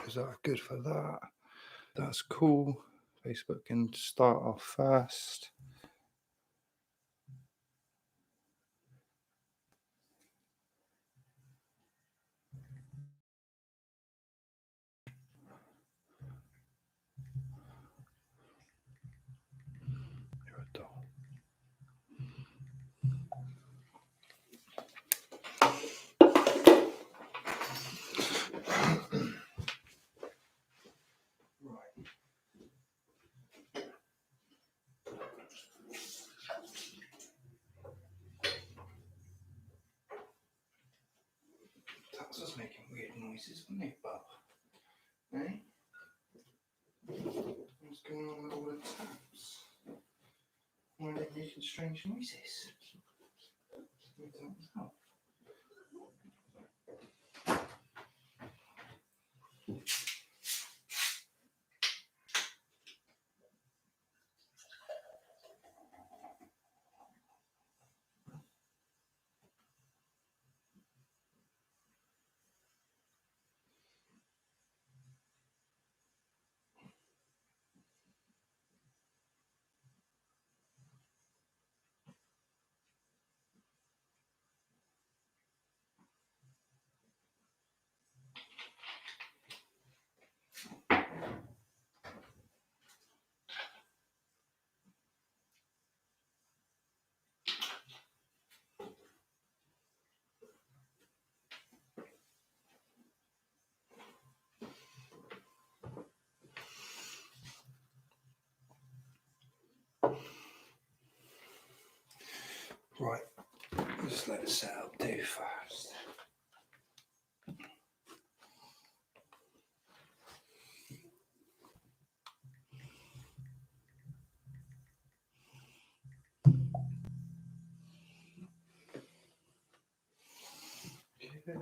because that are good for that. That's cool. Facebook can start off first. You're a doll. That was making weird noises, wasn't it, Bob? Eh? What's going on with all the taps? Why are they making strange noises? I don't know. Right, just let the setup do first. Forget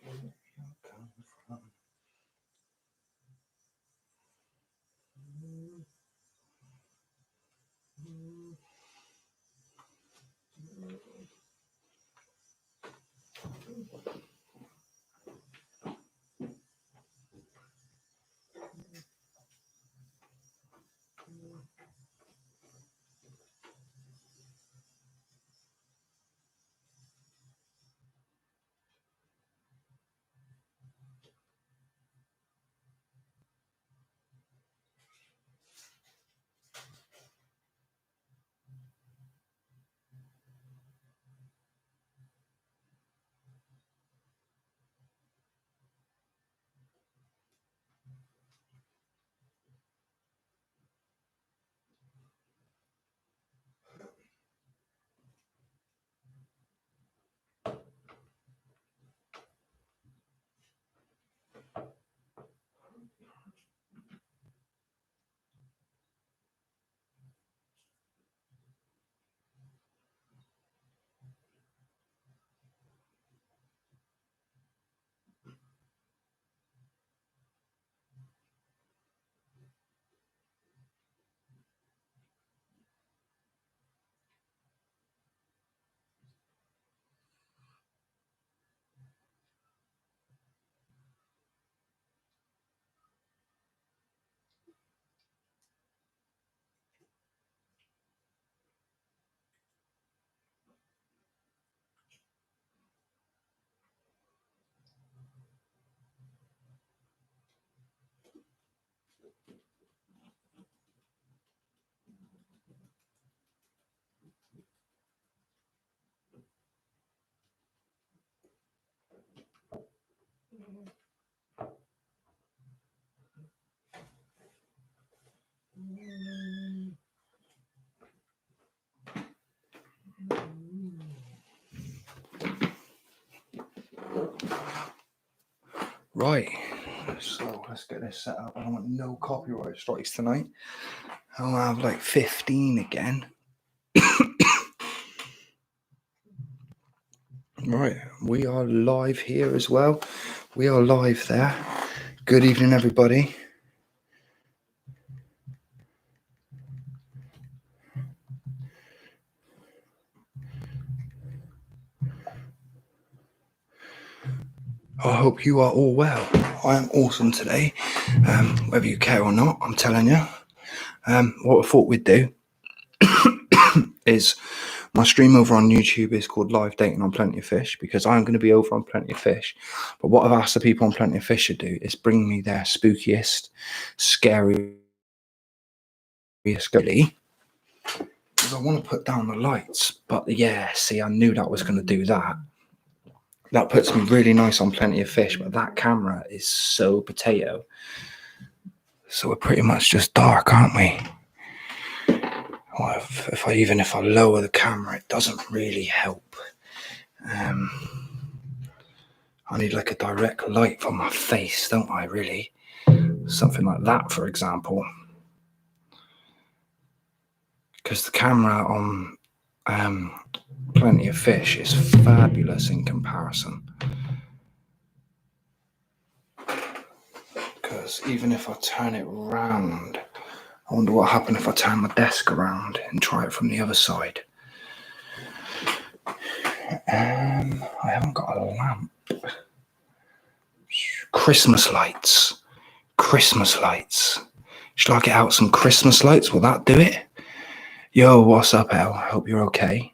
where you come from. Right, so let's get this set up. I want no copyright strikes tonight. I'll have like 15 again. Right, we are live here as well. We are live there. Good evening, everybody. I hope you are all well. I am awesome today, whether you care or not, I'm telling you. What I thought we'd do is my stream over on YouTube is called Live Dating on Plenty of Fish, because I'm going to be over on Plenty of Fish. But what I've asked the people on Plenty of Fish to do is bring me their spookiest, scariest, because I want to put down the lights. But yeah, see, I knew that was going to do that. That puts me really nice on Plenty of Fish, but that camera is so potato. So we're pretty much just dark, aren't we? Well, if I lower the camera, it doesn't really help. I need like a direct light from my face, don't I, really? Something like that, for example. Because the camera on Plenty of Fish is fabulous in comparison. Because even if I turn it round, I wonder what happened if I turn my desk around and try it from the other side. I haven't got a lamp. Christmas lights. Should I get out some Christmas lights? Will that do it? Yo, what's up, El? I hope you're okay.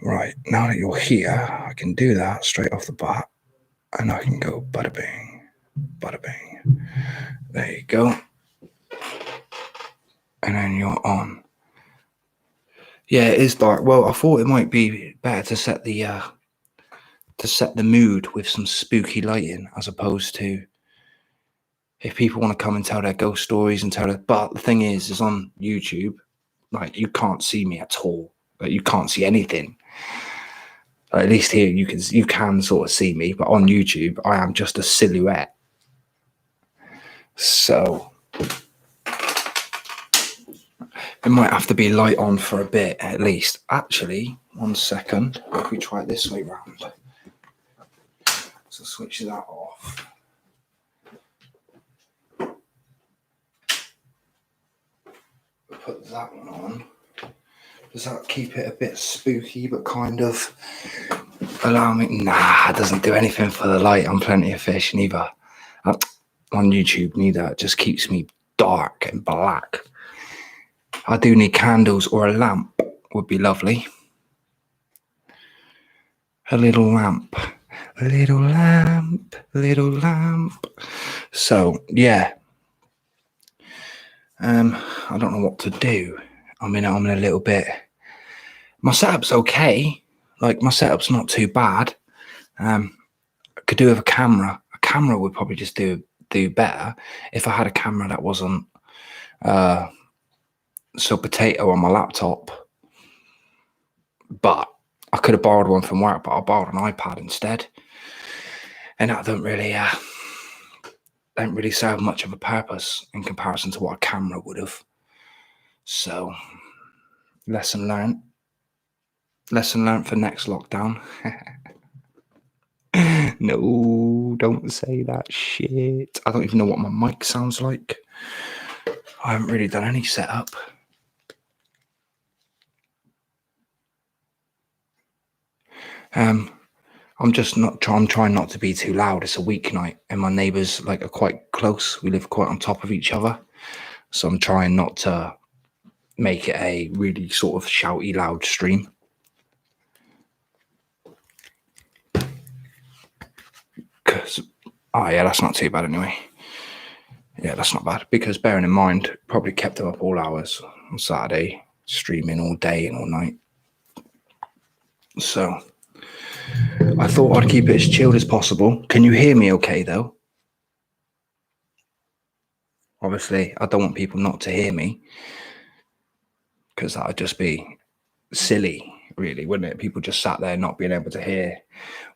Right, now that you're here, I can do that straight off the bat. And I can go bada bing, bada bing. There you go. And then you're on. Yeah, it is dark. Well, I thought it might be better to set the mood with some spooky lighting, as opposed to if people want to come and tell their ghost stories and tell it. But the thing is on YouTube, like, you can't see me at all. Like, you can't see anything. At least here you can sort of see me, but on YouTube I am just a silhouette. So it might have to be light on for a bit at least. Actually, 1 second. If we try it this way round. So switch that off. Put that one on. Does that keep it a bit spooky, but kind of allow me? Nah, it doesn't do anything for the light on Plenty of Fish, neither. On YouTube, neither. It just keeps me dark and black. I do need candles, or a lamp would be lovely. A little lamp. So, yeah. I don't know what to do. I'm in a little bit. My setup's okay. Like, my setup's not too bad. I could do with a camera. A camera would probably just do better if I had a camera that wasn't so potato on my laptop. But I could have borrowed one from work, but I borrowed an iPad instead. And that don't really serve much of a purpose in comparison to what a camera would have. So, lesson learned for next lockdown. No, don't say that shit. I don't even know what my mic sounds like. I haven't really done any setup. I'm trying not to be too loud. It's a weeknight and my neighbours are quite close. We live quite on top of each other. So I'm trying not to make it a really sort of shouty, loud stream. That's not too bad anyway. Yeah, that's not bad, because bearing in mind, probably kept them up all hours on Saturday, streaming all day and all night. So I thought I'd keep it as chilled as possible. Can you hear me okay, though? Obviously, I don't want people not to hear me, because that would just be silly, really, wouldn't it? People just sat there not being able to hear,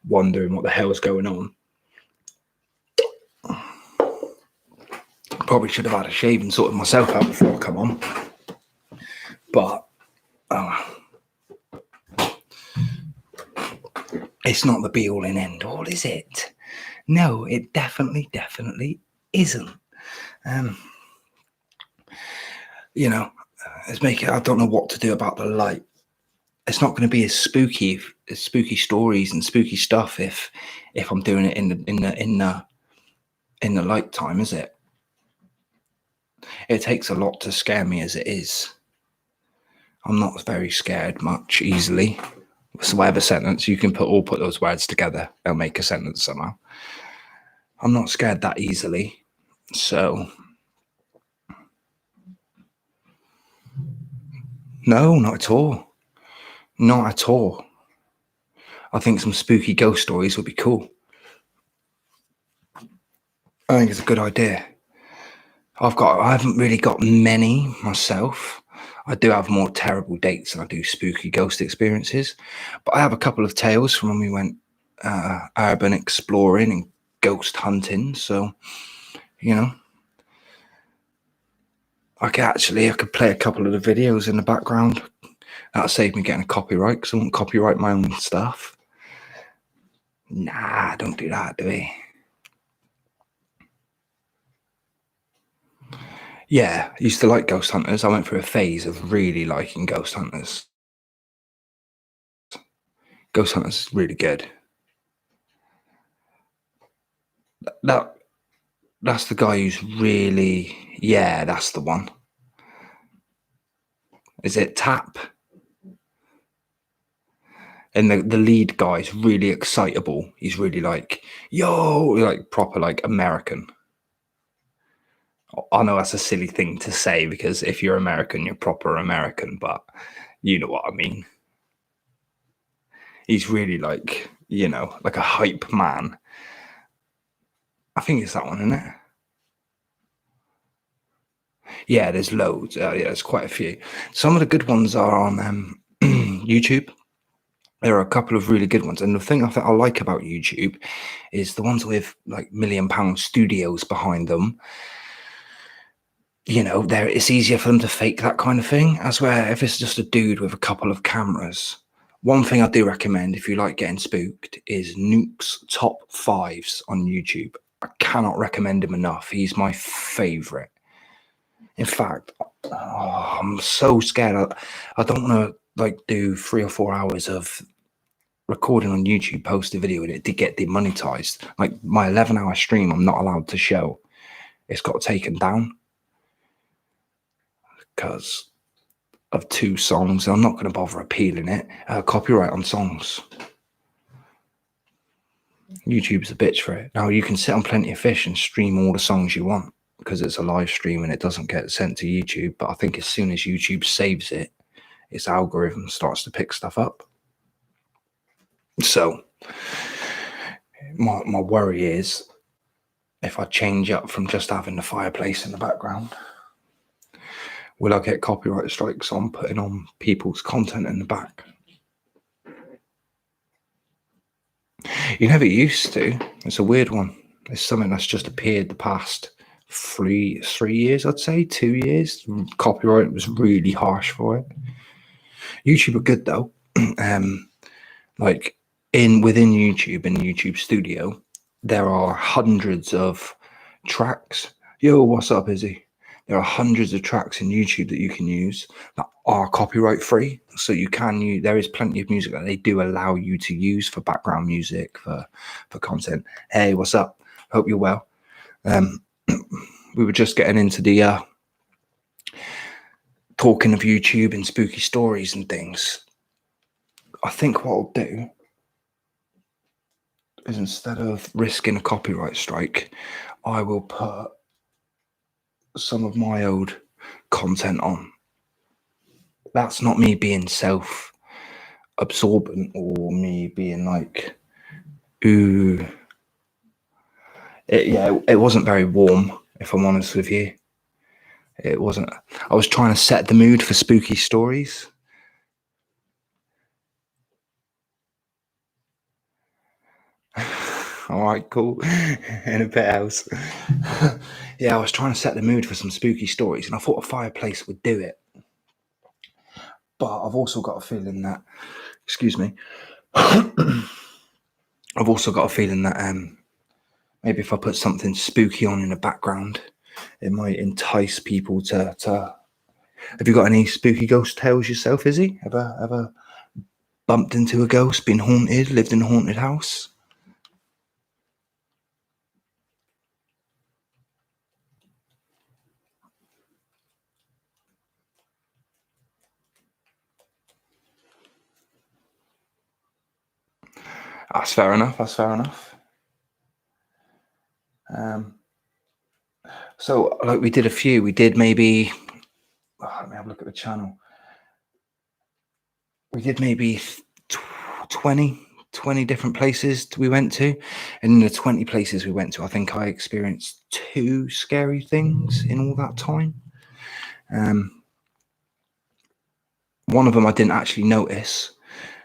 wondering what the hell's going on. Probably should have had a shave and sorted myself out before I come on. But it's not the be all and end all, is it? No, it definitely isn't. I don't know what to do about the light. it's not going to be as spooky stories and spooky stuff if I'm doing it in the light time, is it? It takes a lot to scare me as it is. I'm not very scared much easily. So whatever sentence you can put those words together, they'll make a sentence somehow. I'm not scared that easily. So no, not at all. Not at all. I think some spooky ghost stories would be cool. I think it's a good idea. I haven't really got many myself. I do have more terrible dates than I do spooky ghost experiences. But I have a couple of tales from when we went urban exploring and ghost hunting. So, you know, I could play a couple of the videos in the background. That'll save me getting a copyright because I won't copyright my own stuff. Nah, don't do that, do we? Yeah, I used to like Ghost Hunters. I went through a phase of really liking Ghost Hunters. Ghost Hunters is really good. That's the guy who's really, yeah, that's the one. Is it Tap? And the lead guy is really excitable. He's really like, yo, like proper like American. I know that's a silly thing to say because if you're American, you're proper American, but you know what I mean. He's really like, like a hype man. I think it's that one, isn't it? Yeah, there's loads. Yeah, there's quite a few. Some of the good ones are on YouTube. There are a couple of really good ones. And the thing I like about YouTube is the ones with like £1 million studios behind them. It's easier for them to fake that kind of thing. As where if it's just a dude with a couple of cameras. One thing I do recommend if you like getting spooked is Nuke's Top 5s on YouTube. I cannot recommend him enough. He's my favorite. In fact, I'm so scared. I don't want to do 3 or 4 hours of recording on YouTube, post a video in it to get demonetized. Like my 11-hour stream, I'm not allowed to show. It's got taken down because of 2 songs. I'm not going to bother appealing it. Copyright on songs. YouTube's a bitch for it. Now you can sit on Plenty of Fish and stream all the songs you want because it's a live stream and it doesn't get sent to YouTube. But I think as soon as YouTube saves it, its algorithm starts to pick stuff up. So my worry is if I change up from just having the fireplace in the background, will I get copyright strikes on putting on people's content in the back? You never used to. It's a weird one. It's something that's just appeared the past 3 years, I'd say, 2 years. Copyright was really harsh for it. YouTube are good though. Within YouTube and YouTube Studio, there are hundreds of tracks. Yo, what's up, Izzy? There are hundreds of tracks in YouTube that you can use that are copyright free. So you can use, there is plenty of music that they do allow you to use for background music, for content. Hey, what's up? Hope you're well. We were just getting into the talking of YouTube and spooky stories and things. I think what I'll do is instead of risking a copyright strike, I will put some of my old content on. That's not me being self-absorbent or me being like, ooh. It wasn't very warm, if I'm honest with you. It wasn't. I was trying to set the mood for spooky stories. All right, cool. In a penthouse. Yeah, I was trying to set the mood for some spooky stories, and I thought a fireplace would do it. But I've also got a feeling that, excuse me, I've also got a feeling that maybe if I put something spooky on in the background, it might entice people to. Have you got any spooky ghost tales yourself, Izzy? Ever bumped into a ghost, been haunted, lived in a haunted house? That's fair enough. That's fair enough. So, like, we did a few. We did maybe. Let me have a look at the channel. We did maybe 20 different places we went to. And in the 20 places we went to, I think I experienced 2 scary things in all that time. One of them I didn't actually notice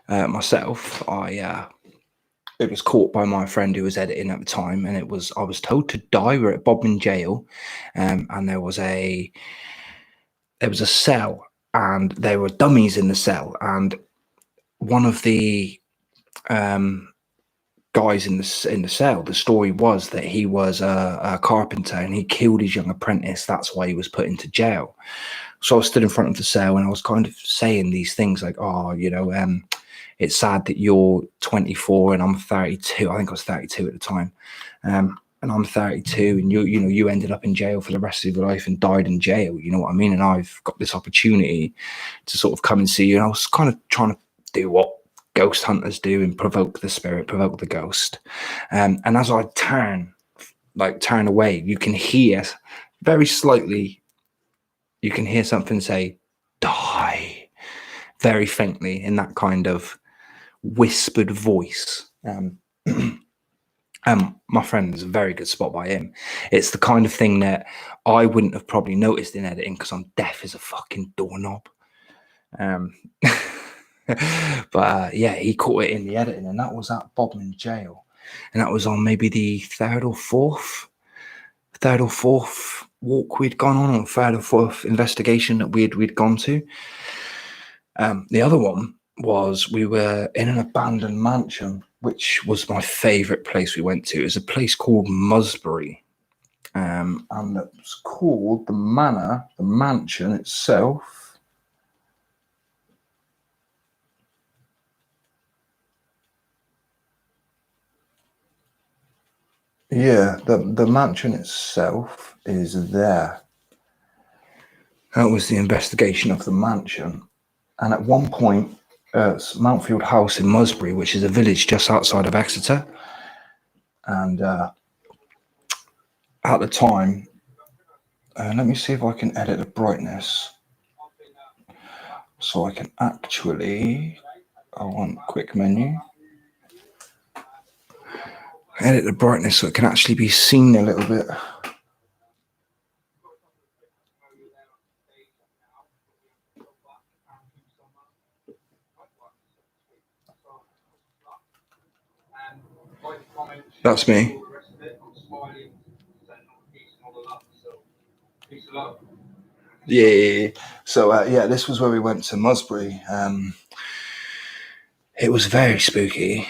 myself. It was caught by my friend who was editing at the time, and I was told to die. We're at Bodmin Jail, and there was a cell, and there were dummies in the cell, and one of the guys in the cell, the story was that he was a carpenter and he killed his young apprentice. That's why he was put into jail. So I stood in front of the cell and I was kind of saying these things like, oh, it's sad that you're 24 and I'm 32. I think I was 32 at the time. And I'm 32 and you ended up in jail for the rest of your life and died in jail. You know what I mean? And I've got this opportunity to sort of come and see you. And I was kind of trying to do what ghost hunters do and provoke the spirit, provoke the ghost. And as I turn away, you can hear very slightly, you can hear something say, die, very faintly in that kind of whispered voice. My friend, is a very good spot by him. It's the kind of thing that I wouldn't have probably noticed in editing because I'm deaf as a fucking doorknob. But yeah, he caught it in the editing, and that was at Bodmin Jail, and that was on maybe the third or fourth walk we'd gone on, or third or fourth investigation that we'd gone to. The other one was we were in an abandoned mansion, which was my favourite place we went to. It was a place called Musbury, and it was called the Manor, the mansion itself. Yeah, the mansion itself is there. That was the investigation of the mansion. And at one point, it's Mountfield House in Musbury, which is a village just outside of Exeter. And at the time, let me see if I can edit the brightness. So I can actually, I want quick menu. Edit the brightness so it can actually be seen a little bit. That's me. Yeah. So yeah, this was where we went to Musbury. It was very spooky.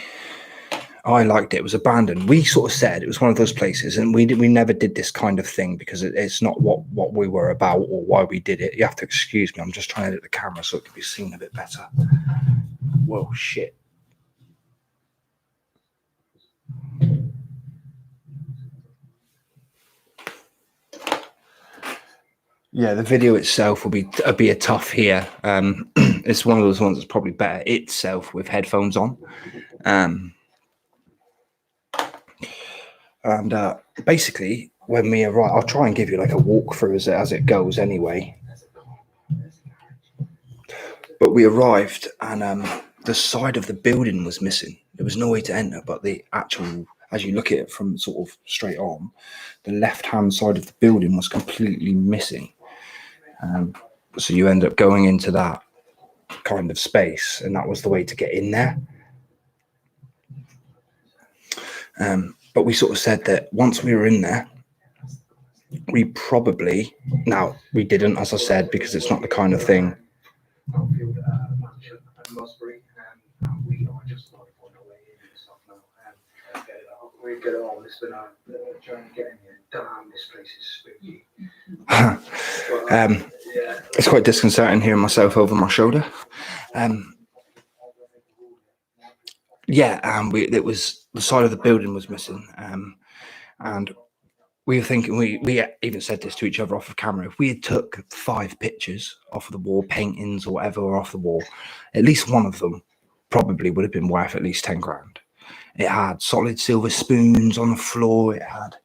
I liked it. It was abandoned. We sort of said it was one of those places, and we never did this kind of thing because it's not what we were about or why we did it. You have to excuse me. I'm just trying to edit the camera so it can be seen a bit better. Whoa, shit. Yeah, the video itself will be a tough here. It's one of those ones that's probably better itself with headphones on. And basically, when we arrive, I'll try and give you like a walkthrough as it goes anyway. But we arrived, and the side of the building was missing. There was no way to enter, but the actual, as you look at it from sort of straight on, the left-hand side of the building was completely missing. So you end up going into that kind of space, and that was the way to get in there. But we sort of said that once we were in there, we didn't, as I said, because it's not the kind of thing. It's quite disconcerting hearing myself over my shoulder. yeah, it was the side of the building was missing, and we were thinking, we even said this to each other off of camera. If we had took 5 pictures off of the wall, paintings or whatever were off the wall, at least one of them probably would have been worth at least 10 grand. It had solid silver spoons on the floor. It had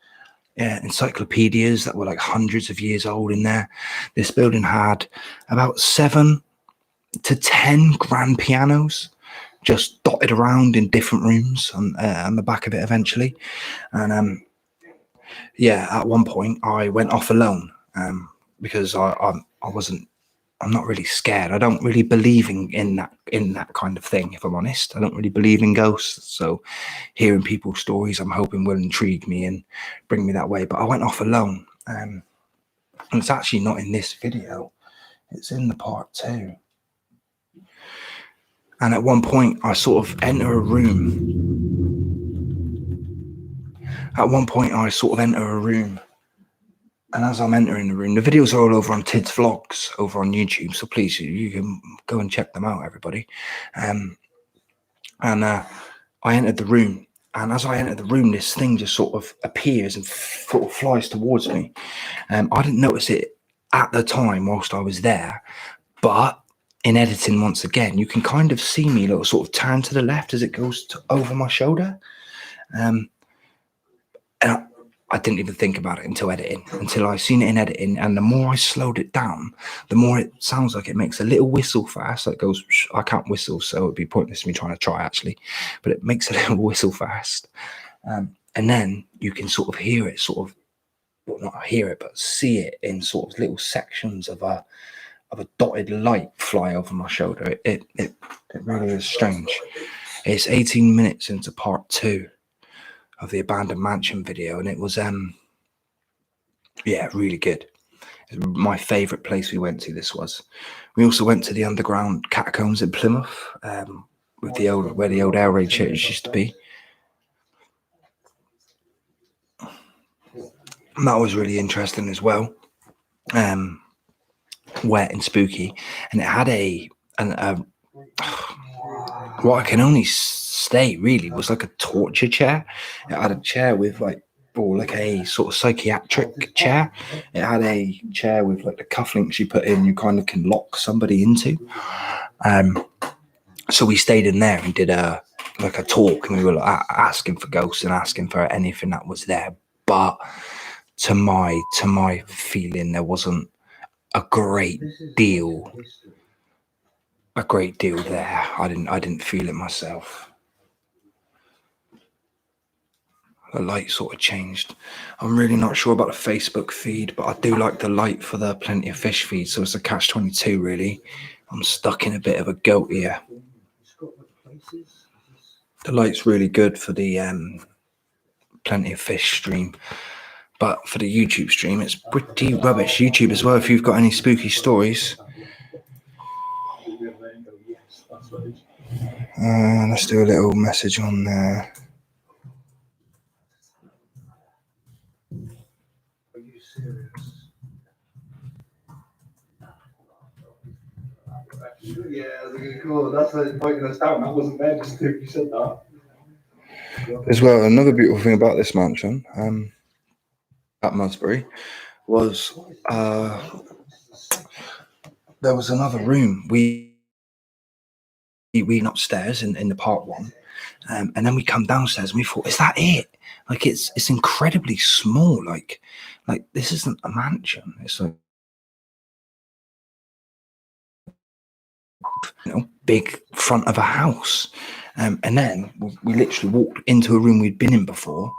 encyclopedias that were like hundreds of years old in there. This building had about 7 to 10 grand pianos just dotted around in different rooms on the back of it eventually. And yeah, at one point I went off alone because I'm not really scared. I don't really believe in that kind of thing, if I'm honest. I don't really believe in ghosts. So hearing people's stories, I'm hoping will intrigue me and bring me that way. But I went off alone. And it's actually not in this video. It's in the part 2. And at one point I sort of enter a room. And as I'm entering the room, the videos are all over on Tid's Vlogs over on YouTube. So please, you can go and check them out, everybody. And I entered the room. And as I entered the room, this thing just sort of appears and sort of flies towards me. I didn't notice it at the time whilst I was there. But in editing, once again, you can kind of see me little sort of turn to the left as it goes over my shoulder. And I didn't even think about it until I seen it in editing. And the more I slowed it down, the more it sounds like it makes a little whistle fast. That goes, I can't whistle, so it'd be pointless me trying to try actually, but it makes a little whistle fast. And then you can sort of hear it well, not hear it, but see it in sort of little sections of a dotted light fly over my shoulder. It really is strange. It's 18 minutes into part 2 of the abandoned mansion video, and it was yeah, really good. It's my favorite place we went to. We also went to the underground catacombs in Plymouth, with where the old air raid church used to be, and that was really interesting as well. Wet and spooky, and it had what I can only say really was like a torture chair. It had a chair with like a sort of psychiatric chair. It had a chair with like the cufflinks you put in, you kind of can lock somebody into. So we stayed in there and did a talk, and we were like, asking for ghosts and asking for anything that was there. But to my feeling, there wasn't a great deal there. I didn't feel it myself. The light sort of changed. I'm really not sure about the Facebook feed, but I do like the light for the Plenty of Fish feed, so it's a catch-22 really. I'm stuck in a bit of a goat here. The light's really good for the Plenty of Fish stream, but for the YouTube stream it's pretty rubbish. YouTube as well, if you've got any spooky stories. Let's do a little message on there. Are you serious? Yeah, cool. That's like pointing us down. That wasn't there just you said that. As well, another beautiful thing about this mansion, at Musbury, was there was another room. We went upstairs in the part 1, and then we come downstairs and we thought, is that it? Like it's incredibly small. Like this isn't a mansion. It's like, big front of a house. And then we literally walked into a room we'd been in before,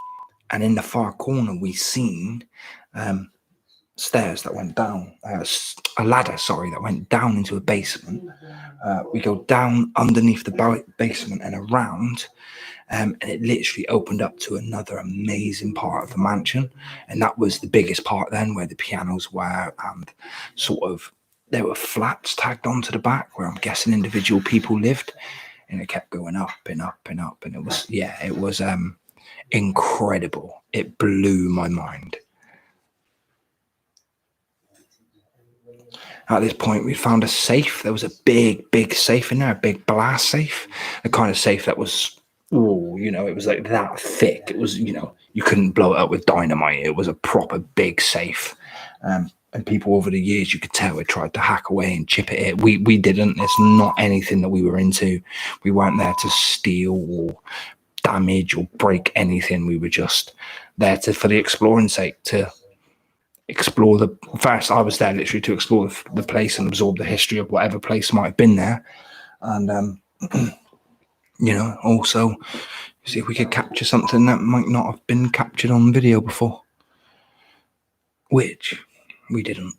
and in the far corner we seen stairs that went down, a ladder, that went down into a basement. We go down underneath the basement and around, and it literally opened up to another amazing part of the mansion. And that was the biggest part then, where the pianos were, and sort of there were flats tagged onto the back where I'm guessing individual people lived, and it kept going up and up and up, and it was incredible. It blew my mind. At this point, we found a safe. There was a big safe in there, a big blast safe, the kind of safe that was oh, you know, it was like that thick. It was, you know, you couldn't blow it up with dynamite. It was a proper big safe. And people over the years, you could tell, had tried to hack away and chip it. We didn't. It's not anything that we were into. We weren't there to steal or damage or break anything. We were just there for the exploring sake, to explore the first. I was there literally to explore the place and absorb the history of whatever place might have been there, and you know, also see if we could capture something that might not have been captured on video before, which we didn't.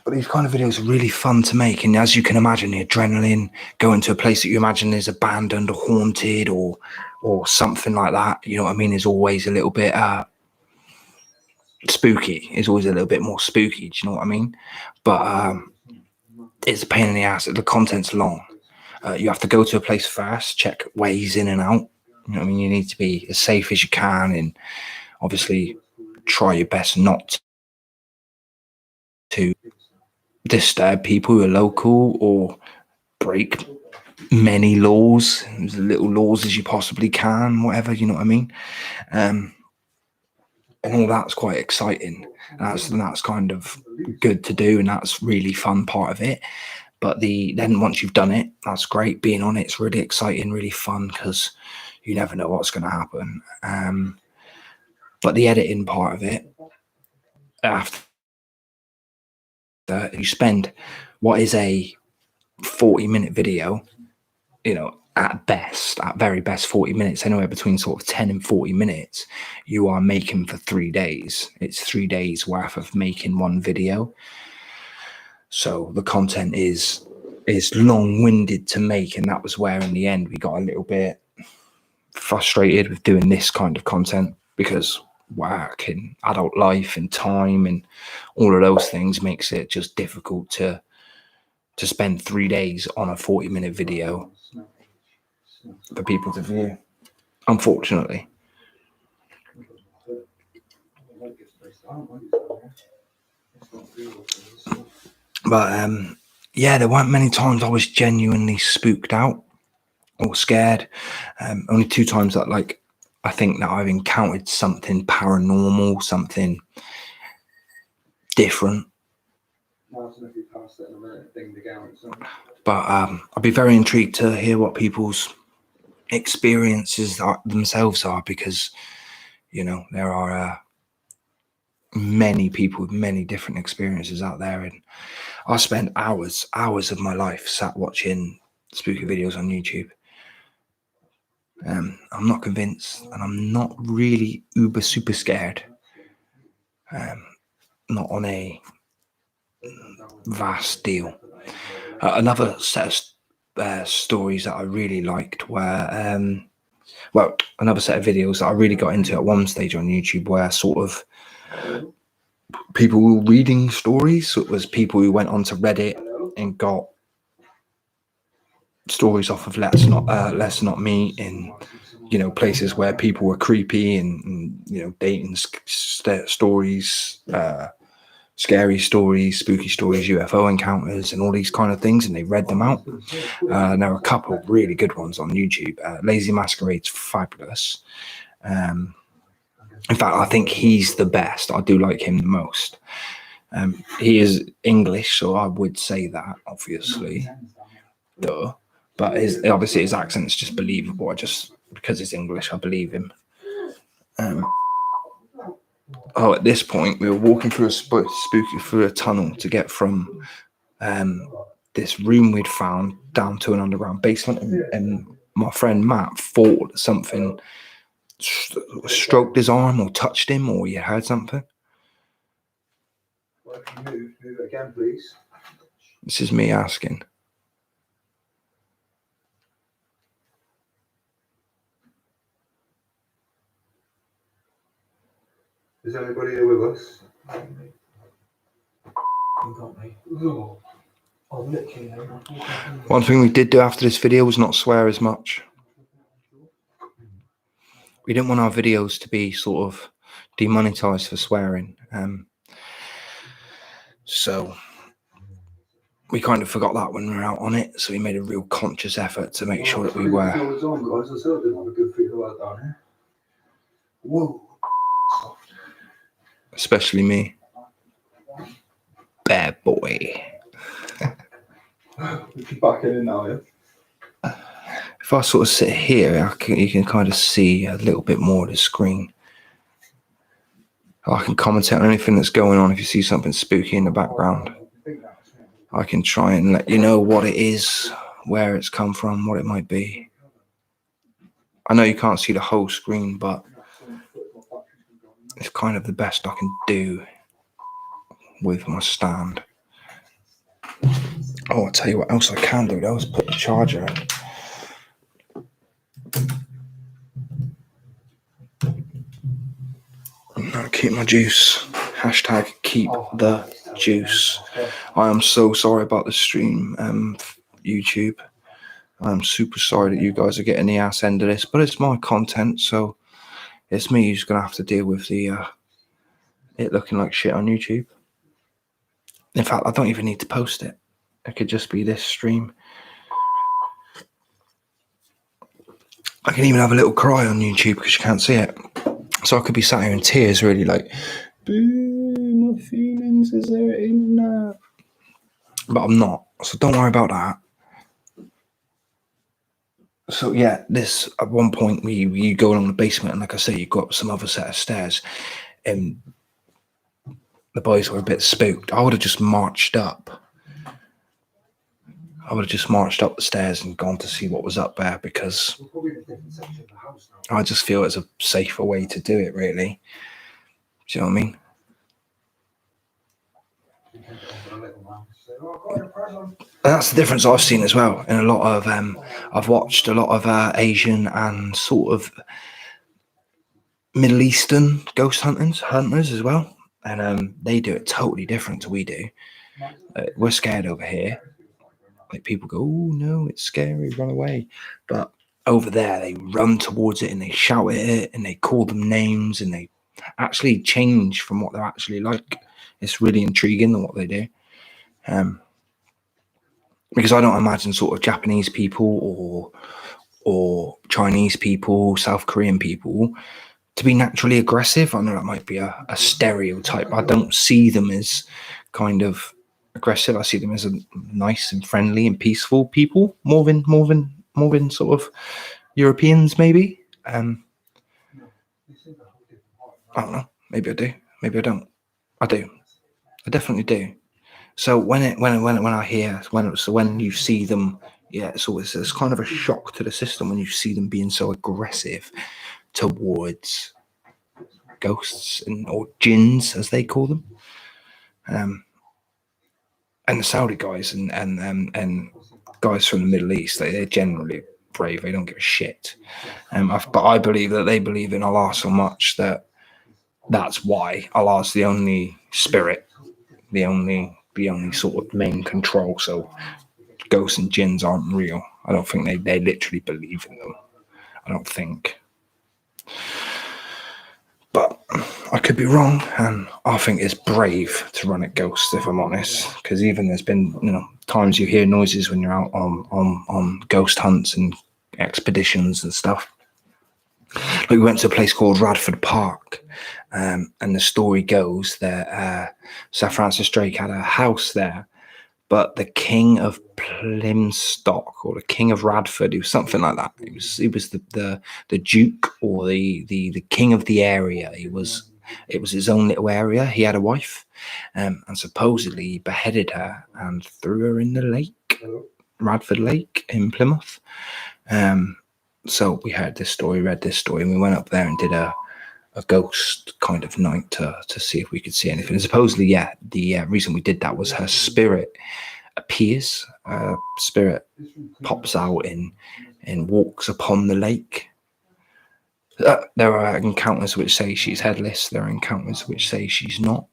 But these kind of videos are really fun to make, and as you can imagine, the adrenaline, going to a place that you imagine is abandoned or haunted or something like that, you know what I mean, is always a little bit spooky. Is always a little bit more spooky, do you know what I mean? But it's a pain in the ass. The content's long. You have to go to a place first, check ways in and out. You know what I mean? You need to be as safe as you can, and obviously try your best not to disturb people who are local or break many laws, as little laws as you possibly can, whatever, you know what I mean? And all that's quite exciting. That's kind of good to do, and that's really fun part of it. But then once you've done it, that's great. Being on it's really exciting, really fun, because you never know what's going to happen. But the editing part of it, after you spend what is a 40-minute video, you know, at very best 40 minutes, anywhere between sort of 10 and 40 minutes, you are making for 3 days. It's 3 days worth of making one video. So the content is long-winded to make, and that was where in the end we got a little bit frustrated with doing this kind of content, because work and adult life and time and all of those things makes it just difficult to spend 3 days on a 40-minute video for people to view, unfortunately. But yeah, there weren't many times I was genuinely spooked out or scared. Only 2 times that, like, I think that I've encountered something paranormal, something different. But I'd be very intrigued to hear what people's experiences themselves are, because, you know, there are many people with many different experiences out there, and I spend hours of my life sat watching spooky videos on YouTube. I'm not convinced, and I'm not really uber super scared. Not on a vast deal. Another set of stories that I really liked were another set of videos that I really got into at one stage on YouTube, where sort of people were reading stories. So it was people who went onto Reddit and got stories off of Let's Not Meet, in, you know, places where people were creepy and you know, dating stories, scary stories, spooky stories, UFO encounters, and all these kind of things, and they read them out. And there are a couple of really good ones on YouTube. Lazy Masquerade's fabulous. In fact, I think he's the best. I do like him the most. He is English, so I would say that, obviously. Duh. But obviously his accent's just believable. Just because it's English, I believe him. At this point, we were walking through a tunnel to get from this room we'd found down to an underground basement, and my friend Matt thought something stroked his arm or touched him, or you heard something. Well, if you move it again, please. This is me asking. Is anybody here with us? You got me. Oh, literally. One thing we did do after this video was not swear as much. We didn't want our videos to be sort of demonetized for swearing. So we kind of forgot that when we were out on it, so we made a real conscious effort to make sure that we were. All the time, guys. I still didn't have a good feel about down here. Whoa. Especially me. Bad boy. You're back in now, yeah? If I sort of sit here, you can kind of see a little bit more of the screen. I can commentate on anything that's going on. If you see something spooky in the background, I can try and let you know what it is, where it's come from, what it might be. I know you can't see the whole screen, but it's kind of the best I can do with my stand. Oh, I'll tell you what else I can do though, is put the charger in. Keep my juice. Hashtag keep the juice. I am so sorry about the stream, YouTube. I'm super sorry that you guys are getting the ass end of this, but it's my content, so it's me who's gonna have to deal with the it looking like shit on YouTube. In fact, I don't even need to post it. It could just be this stream. I can even have a little cry on YouTube because you can't see it. So I could be sat here in tears, really like, boo, my feelings, is there in that? But I'm not, so don't worry about that. So yeah, this at one point we go along the basement, and like I say, you've got some other set of stairs, and the boys were a bit spooked. I would have just marched up. The stairs and gone to see what was up there, because I just feel it's a safer way to do it, really. Do you know what I mean? That's the difference I've seen as well. In a lot of, I've watched a lot of Asian and sort of Middle Eastern ghost hunters as well, and they do it totally different to we do. We're scared over here. Like, people go, oh no, it's scary, run away. But over there, they run towards it and they shout at it and they call them names and they actually change from what they're actually like. It's really intriguing what they do. Because I don't imagine sort of Japanese people or Chinese people, South Korean people to be naturally aggressive. I know that might be a stereotype. I don't see them as kind of aggressive. I see them as a nice and friendly and peaceful people, more than sort of Europeans, maybe. I don't know. Maybe I do. Maybe I don't. I do. I definitely do. So when you see them, yeah, it's kind of a shock to the system when you see them being so aggressive towards ghosts or jinns, as they call them. And the Saudi guys and guys from the Middle East, they're generally brave. They don't give a shit. But I believe that they believe in Allah so much that that's why Allah's the only spirit, the only sort of main control. So ghosts and jinns aren't real. I don't think they literally believe in them. I don't think. But I could be wrong, and I think it's brave to run at ghosts, if I'm honest. Because even there's been, times you hear noises when you're out on ghost hunts and expeditions and stuff. Like, we went to a place called Radford Park, and the story goes that Sir Francis Drake had a house there, but the King of Plymstock or the King of Radford, he was something like that. He was the Duke or the King of the area. It was his own little area. He had a wife, and supposedly he beheaded her and threw her in the lake, Radford Lake in Plymouth. So we heard this story, read this story, and we went up there and did a ghost kind of night to see if we could see anything. And supposedly, yeah, the reason we did that was her spirit appears. Spirit pops out and walks upon the lake. There are encounters which say she's headless. There are encounters which say she's not.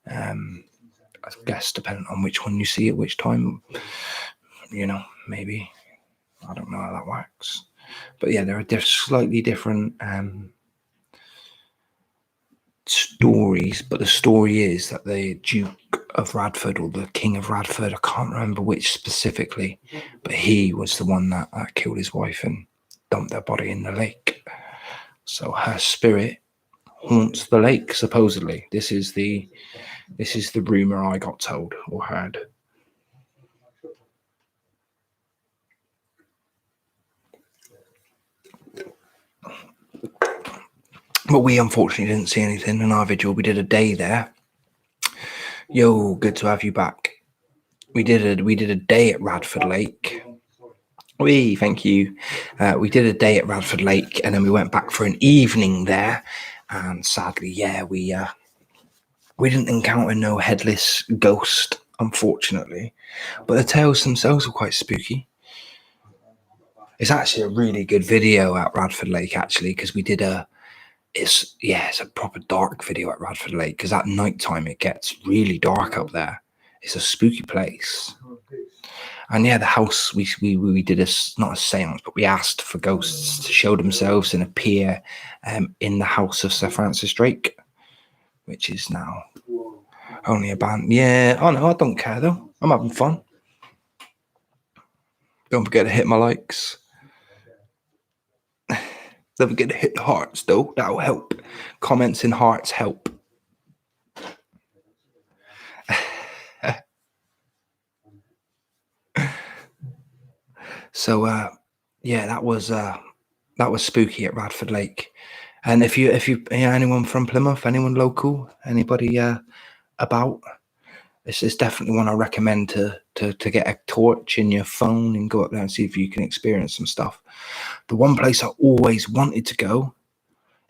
I guess depending on which one you see at which time, maybe. I don't know how that works. But yeah, there are slightly different stories, but the story is that the Duke of Radford or the King of Radford, I can't remember which specifically, but he was the one that killed his wife and dumped their body in the lake. So her spirit haunts the lake, supposedly. This is the rumor I got told or heard. But we unfortunately didn't see anything in our vigil. We did a day there. Yo, good to have you back. We did a day at Radford Lake. Thank you. We did a day at Radford Lake, and then we went back for an evening there. And sadly, we didn't encounter no headless ghost, unfortunately. But the tales themselves were quite spooky. It's actually a really good video at Radford Lake, actually, because we did it's a proper dark video at Radford Lake, because at night time it gets really dark up there. It's a spooky place. And the house, we did not a seance, but we asked for ghosts to show themselves and appear in the house of Sir Francis Drake, which is now only a band. Yeah, oh no, I don't care though. I'm having fun. Don't forget to hit my likes. Don't forget to hit the hearts though. That'll help. Comments and hearts help. So that was spooky at Radford Lake. And if you anyone from Plymouth, anyone local, anybody about, this is definitely one I recommend to get a torch in your phone and go up there and see if you can experience some stuff. The one place I always wanted to go,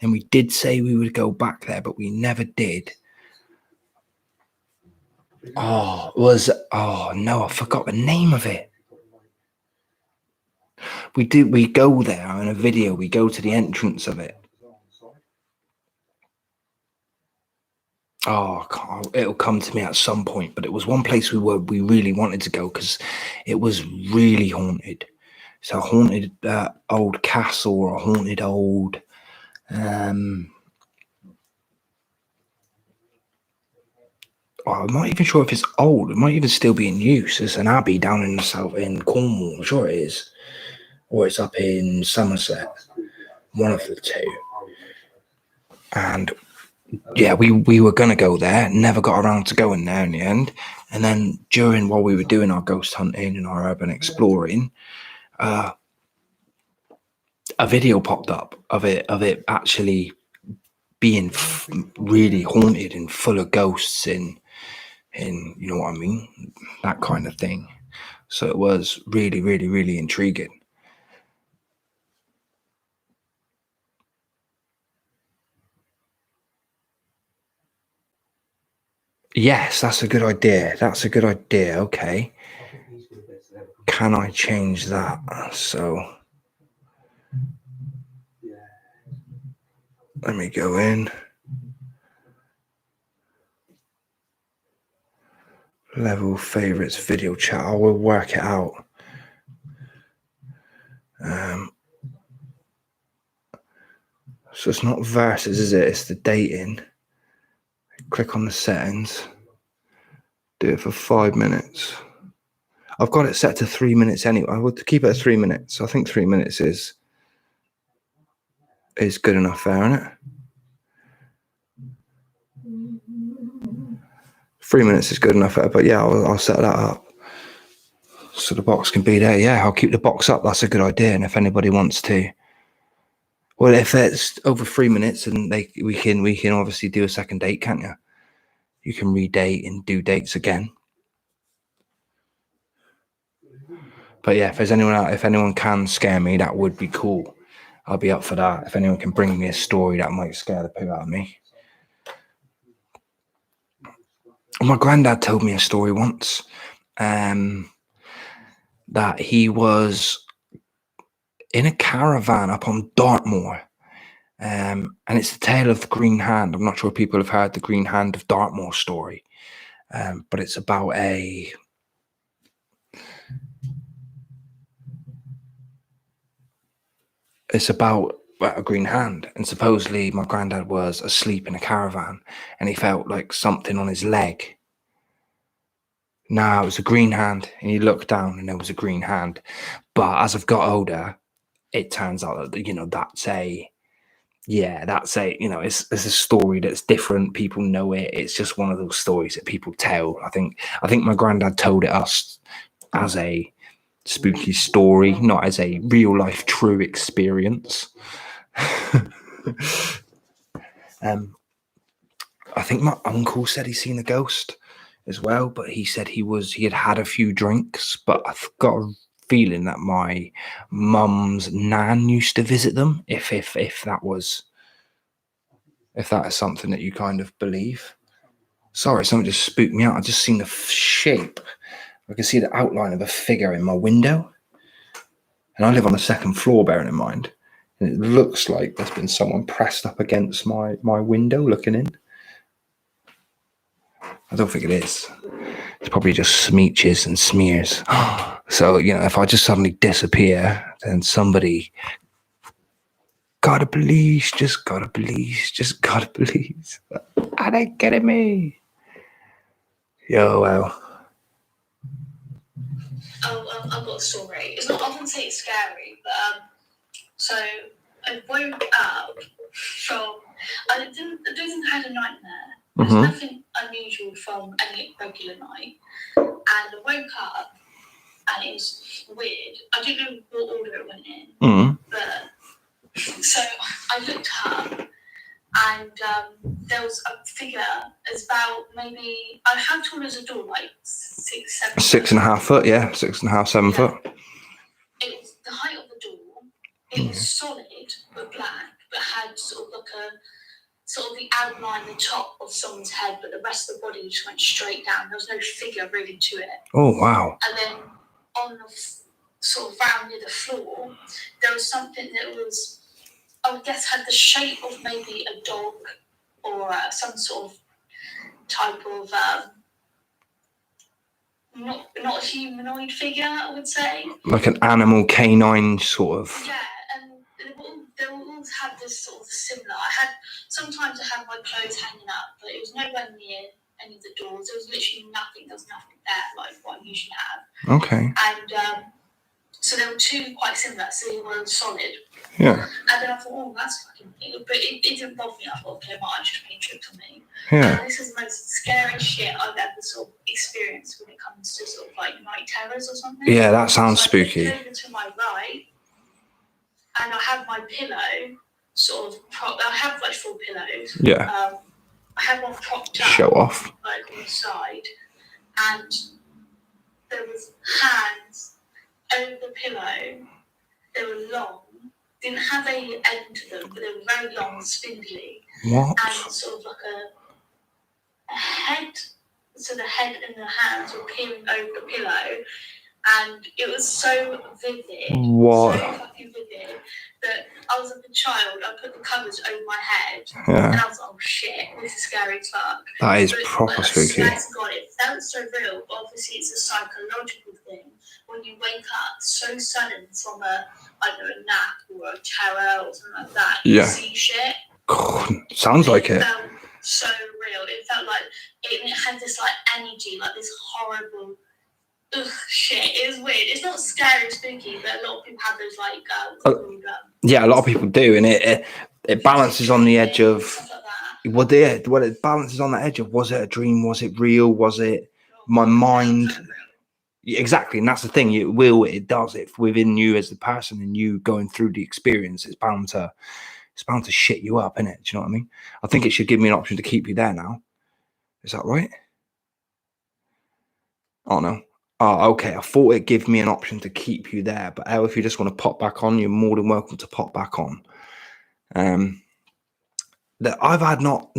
and we did say we would go back there, but we never did. I forgot the name of it. We go there in a video, we go to the entrance of it. It'll come to me at some point, but it was one place we really wanted to go because it was really haunted. It's a haunted old castle or a haunted old I'm not even sure if it's old. It might even still be in use. It's an abbey down in the south in Cornwall. I'm sure it is, or it's up in Somerset. One of the two. And we were gonna go there. Never got around to going there in the end. And then while we were doing our ghost hunting and our urban exploring, a video popped up of it actually being really haunted and full of ghosts and you know what I mean, that kind of thing. So it was really, really, really intriguing. Yes, that's a good idea. Okay. Can I change that? So let me go in. Level favorites, video chat. I will work it out. So it's not verses, is it? It's the dating. Click on the settings. Do it for 5 minutes. I've got it set to 3 minutes anyway. I would keep it at 3 minutes. I think 3 minutes is good enough there, isn't it? 3 minutes is good enough, but yeah, I'll set that up so the box can be there. Yeah, I'll keep the box up. That's a good idea. And if anybody wants to, well, if it's over 3 minutes, and we can obviously do a second date, can't you? You can redate and do dates again. But yeah, if anyone can scare me, that would be cool. I'll be up for that. If anyone can bring me a story that might scare the poo out of me. My granddad told me a story once, that he was in a caravan up on Dartmoor, and it's the tale of the Green Hand. I'm not sure if people have heard the Green Hand of Dartmoor story, but it's about a green hand, and supposedly my granddad was asleep in a caravan, and he felt like something on his leg. No, it was a green hand, and he looked down, and there was a green hand. But as I've got older, it turns out that that's a it's a story that's different. People know it. It's just one of those stories that people tell. I think my granddad told it us as a spooky story, not as a real life true experience. I think my uncle said he's seen a ghost as well, but he said he had a few drinks. But I've got a feeling that my mum's nan used to visit them. If that is something that you kind of believe. Sorry, something just spooked me out. I just seen the shape. I can see the outline of a figure in my window. And I live on the second floor, bearing in mind. And it looks like there's been someone pressed up against my window looking in. I don't think it is. It's probably just smeeches and smears. So, if I just suddenly disappear, then somebody... Gotta please, just gotta please. Are they getting me? Yo, well. I've got a story. I wouldn't say it's scary, but so I woke up from. I don't think I had a nightmare. There's nothing unusual from any regular night, and I woke up and it was weird. I don't know what order it went in, but so I looked up. And there was a figure as about maybe, how tall is a door? Like 6.5 foot, yeah. 6.5, 7 foot. It was the height of the door. It was solid but black, but had sort of the outline, the top of someone's head, but the rest of the body just went straight down. There was no figure really to it. Oh, wow. And then on the sort of round near the floor, there was something that was, I would guess, had the shape of maybe a dog or some sort of type of not a humanoid figure, I would say. Like an animal canine sort of. Yeah, and they all had this sort of similar. Sometimes I had my clothes hanging up, but it was nowhere near any of the doors. There was literally nothing. There was nothing there, like what I usually have. Okay. And so there were two quite similar, so they were solid. Yeah. And then I thought, oh, that's fucking weird. But it didn't bother me. I thought, okay, might just been tripped on me. Yeah. And this is the most scary shit I've ever sort of experienced when it comes to sort of like night terrors or something. Yeah, that sounds so spooky. I looked over to my right, and I have my pillow sort of I have like 4 pillows. Yeah. I had one propped up. Show off. Like on the side. And there was hands over the pillow. They were long. Didn't have any end to them, but they were very long and spindly. What? And sort of like a head. So the head and the hands were peering over the pillow. And it was so vivid. What? So fucking vivid that I was like a child. I put the covers over my head. Yeah. And I was like, oh shit, this is scary as fuck. That is proper spooky. God, it felt so real. But obviously, it's a psychological thing. When you wake up so sudden from a nap or a terror or something like that, you see shit. God, sounds like it. It felt so real. It felt like it had this like energy, like this horrible shit. It was weird. It's not scary or spooky, but a lot of people have those like yeah, a lot of people do, and it balances on the edge of what it balances on the edge of, was it a dream, was it real, was it my mind? Exactly, and that's the thing. It does it within you as the person, and you going through the experience. It's bound to shit you up, innit? Do you know what I mean? I think it should give me an option to keep you there now. Is that right? Oh no. Oh, okay. I thought it'd give me an option to keep you there, but if you just want to pop back on, you're more than welcome to pop back on. That I've had not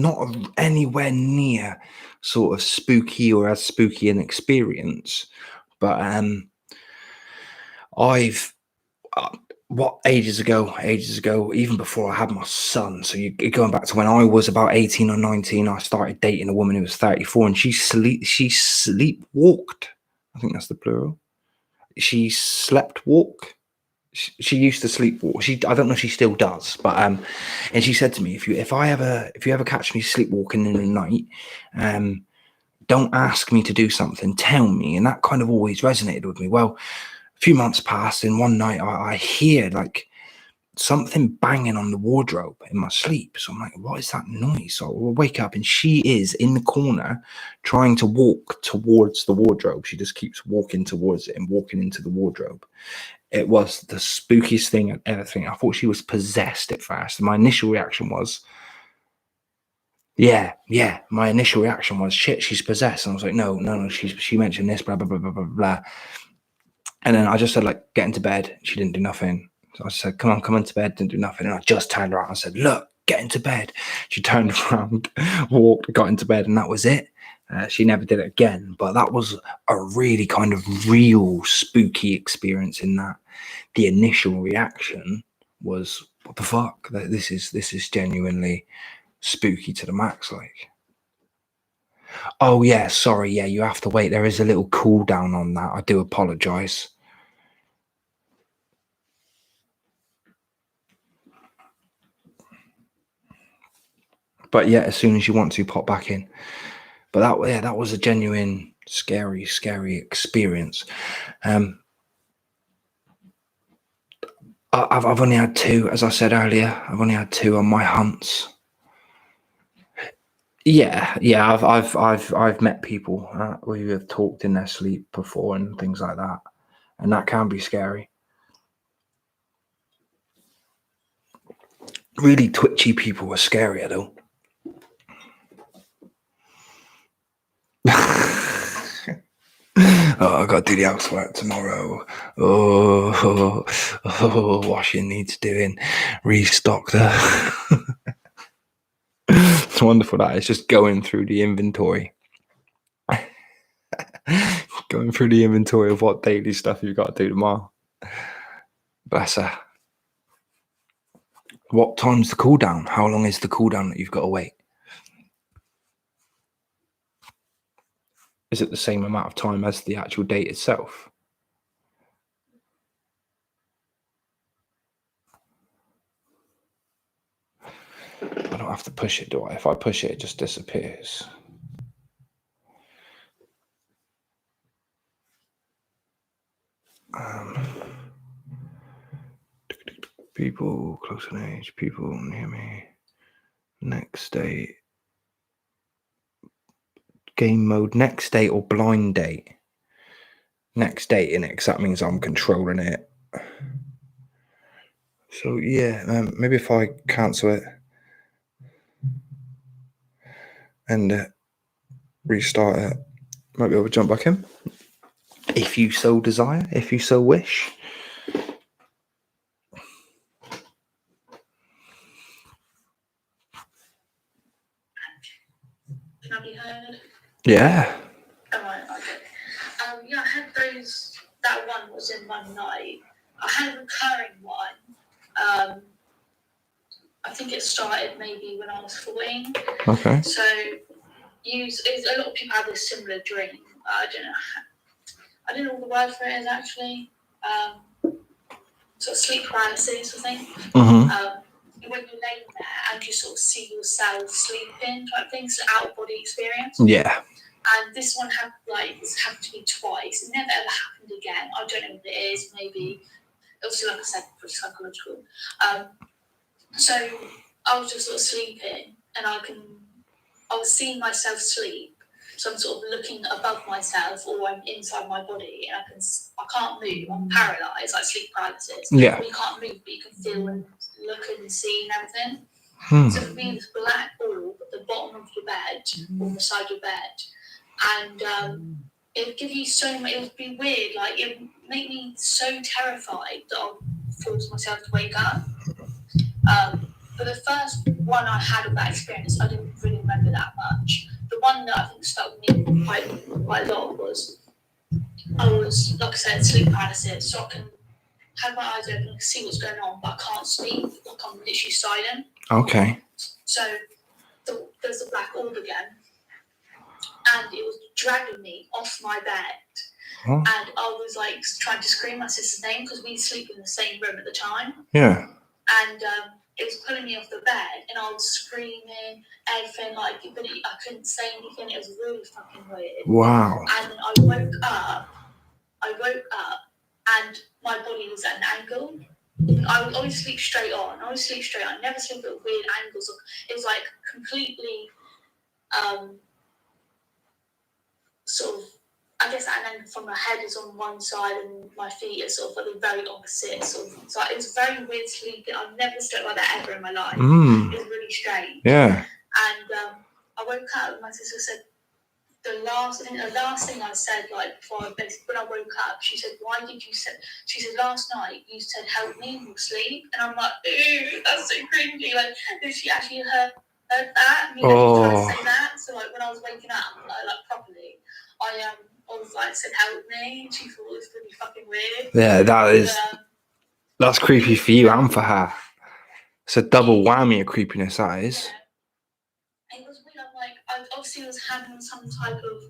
anywhere near sort of spooky or as spooky an experience, but I've ages ago, even before I had my son. So you're going back to when I was about 18 or 19, I started dating a woman who was 34, and she sleepwalked. I think that's the plural. She slept walk. She used to sleepwalk. I don't know if she still does, but and she said to me, if you ever catch me sleepwalking in the night, don't ask me to do something, tell me. And that kind of always resonated with me. Well, a few months passed, and one night I hear like something banging on the wardrobe in my sleep. So I'm like, what is that noise? So I wake up, and she is in the corner trying to walk towards the wardrobe. She just keeps walking towards it and walking into the wardrobe. It was the spookiest thing I'd ever seen. I thought she was possessed at first. My initial reaction was, yeah. My initial reaction was, shit, she's possessed. And I was like, no, she mentioned this, blah, blah, blah, blah, blah, blah. And then I just said, like, get into bed. She didn't do nothing. So I said, come into bed, didn't do nothing. And I just turned around and said, look, get into bed. She turned around, walked, got into bed, and that was it. She never did it again. But that was a really kind of real spooky experience in that the initial reaction was, what the fuck? This is genuinely spooky to the max. Like, oh yeah, sorry, yeah, you have to wait. There is a little cooldown on that. I do apologize. But yeah, as soon as you want to, pop back in. But that was a genuine scary experience. I've only had 2, as I said earlier. I've only had 2 on my hunts. Yeah. I've met people who have talked in their sleep before and things like that, and that can be scary. Really twitchy people are scarier though. Oh, I got to do the housework tomorrow. Washing needs doing. Restock the. It's wonderful that it's just going through the inventory. Going through the inventory of what daily stuff you've got to do tomorrow. Bless her. What time's the cooldown? How long is the cooldown that you've got to wait? Is it the same amount of time as the actual date itself? I don't have to push it, do I? If I push it, it just disappears. People close in age, people near me. Next date. Game mode, next date or blind date? Next date in it, because that means I'm controlling it. So yeah, maybe if I cancel it and restart it, might be able to jump back in. If you so desire, if you so wish. Can I be heard? Yeah. Alright, okay. Yeah, I had those. That one was in one night. I had a recurring one. I think it started maybe when I was 14. Okay. So, a lot of people have this similar dream. I don't know what the word for it is actually. Sort of sleep paralysis, I think. Mm-hmm. When you're laying there and you sort of see yourself sleeping type thing, so out of body experience. Yeah. And this one it's happened to me twice. It never ever happened again. I don't know what it is. Maybe, obviously, like I said, pretty psychological. So I was just sort of sleeping, and I was seeing myself sleep. So I'm sort of looking above myself, or I'm inside my body, and I can't move. I'm paralysed, like sleep paralysis. Yeah. But you can't move, but you can feel and look and see and everything. So for me, this black orb at the bottom of your bed, or beside your bed, and it would give you so much. It would be weird, like it would make me so terrified that I would force myself to wake up. But the first one I had of that experience, I didn't really remember that much. The one that I think stuck with me quite a lot was I was, like I said, sleep paralysis, so I can have my eyes open and see what's going on, but I can't speak. Like I'm literally silent. Okay. So there's the black orb again, and it was dragging me off my bed. Huh? and I was like trying to scream my sister's name because we sleep in the same room at the time. Yeah. And it was pulling me off the bed, and I was screaming, everything, like, but I couldn't say anything. It was really fucking weird. Wow. And then I woke up, and my body was at an angle. I would always sleep straight on. I never sleep at weird angles. It was like completely, sort of, I guess, and then from my head is on one side and my feet are sort of at the very opposite. Sort of, so it was very weird sleeping. I've never slept like that ever in my life. It was really strange. Yeah. And I woke up and my sister said, the last thing I said, like, before when I woke up, she said, why did you say, she said, last night you said, help me in your sleep. And I'm like, ooh, that's so cringy. Like, did she actually heard that? Me trying to say that. So, like, when I was waking up, like properly, I was like, said, help me. And she thought it was really fucking weird. Yeah, that's creepy for you and for her. It's a double whammy of creepiness, that is. Yeah. It was weird. I'm like, I obviously was having some type of,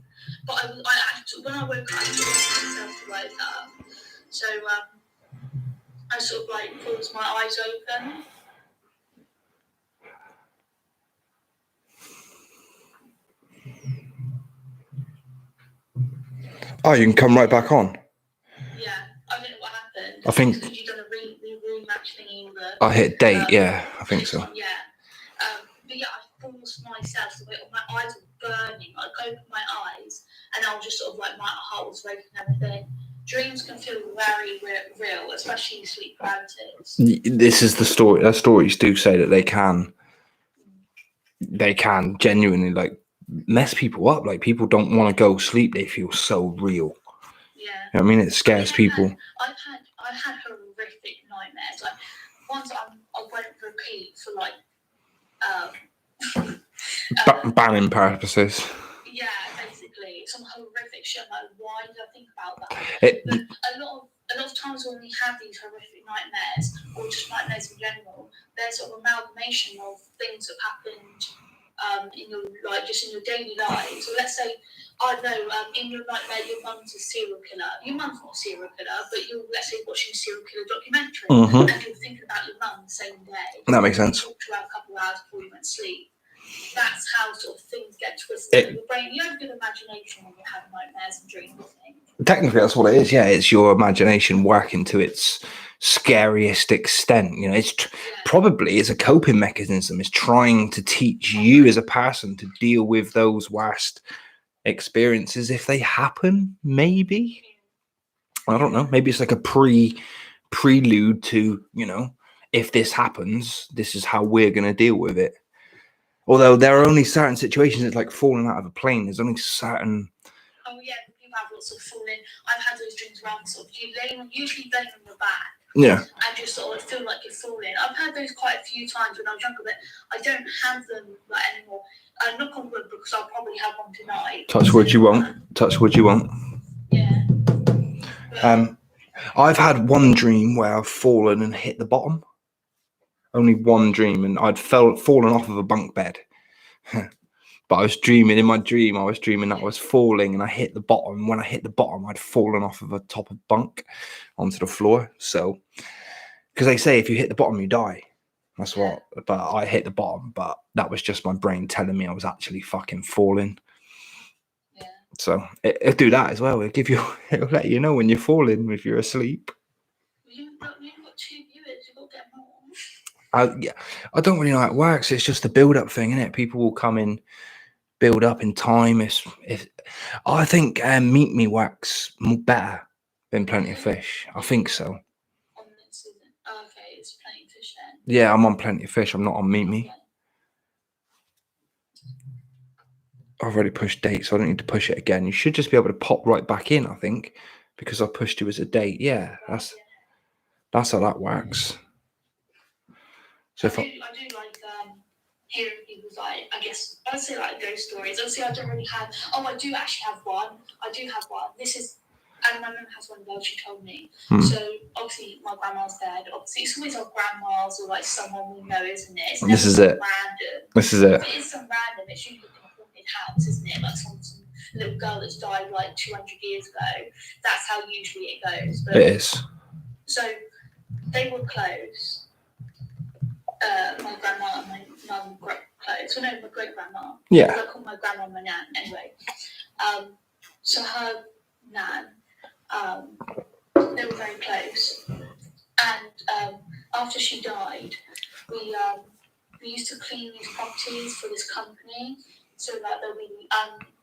but I actually, when I woke up, I forced myself to wake up. So I sort of like forced my eyes open. Oh, you can come right back on. Yeah, I don't know what happened. I think because you done a rematch thingy. I hit date. Yeah, I think so. Yeah. But yeah, I forced myself to wait. My eyes were burning. I opened my eyes, and I was just sort of like my heart was racing and everything. Dreams can feel very real, especially sleep paralysis. This is the story. Stories do say that they can genuinely like mess people up. Like people don't want to go sleep. They feel so real. Yeah. You know what I mean, it scares people. I've had horrific nightmares. Like ones I won't repeat for like Banning purposes. Yeah, basically some horrific shit. I'm like, why did I think about that? But a lot of times when we have these horrific nightmares, or just nightmares in general, there's sort of amalgamation of things that happened in your just in your daily life. So let's say, I don't know, in your nightmare, your mum's a serial killer. Your mum's not a serial killer, but you're, let's say, watching a serial killer documentary, and you're thinking about your mum the same day. That makes sense. You talk to her a couple of hours before you went to sleep. That's how sort of things get twisted in your brain. You have a good imagination when you have nightmares and dreams, I think. Technically, that's what it is. Yeah, it's your imagination working to its scariest extent. You know, it's probably it's a coping mechanism. It's trying to teach you as a person to deal with those worst experiences if they happen. Maybe I don't know. Maybe it's like a prelude to, you know, if this happens, this is how we're going to deal with it. Although there are only certain situations, it's like falling out of a plane. There's only certain. Oh yeah, people have lots of falling. I've had those dreams where I'm sort of usually laying on your back. Yeah. And just sort of feel like you're falling. I've had those quite a few times when I was younger, but I don't have them like anymore. Knock on wood, because I'll probably have one tonight. Touch wood, you won't. Touch wood, you won't. Yeah. But, I've had one dream where I've fallen and hit the bottom. Only one dream, and I'd fallen off of a bunk bed. But I was dreaming, in my dream, I was dreaming that I was falling and I hit the bottom. When I hit the bottom, I'd fallen off of a top of bunk onto the floor. So, because they say if you hit the bottom, you die. That's what, but I hit the bottom, but that was just my brain telling me I was actually fucking falling. Yeah. So it'll do that as well. It'll let you know when you're falling if you're asleep. You've got 2 viewers, you've got to get more. I don't really know how it works. It's just a build-up thing, isn't it? People will come in, build up in time. I think Meet Me works better than Plenty of Fish. I think so. Okay, it's Plenty of Fish then. Yeah, I'm on Plenty of Fish. I'm not on Meet Me. I've already pushed date, so I don't need to push it again. You should just be able to pop right back in, I think, because I pushed you as a date. Yeah, that's how that works. So I do like hearing people's, like, I guess I would say like ghost stories. Obviously, I don't really have. Oh, I do actually have one. This is, and my mum has one as well. She told me. So obviously, my grandma's dead. Obviously, it's always our grandmas or like someone we know, isn't it? This is it. Random. This is it. If it is some random, it's usually in a haunted house, isn't it? Like some little girl that's died like 200 years ago. That's how usually it goes. But, It is. So they were close. My grandma and my mum were close. Well, no, my great grandma. Yeah. I call my grandma my nan anyway. So her nan, they were very close. And after she died, we used to clean these properties for this company, so that there'll be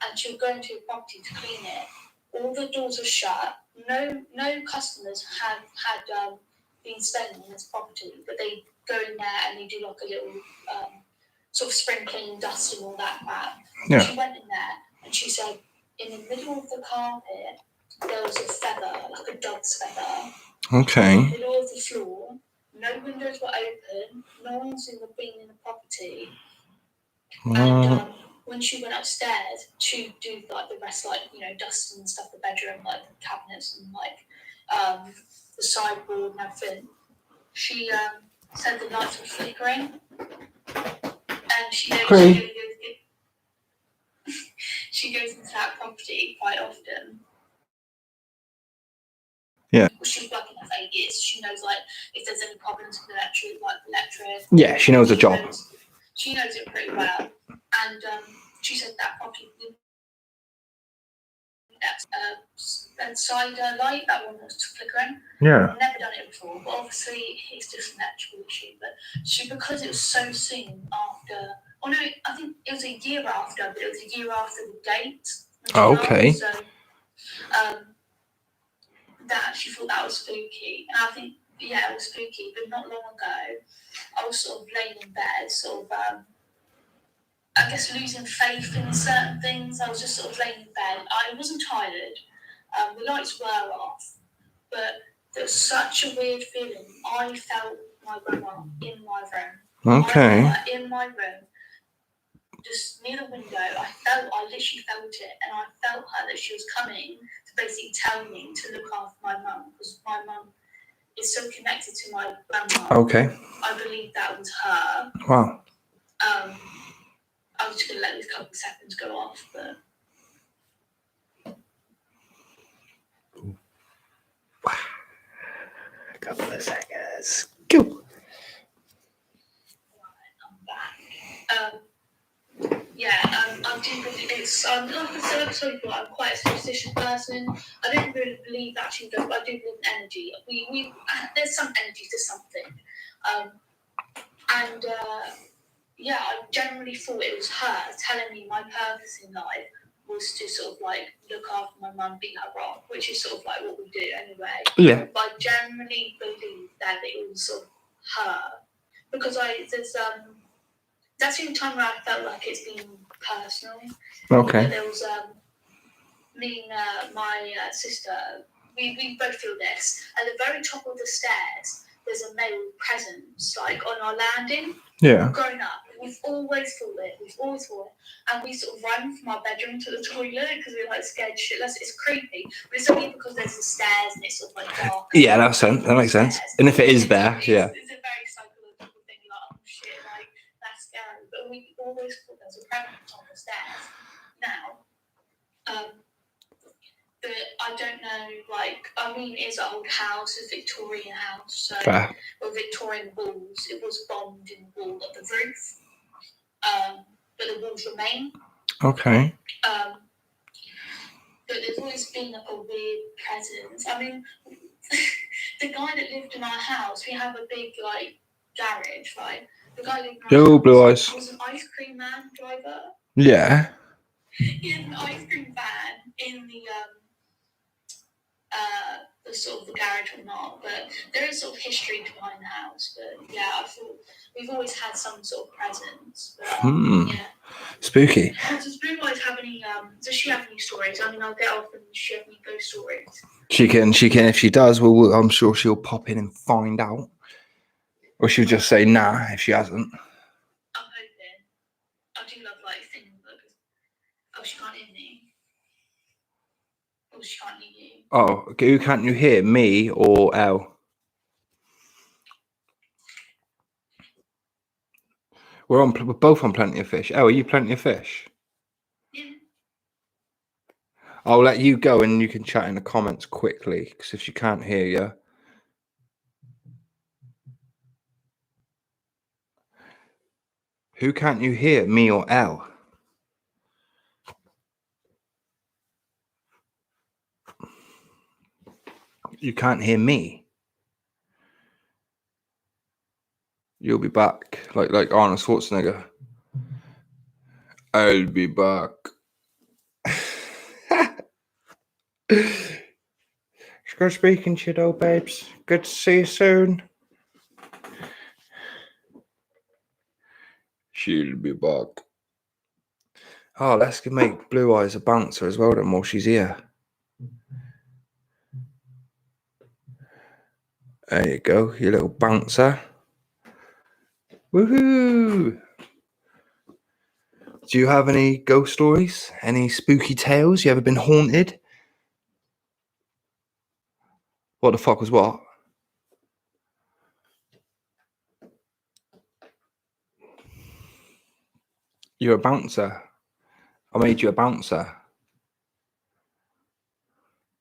and she would go into a property to clean it. All the doors were shut. No customers had been staying in this property, but they go in there and they do like a little sort of sprinkling, dust and all that crap. Yeah. She went in there and she said, in the middle of the carpet there was a feather, like a dog's feather. Okay. In the middle of the floor, no windows were open, no one's been in the property. And when she went upstairs to do like the rest, like, you know, dust and stuff, the bedroom, like the cabinets and like the sideboard and everything, she said the lights were flickering, and she goes into that property quite often. Yeah. Well, she's working there for 8 years. She knows, like, if there's any problems with electric. Yeah, she knows the job. She knows it pretty well. And she said that property, that cider light, that one was flickering. Yeah. I've never done it before, but obviously it's just an electrical issue. But because it was so soon after, oh no, I think it was a year after, but it was a year after the date. Oh, okay. So, that she thought that was spooky, and I think, yeah, it was spooky. But not long ago, I was sort of laying in bed, sort of, I guess, losing faith in certain things. I was just sort of laying in bed. I wasn't tired. The lights were off, but there was such a weird feeling. I felt my grandma in my room. Okay. I felt her in my room, just near the window. I literally felt it, and I felt her that she was coming to basically tell me to look after my mum, because my mum is so connected to my grandma. Okay. I believe that was her. Wow. I was just going to let these couple of seconds go off, but... A couple of seconds. Go. I'm back. I do believe it's... like I said, I'm quite a superstitious person. I don't really believe that she does, but I do believe in energy. There's some energy to something. I generally thought it was her telling me my purpose in life was to sort of like look after my mum, beat her rock, which is sort of like what we do anyway. Yeah. But I generally believe that it was sort of her, because that's the only time where I felt like it's been personal. Okay. There was me and my sister. We both feel this. At the very top of the stairs, there's a male presence, like on our landing. Yeah. Growing up, we've always thought it, and we sort of run from our bedroom to the toilet because we're like scared shitless. It's creepy, but it's only because there's the stairs and it's sort of like dark. Yeah, that makes sense. And if it is there, yeah. It's a very psychological thing, like, oh shit, like, that's scary. But we always thought there was a presence on the stairs. Now, but I don't know, like, I mean, it's an old house, it's a Victorian house, so with Victorian walls, it was bombed in the wall of the roof, but the walls remain. Okay. But there's always been like a weird presence. I mean, the guy that lived in our house, we have a big, like, garage, right? The guy lived in our house Blue eyes. was an ice cream man driver. Yeah. He had an ice cream van in the sort of the garage or not, but there is sort of history behind the house. But yeah, I thought we've always had some sort of presence. But, yeah. Spooky. Does Blue Eyes have any? Does she have any stories? I mean, I'll get off and does she have any ghost stories? She can. If she does, well, I'm sure she'll pop in and find out, or she'll just say nah if she hasn't. I'm hoping. I do love like things like, oh, she can't hear me. Oh, she can't hear you. Oh, who can't you hear, me or Elle? We're both on Plenty of Fish. Elle, are you Plenty of Fish? Yeah. I'll let you go and you can chat in the comments quickly, because if she can't hear you. Who can't you hear, me or Elle? You can't hear me. You'll be back, like Arnold Schwarzenegger. I'll be back. It's good speaking to you, though, babes. Good to see you soon. She'll be back. Oh, let's make Blue Eyes a bouncer as well then while she's here. There you go, you little bouncer. Woohoo! Do you have any ghost stories? Any spooky tales? You ever been haunted? What the fuck was what? You're a bouncer. I made you a bouncer.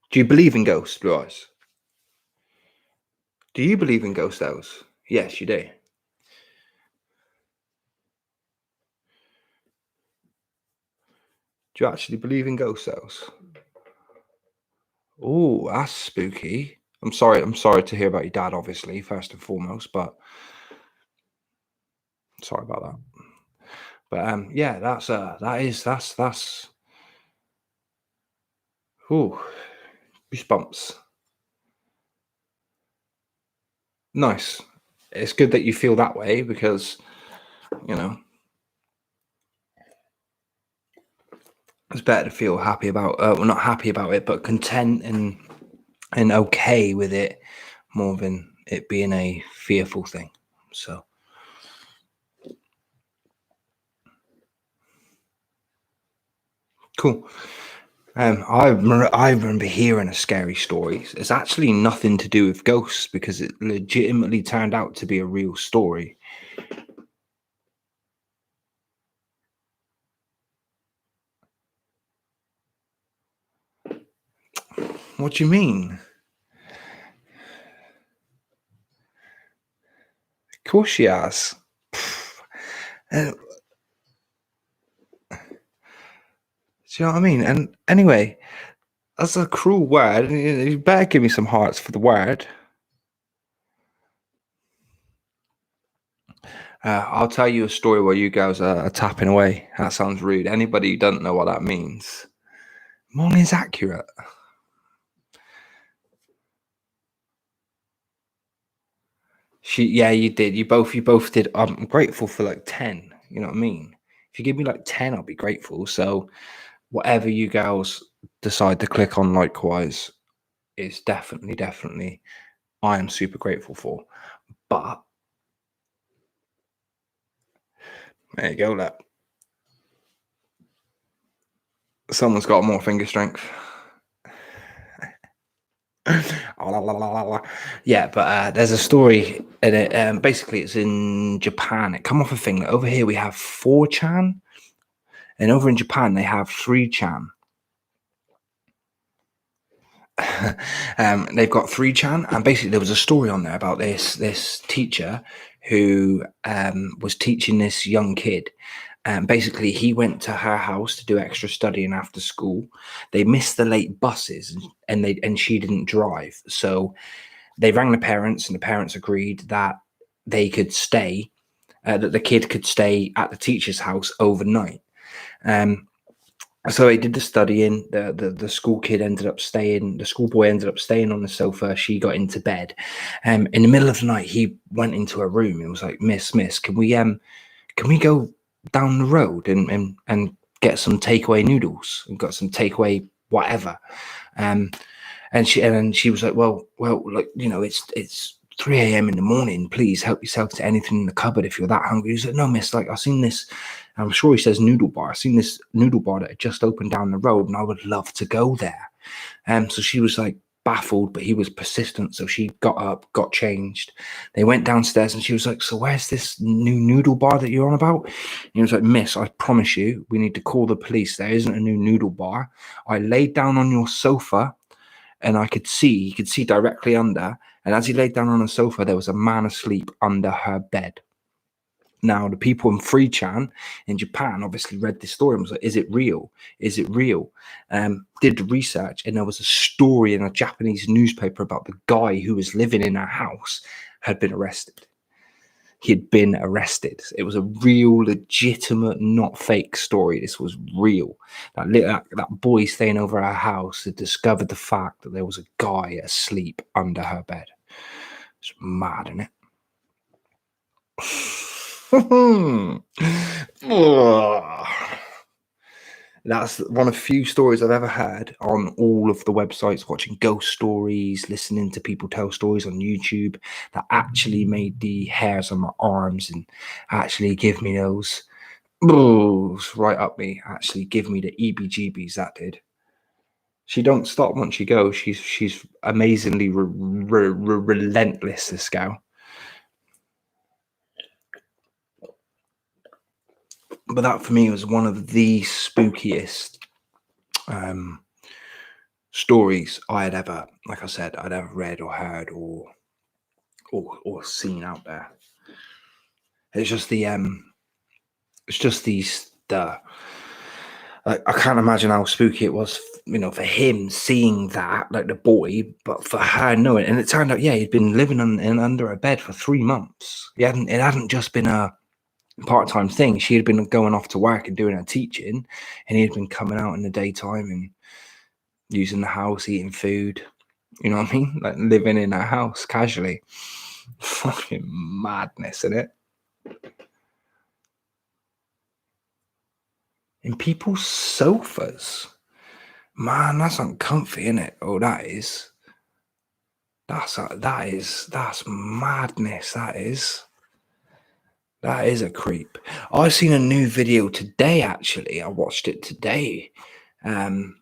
Do you believe in ghosts, Blue Eyes? Do you believe in ghost tales? Yes, you do. Do you actually believe in ghost tales? Oh, that's spooky. I'm sorry to hear about your dad, obviously, first and foremost, but sorry about that. But yeah, that's ooh, goosebumps. Nice. It's good that you feel that way, because you know it's better to feel happy about well, not happy about it, but content and okay with it, more than it being a fearful thing. So cool. I remember hearing a scary story. It's actually nothing to do with ghosts, because it legitimately turned out to be a real story. What do you mean? Of course she has. Do you know what I mean? And anyway, that's a cruel word. You better give me some hearts for the word. I'll tell you a story while you guys are tapping away. That sounds rude. Anybody who doesn't know what that means, mine is accurate. Yeah, you did. You both did. I'm grateful for like 10. You know what I mean? If you give me like 10, I'll be grateful. So whatever you girls decide to click on likewise is definitely I am super grateful for. But there you go, look. Someone's got more finger strength. Yeah, but there's a story in it. Basically, it's in Japan. It come off a thing that over here we have 4chan, and over in Japan they have 3chan. They've got 3chan, and basically there was a story on there about this teacher who was teaching this young kid. Basically, he went to her house to do extra studying after school. They missed the late buses, and she didn't drive, so they rang the parents, and the parents agreed that they could stay, that the kid could stay at the teacher's house overnight. So he did the studying. The school kid ended up staying. The schoolboy ended up staying on the sofa. She got into bed. In the middle of the night, he went into her room and was like, "Miss, can we go down the road and get some takeaway noodles and got some takeaway whatever?" And she was like, well, like, you know, it's 3 a.m. in the morning. Please help yourself to anything in the cupboard if you're that hungry. He's like, no, miss, like, I've seen this. I'm sure he says noodle bar. I've seen this noodle bar that had just opened down the road, and I would love to go there. So she was like, baffled, but he was persistent. So she got up, got changed. They went downstairs and she was like, so where's this new noodle bar that you're on about? And he was like, miss, I promise you, we need to call the police. There isn't a new noodle bar. I laid down on your sofa and he could see directly under. And as he laid down on the sofa, there was a man asleep under her bed. Now, the people in 3chan in Japan obviously read this story and was like, is it real? Is it real? Did the research, and there was a story in a Japanese newspaper about the guy who was living in her house had been arrested. He had been arrested. It was a real, legitimate, not fake story. This was real. That boy staying over her house had discovered the fact that there was a guy asleep under her bed. It's mad, isn't it? That's one of few stories I've ever heard on all of the websites, watching ghost stories, listening to people tell stories on YouTube, that actually made the hairs on my arms and actually give me those right up me, actually give me the EBGBs. That did. She don't stop once she goes. She's amazingly relentless, this gal. But that for me was one of the spookiest stories I had ever, like I said, I'd ever read or heard or seen out there. It's just like, I can't imagine how spooky it was, for him seeing that, like the boy, but for her knowing. And it turned out, yeah, he'd been living under a bed for 3 months. It hadn't just been a part-time thing. She had been going off to work and doing her teaching, and he had been coming out in the daytime and using the house, eating food, you know what I mean, like living in her house casually. Fucking madness, isn't it? In people's sofas, man, that's uncomfy, isn't it? Oh, that's madness. That is a creep. I've seen a new video today, actually. I watched it today. And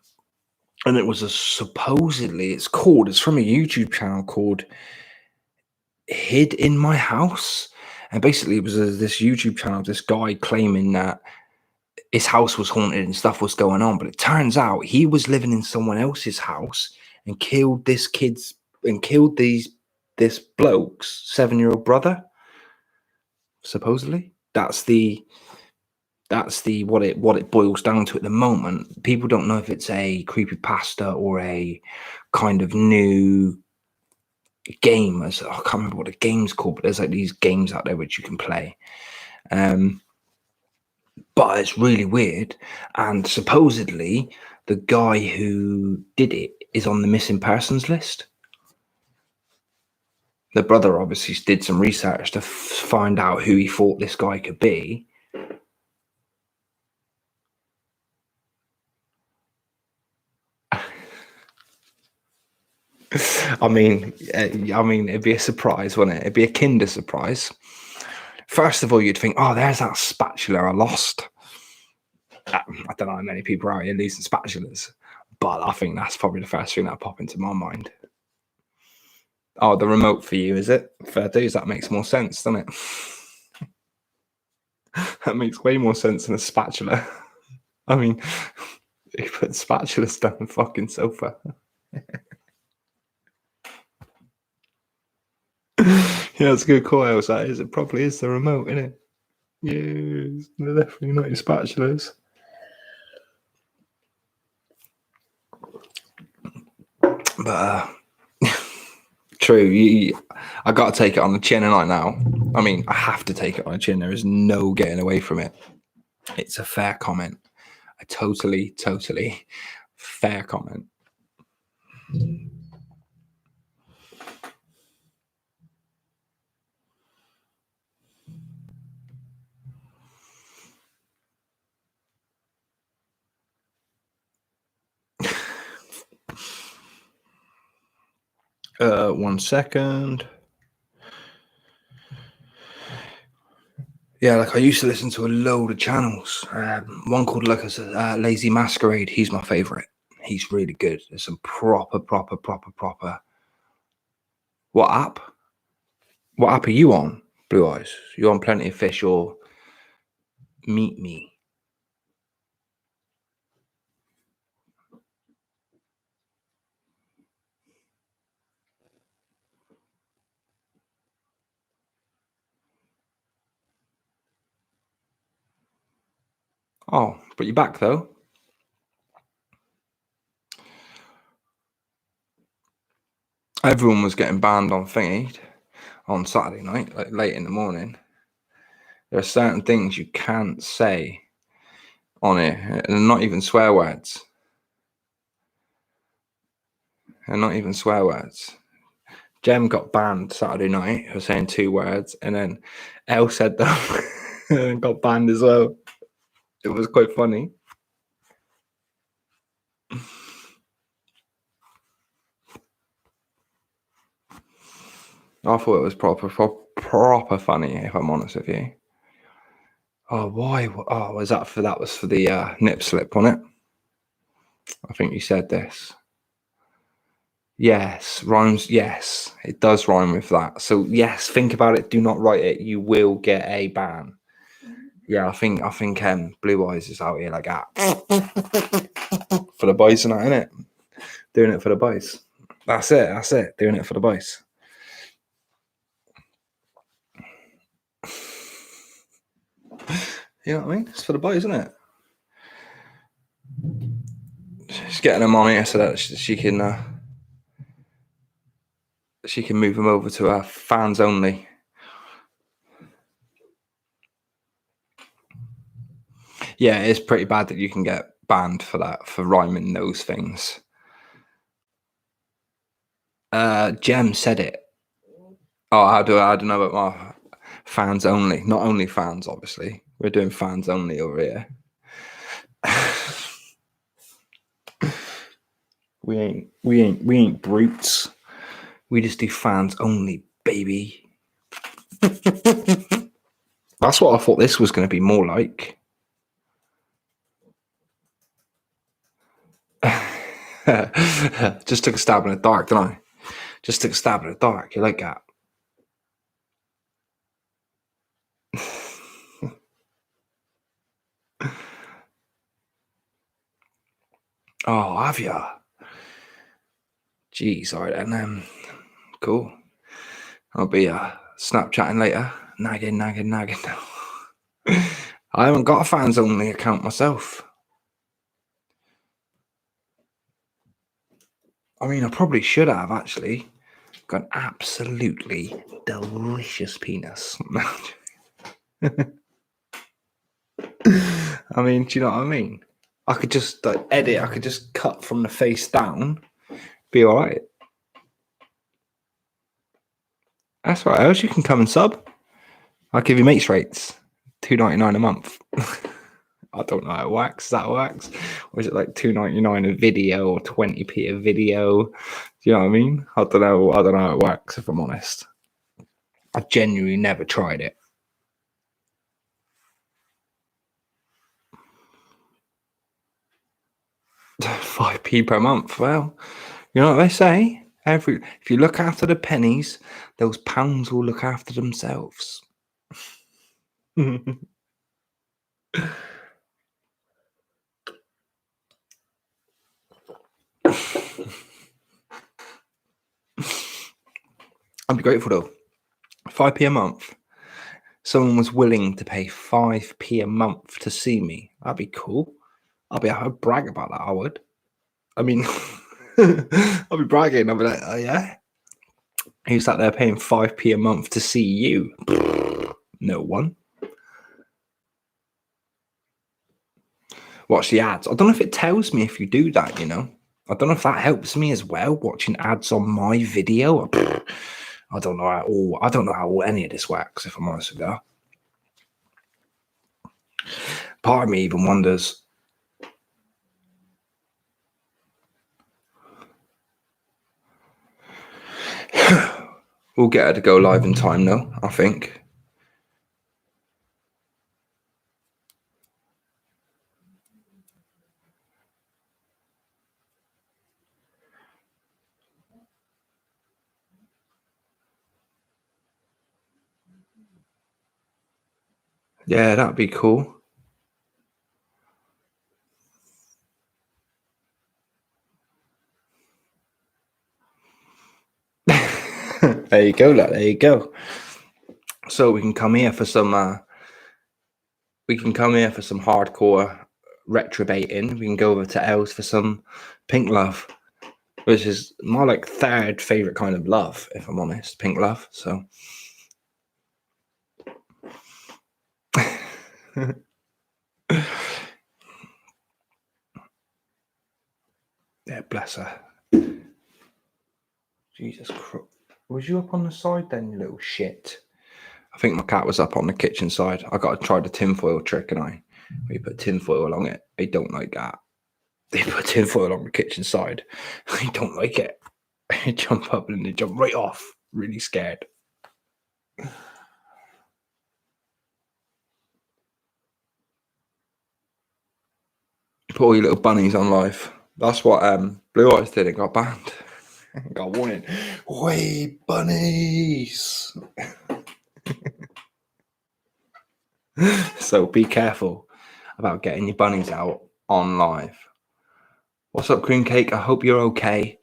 it was it's from a YouTube channel called Hid in My House. And basically it was this YouTube channel, this guy claiming that his house was haunted and stuff was going on. But it turns out he was living in someone else's house and killed this bloke's 7-year-old brother. Supposedly, that's what it boils down to at the moment. People don't know if it's a creepypasta or a kind of new game. I can't remember what the game's called, but there's like these games out there which you can play. But it's really weird. And supposedly, the guy who did it is on the missing persons list. The brother obviously did some research to find out who he thought this guy could be. I mean, it'd be a surprise, wouldn't it? It'd be a Kinder surprise. First of all, you'd think, oh, there's that spatula I lost. I don't know how many people are out here losing spatulas, but I think that's probably the first thing that popped into my mind. Oh, the remote for you, is it? Fair dues, that makes more sense, doesn't it? That makes way more sense than a spatula. I mean, you put spatulas down the fucking sofa. Yeah, it's a good call, Elsa. That is. It probably is the remote, isn't it? Yes, they're definitely not your spatulas. But true, I got to take it on the chin, right now. I mean, I have to take it on the chin. There is no getting away from it. It's a fair comment. A totally fair comment. One second. Yeah, like I used to listen to a load of channels. One called, like I said, Lazy Masquerade. He's my favorite. He's really good. There's some proper. What app? What app are you on, Blue Eyes? You on Plenty of Fish or Meet Me? Oh, but you're back though. Everyone was getting banned on Thingy on Saturday night, like late in the morning. There are certain things you can't say on it, and not even swear words. And not even swear words. Jem got banned Saturday night for saying 2 words, and then Elle said them and got banned as well. It was quite funny. I thought it was proper funny, if I'm honest with you. Oh, why? Oh, was that for the nip slip on it? I think you said this. Yes, rhymes. Yes, it does rhyme with that. So yes, think about it. Do not write it. You will get a ban. Yeah, I think Blue Eyes is out here like that for the boys and that, innit? Doing it for the boys. That's it. Doing it for the boys. You know what I mean? It's for the boys, isn't it? She's getting them on here so that she can move them over to fans only. Yeah, it's pretty bad that you can get banned for that, for rhyming those things. Jem said it. Oh, I don't know about my fans only. Not only fans, obviously. We're doing fans only over here. we ain't brutes. We just do fans only, baby. That's what I thought this was going to be more like. Just took a stab in the dark, didn't I? Just took a stab in the dark. You like that? Oh, have ya? Jeez, all right then. Cool. I'll be Snapchatting later. Nagging. I haven't got a fans only account myself. I mean, I probably should have actually. Got an absolutely delicious penis. I mean, do you know what I mean? I could just edit. I could just cut from the face down. Be all right. That's right. Else you can come and sub. I'll give you mates rates. $2.99 a month. I don't know how it works. Is that how it works? Or is it like $2.99 a video or 20p a video? Do you know what I mean? I don't know how it works, if I'm honest. I've genuinely never tried it. $5p per month. Well, you know what they say? If you look after the pennies, those pounds will look after themselves. I'd be grateful though. 5p a month. Someone was willing to pay 5p a month to see me. That'd be cool. I'd brag about that. I would. I mean, I'll be bragging. I'll be like, oh yeah. Who's sat there paying 5p a month to see you? No one. Watch the ads. I don't know if it tells me if you do that, you know. I don't know if that helps me as well, watching ads on my video. I don't know how any of this works, if I'm honest with you. Part of me even wonders. We'll get her to go live in time though, I think. Yeah, that'd be cool. There you go, look, there you go. So we can come here for some hardcore retrobating. We can go over to Els for some pink love, which is my like third favorite kind of love, if I'm honest. Pink love. So yeah, bless her. Jesus Christ. Was you up on the side then, you little shit? I think my cat was up on the kitchen side. I got to try the tinfoil trick, and we put tinfoil along it. They don't like that. They put tinfoil on the kitchen side. They don't like it. They jump up and they jump right off. Really scared. Put all your little bunnies on live. That's what Blue Eyes did. It got banned. Got warning. Way bunnies. So be careful about getting your bunnies out on live. What's up, Cream Cake? I hope you're okay.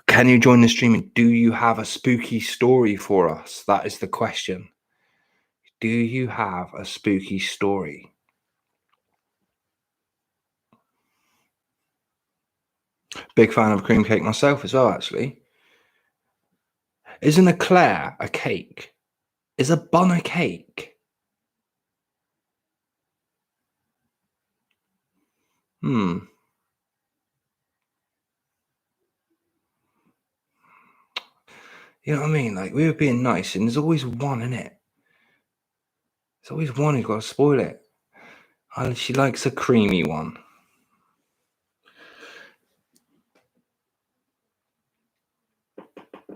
Can you join the stream? And do you have a spooky story for us? That is the question. Do you have a spooky story? Big fan of cream cake myself as well, actually. Isn't a Claire a cake? Is a bun a cake? You know what I mean? Like, we were being nice, and there's always one in it. There's always one who's got to spoil it. She likes a creamy one.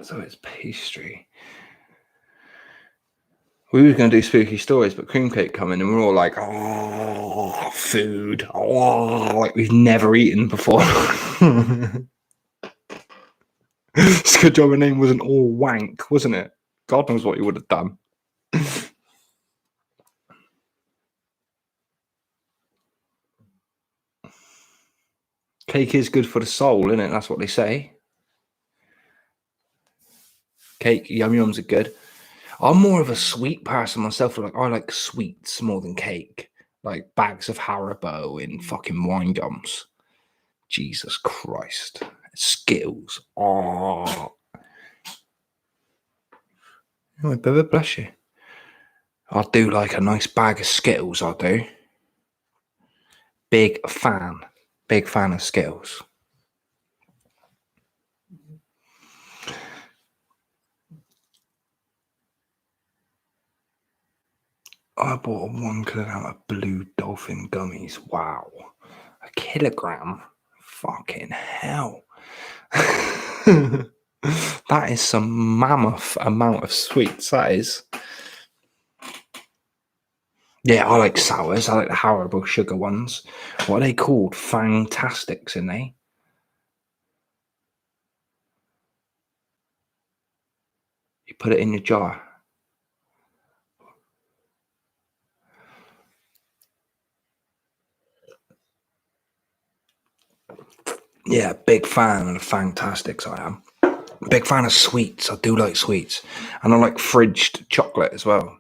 So it's pastry. We were going to do spooky stories, but cream cake come in, and we're all like, oh, food. Oh, like we've never eaten before. It's a good job her name wasn't all wank, wasn't it? God knows what you would have done. Cake is good for the soul, isn't it? That's what they say. Cake, yum yums are good. I'm more of a sweet person myself. Like, I like sweets more than cake. Like bags of Haribo and fucking wine gums. Jesus Christ. Skittles. Oh. Oh, baby, bless you. I do like a nice bag of Skittles, I do. Big fan. Big fan of Skittles. I bought a 1 kilogram of blue dolphin gummies. Wow. A kilogram? Fucking hell. That is some mammoth amount of sweets, that is. Yeah, I like sours. I like the Haribo sugar ones. What are they called? Fantastics, aren't they? You put it in your jar. Yeah, big fan of the Fantastics, I am. Big fan of sweets. I do like sweets. And I like fridged chocolate as well.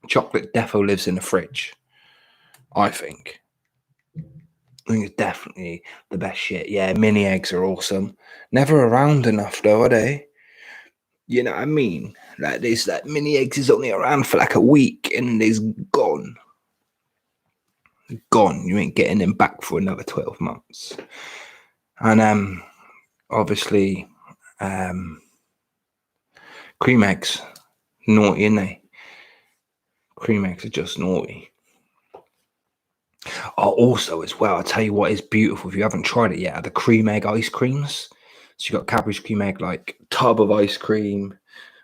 Chocolate defo lives in the fridge, I think. I think it's definitely the best shit. Yeah, mini eggs are awesome. Never around enough though, are they? You know what I mean? Like this, that mini eggs is only around for like a week and it's gone. Gone. You ain't getting them back for another 12 months. And obviously, cream eggs, naughty, ain't they? Cream eggs are just naughty. Oh, also as well, I'll tell you what is beautiful if you haven't tried it yet, are the cream egg ice creams. So you've got Cadbury's cream egg, like tub of ice cream,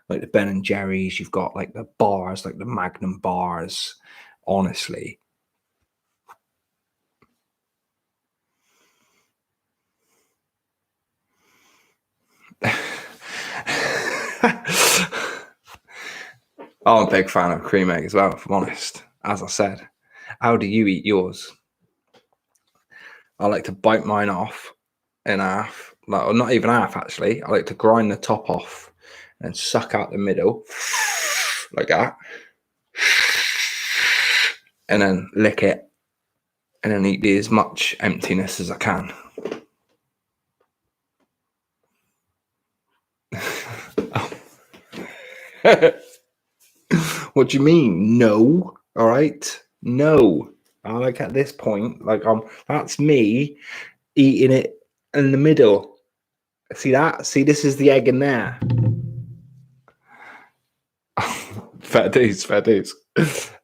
like the Ben and Jerry's. You've got like the bars, like the Magnum bars. Honestly. I'm a big fan of cream egg as well, if I'm honest. As I said, how do you eat yours? I like to bite mine off in half, like, or not even half actually. I like to grind the top off and suck out the middle like that, and then lick it, and then eat as much emptiness as I can. What do you mean? No. All right. No. I like at this point, like that's me eating it in the middle. See that? See, this is the egg in there. Fair dues, fair dues.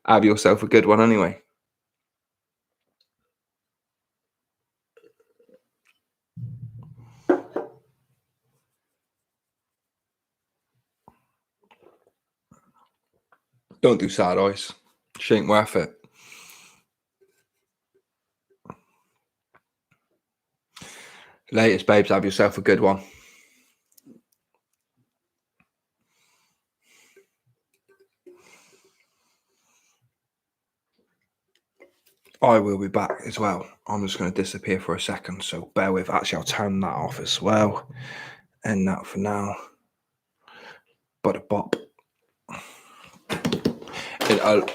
Have yourself a good one anyway. Don't do sad eyes. She ain't worth it. Latest, babes. Have yourself a good one. I will be back as well. I'm just going to disappear for a second, so bear with. Actually, I'll turn that off as well. End that for now. But a bop. And I'll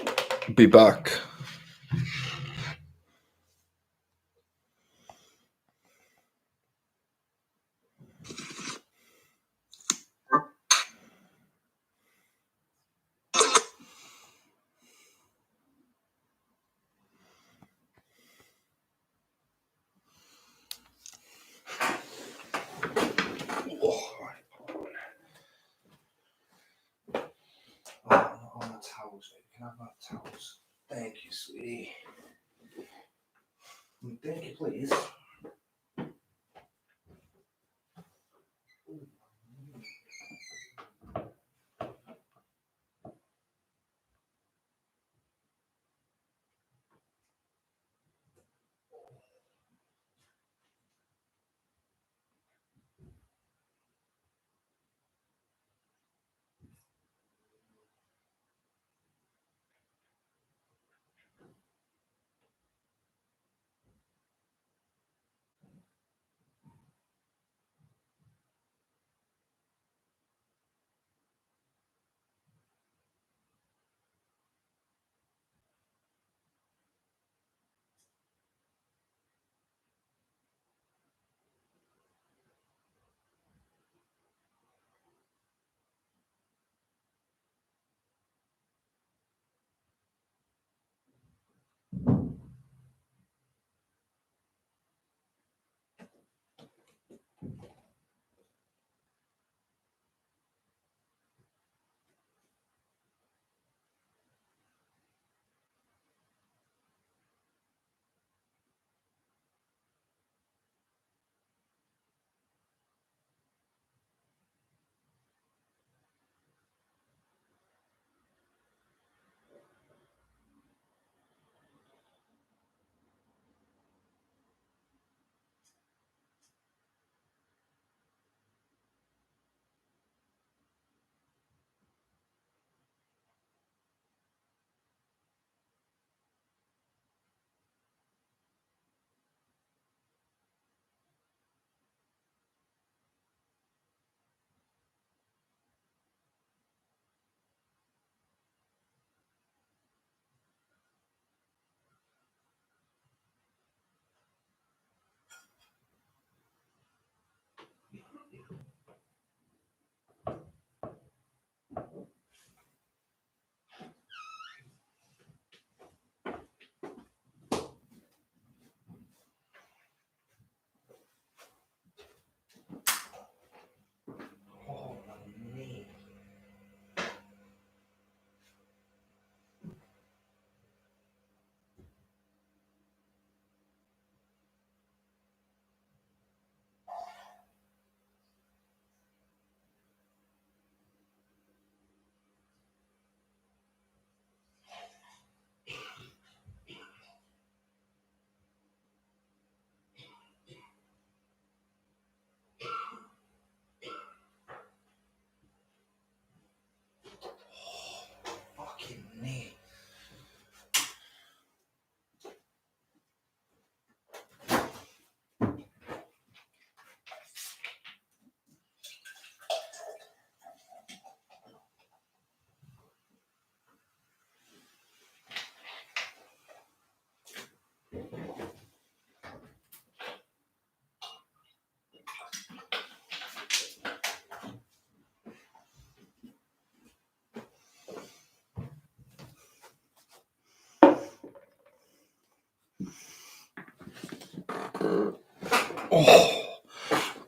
be back. On the towels, baby. Can I have my towels? Thank you, sweetie. Thank you, please.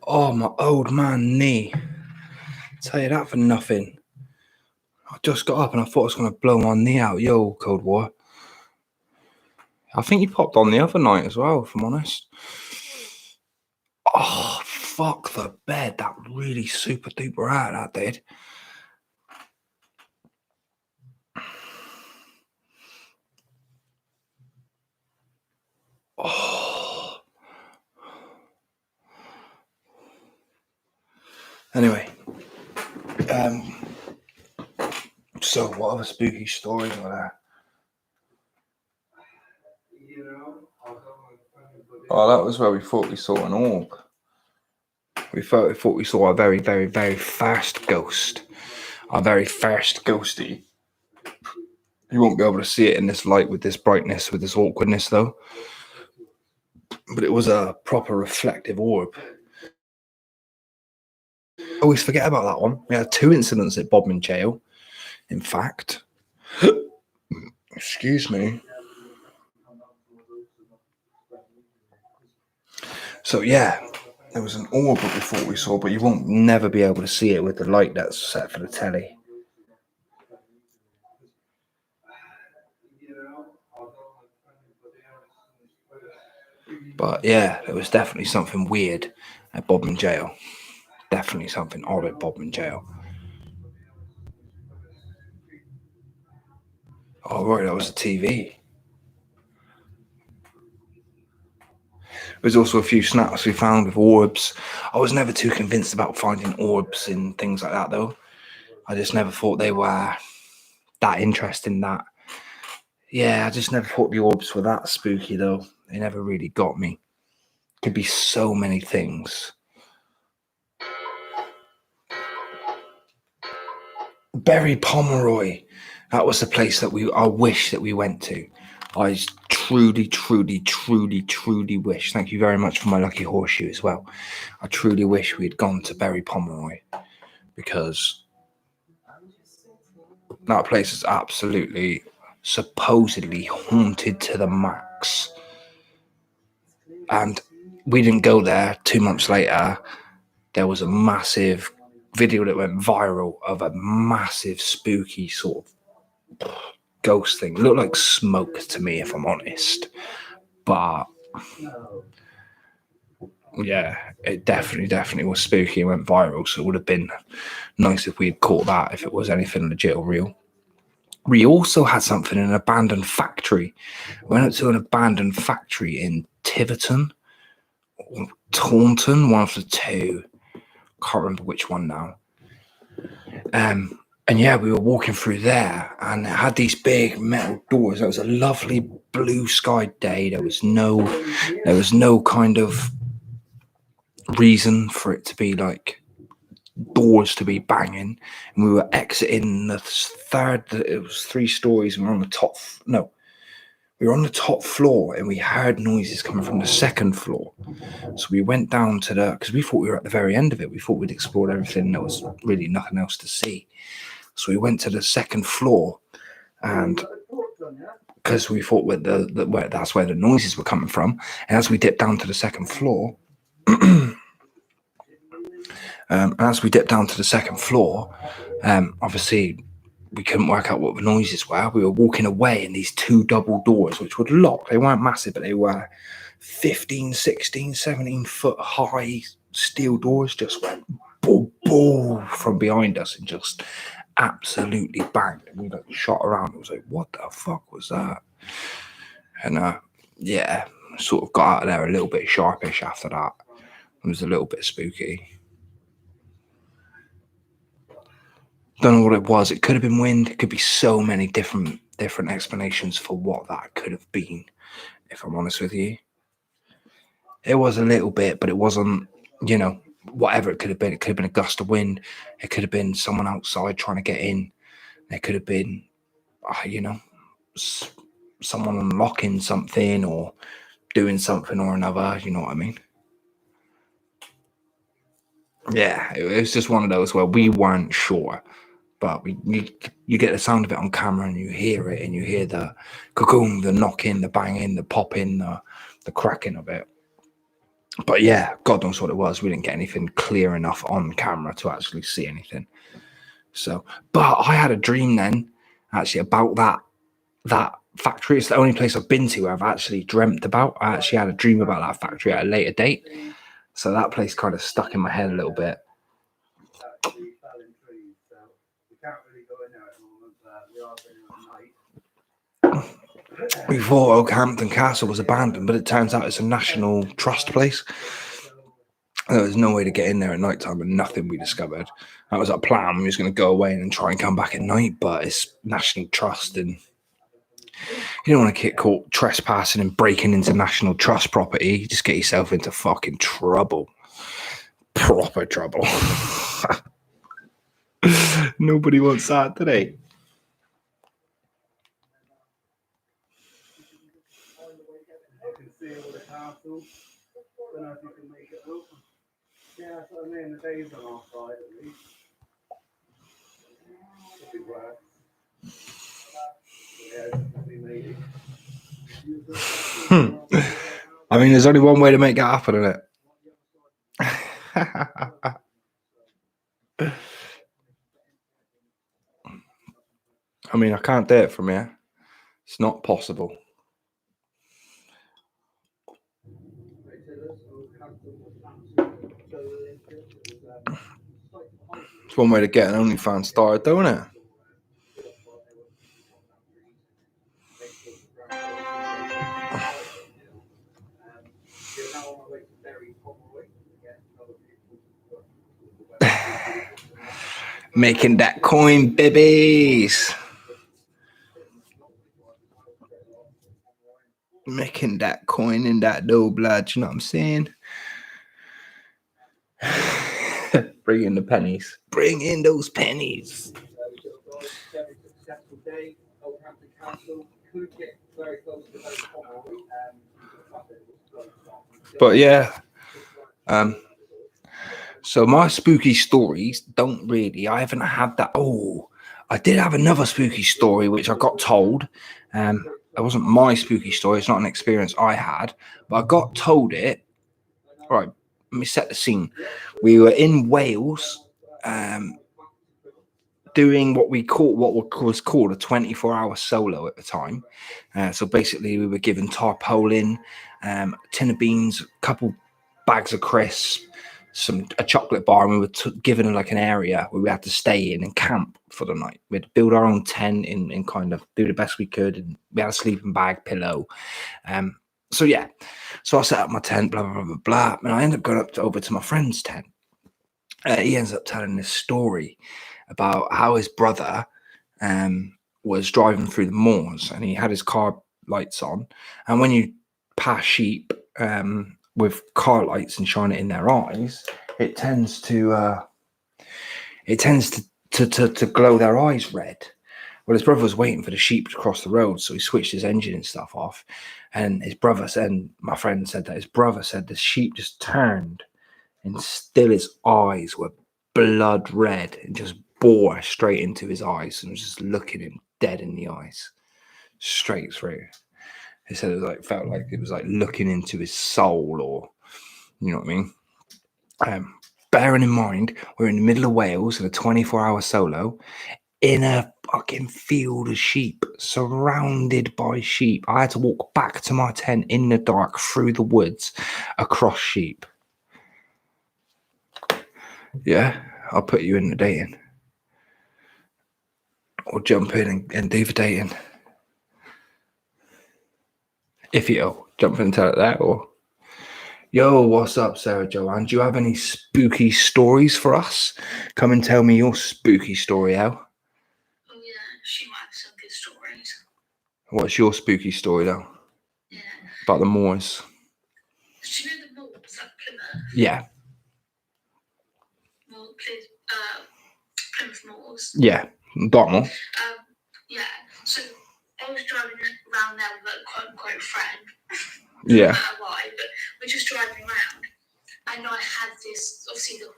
Oh, my old man knee. Tell you that for nothing. I just got up and I thought I was going to blow my knee out. Yo, Cold War. I think you popped on the other night as well, if I'm honest. Oh, fuck the bed. That really super duper out, that did. Oh. Anyway. So what other spooky stories were there? Oh, that was where we thought we saw an orb. We thought we saw a very, very, very fast ghost. A very fast ghosty. You won't be able to see it in this light with this brightness, with this awkwardness though. But it was a proper reflective orb. I always forget about that one. We had 2 incidents at Bodmin Jail. In fact. Excuse me. So yeah, there was an orb that we thought we saw, but you won't never be able to see it with the light that's set for the telly. But yeah, there was definitely something weird at Bodmin Jail. Definitely something odd at Bodmin Jail. Oh right, that was a TV. There's also a few snaps we found with orbs. I was never too convinced about finding orbs and things like that though. I just never thought they were that interesting. That yeah, I just never thought the orbs were that spooky though. They never really got me. Could be so many things. Berry Pomeroy. That was the place that I wish that we went to. I truly, truly, truly, truly wish. Thank you very much for my lucky horseshoe as well. I truly wish we had gone to Berry Pomeroy because that place is absolutely, supposedly haunted to the max. And we didn't go there. 2 months later, there was a massive video that went viral of a massive spooky sort of ghost thing. It looked like smoke to me, if I'm honest. But yeah, it definitely was spooky and went viral. So it would have been nice if we had caught that, if it was anything legit or real. We also had something in an abandoned factory. We went up to an abandoned factory in Tiverton or Taunton, one of the two. Can't remember which one now. And yeah, we were walking through there and it had these big metal doors. It was a lovely blue sky day. There was no kind of reason for it to be like doors to be banging. And we were exiting the third, it was 3 stories and we were on the top. No, we were on the top floor and we heard noises coming from the second floor. So we went down to because we thought we were at the very end of it. We thought we'd explored everything. There was really nothing else to see. So we went to the second floor, and because we thought that's where the noises were coming from. And as we dipped down to the second floor, obviously we couldn't work out what the noises were. We were walking away, and these 2 double doors, which were locked, they weren't massive, but they were 15, 16, 17 foot high steel doors, just went boom, boom from behind us and just absolutely banged. And we like shot around. It was like, what the fuck was that? And yeah, sort of got out of there a little bit sharpish after that. It was a little bit spooky. Don't know what it was. It could have been wind. It could be so many different explanations for what that could have been, if I'm honest with you. It was a little bit, but it wasn't, whatever it could have been. It could have been a gust of wind. It could have been someone outside trying to get in. It could have been, someone unlocking something or doing something or another. You know what I mean? Yeah, it was just one of those where we weren't sure. But you get the sound of it on camera and you hear it and you hear the cocoon, the knocking, the banging, the popping, the cracking of it. But yeah, God knows what it was. We didn't get anything clear enough on camera to actually see anything. So, but I had a dream then, actually, about that factory. It's the only place I've been to where I've actually dreamt about. I actually had a dream about that factory at a later date. So that place kind of stuck in my head a little bit. We thought Oakhampton Castle was abandoned, but it turns out it's a National Trust place. There was no way to get in there at night time, and nothing we discovered. That was our plan. We was going to go away and try and come back at night, but it's National Trust, and you don't want to get caught trespassing and breaking into National Trust property. You just get yourself into fucking trouble. Proper trouble. Nobody wants that, do they? Yeah, that's what I mean. The day's on our side at least. Could be worse. Yeah, definitely maybe. I mean, there's only one way to make that happen, isn't it? I mean, I can't do it from here. It's not possible. It's one way to get an OnlyFans started, don't it? Making that coin, babies. Making that coin in that dough, blood. You know what I'm saying? Bring in the pennies. Bring in those pennies. But yeah, so my spooky stories don't really. I haven't had that. Oh, I did have another spooky story which I got told. It wasn't my spooky story. It's not an experience I had, but I got told it. All right, let me set the scene. We were in Wales, doing what was called a 24-hour solo at the time. So basically, we were given tarpaulin, a tin of beans, a couple bags of crisps, a chocolate bar, and we were given like an area where we had to stay in and camp for the night. We had to build our own tent and kind of do the best we could, and we had a sleeping bag, pillow. So yeah, so I set up my tent, blah blah blah blah blah, and I ended up going over to my friend's tent. He ends up telling this story about how his brother was driving through the moors, and he had his car lights on, and when you pass sheep with car lights and shine it in their eyes, it tends to glow their eyes red. Well, his brother was waiting for the sheep to cross the road, so he switched his engine and stuff off. And his brother said, my friend said that his brother said the sheep just turned, and still his eyes were blood red and just bore straight into his eyes and was just looking him dead in the eyes, straight through. He said it felt like it was like looking into his soul, or you know what I mean. Bearing in mind, we're in the middle of Wales in a 24-hour solo in a fucking field of sheep, surrounded by sheep. I had to walk back to my tent in the dark through the woods across sheep. Yeah, I'll put you in the dating. Or jump in and do the dating. If you jump in and tell it that, or yo, what's up, Sarah Joanne? Do you have any spooky stories for us? Come and tell me your spooky story, Al. Oh yeah, she might have some good stories. What's your spooky story, though? Yeah. About the moors. Do you know the moors at Plymouth? Yeah. Plymouth Moors. Yeah. Dartmoor. Yeah. So I was driving around there with a quote unquote friend. Yeah. No matter why, but we're just driving around. And I had this, obviously there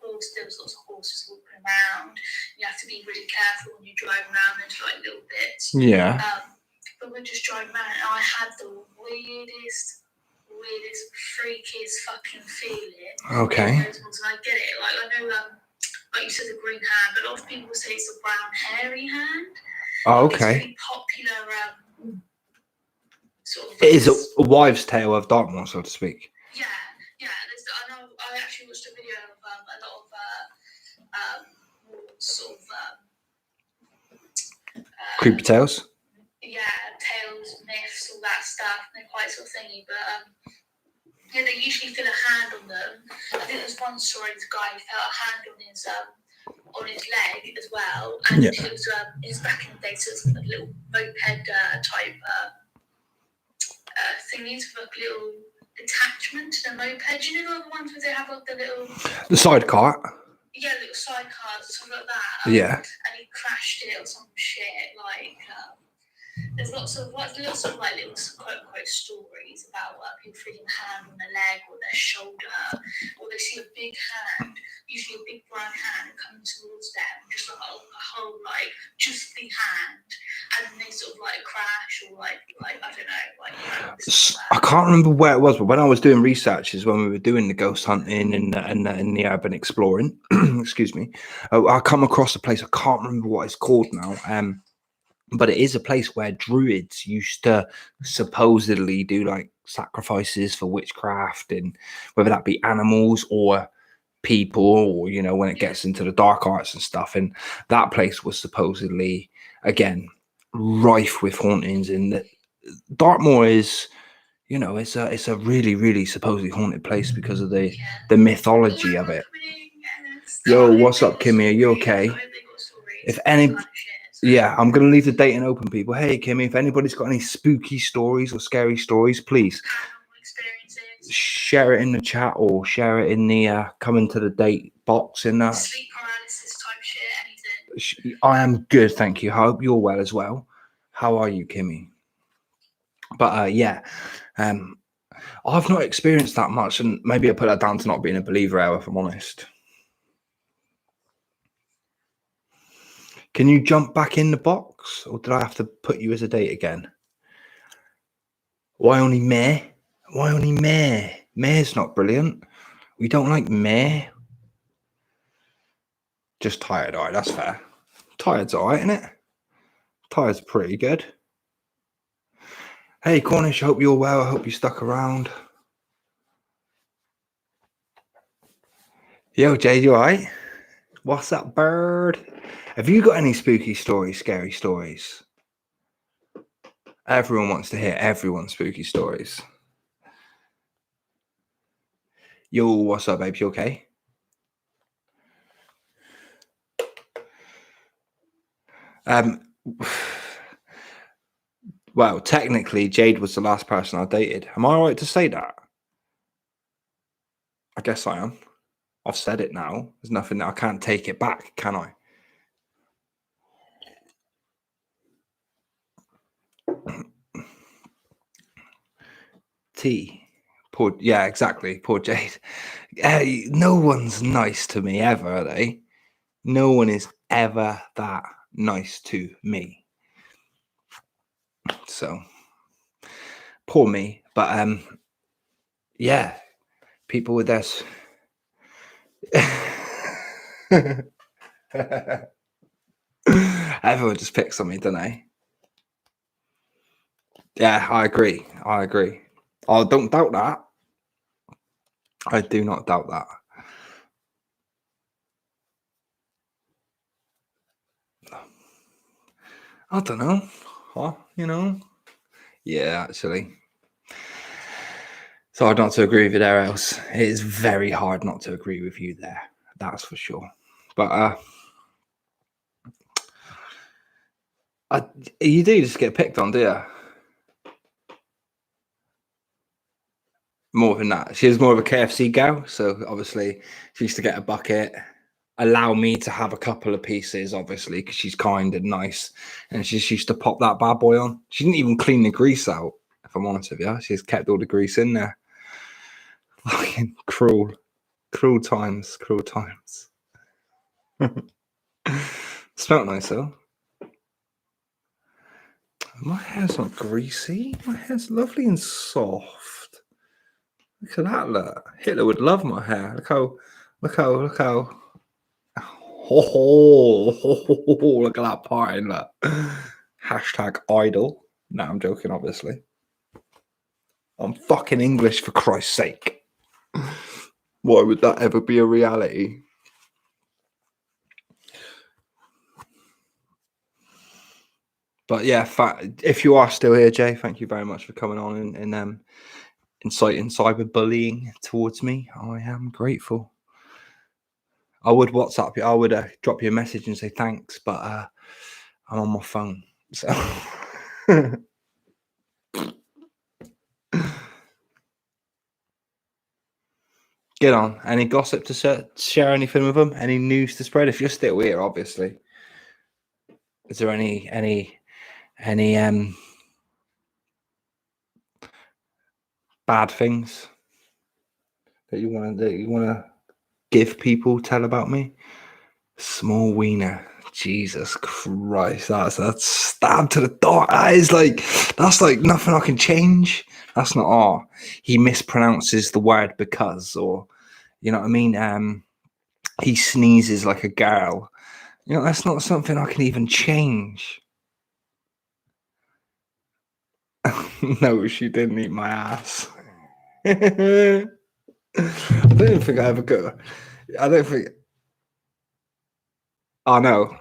was lots of horses walking around. You have to be really careful when you drive around into like little bits. Yeah. But we're just driving around and I had the weirdest freaky as fucking feeling. Okay. Those ones, and I get it. Like I know, like you said, the green hand, but a lot of people say it's a brown hairy hand. Oh, It's a okay. really popular sort of. It is a wives' tale of Dartmoor, so to speak. Yeah. I know. I actually watched a video of a lot of sort of Creepy tales. tales, myths, all that stuff. They're quite sort of thingy, but yeah, they usually feel a hand on them. I think there's one story. This guy felt a hand on his leg as well, and Yeah. it was back in the day, so it was like a little moped type thingies with like a little attachment to the moped. You know the ones where they have like the little sidecar. Yeah, little sidecars or something like that. Yeah. And he crashed it or some shit. Like, there's lots of like little quote unquote stories about people feeling a hand on their leg or their shoulder, or they see a big hand, usually a big brown hand coming towards them, just like a whole like just the hand, and then they sort of like crash or like I don't know, like. I can't remember where it was, but when I was doing researches, when we were doing the ghost hunting and the urban exploring, excuse me, I come across a place. I can't remember what it's called now. But it is a place where druids used to supposedly do like sacrifices for witchcraft, and whether that be animals or people, or when it gets into the dark arts and stuff. And that place was supposedly, again, rife with hauntings. And Dartmoor is, it's a really, really supposedly haunted place because of the mythology of it. Yo, what's up, Kimmy? Are you okay? If any, yeah, I'm gonna leave the dating open, people. Hey, Kimmy, if anybody's got any spooky stories or scary stories, please share it in the chat or share it in the coming to the date box. In sleep paralysis type shit, anything. I am good, thank you. I hope you're well as well. How are you, Kimmy? But yeah, I've not experienced that much, and maybe I put that down to not being a believer, if I'm honest. Can you jump back in the box, or did I have to put you as a date again? Why only May? Why only May? May's not brilliant. We don't like May. Just tired. All right, that's fair. Tired's all right, isn't it? Tired's pretty good. Hey, Cornish, I hope you're well. I hope you stuck around. Yo, Jade, you all right? What's up, bird? Have you got any spooky stories, scary stories? Everyone wants to hear everyone's spooky stories. Yo, what's up, babe? You okay? Well, technically, Jade was the last person I dated. Am I right to say that? I guess I am. I've said it now. There's nothing that I can't take it back, can I? Poor, yeah, exactly. Poor Jade. Hey, no one's nice to me ever, are they? No one is ever that nice to me. So, poor me. But yeah, people with this. Everyone just picks on me, don't they? Yeah, I agree. I don't doubt that. I do not doubt that. I don't know. Huh? Yeah, actually. It's hard not to agree with you there, else. It is very hard not to agree with you there. That's for sure. But you do just get picked on, do you? More than that. She was more of a KFC gal, so obviously she used to get a bucket, allow me to have a couple of pieces, obviously, because she's kind and nice, and she used to pop that bad boy on. She didn't even clean the grease out, if I'm honest with you. She just kept all the grease in there. Fucking cruel times. Smelled nice though. My hair's not greasy. My hair's lovely and soft. Look at that, look. Hitler would love my hair. Look how. Look at that party, look. Hashtag idol. No, I'm joking, obviously. I'm fucking English, for Christ's sake. Why would that ever be a reality? But yeah, if you are still here, Jay, thank you very much for coming on and inciting cyberbullying towards me. I am grateful. I would WhatsApp you. I would drop you a message and say thanks, but I'm on my phone. So get on. Any gossip to share? Anything with them? Any news to spread? If you're still here, obviously. Is there any bad things that you want to give people? Tell about me. Small wiener. Jesus Christ, that's stabbed to the dark. That's like nothing I can change. That's not he mispronounces the word because, or you know what I mean? He sneezes like a girl. You know, that's not something I can even change. No, she didn't eat my ass. I don't think I ever could. I don't think. Oh no.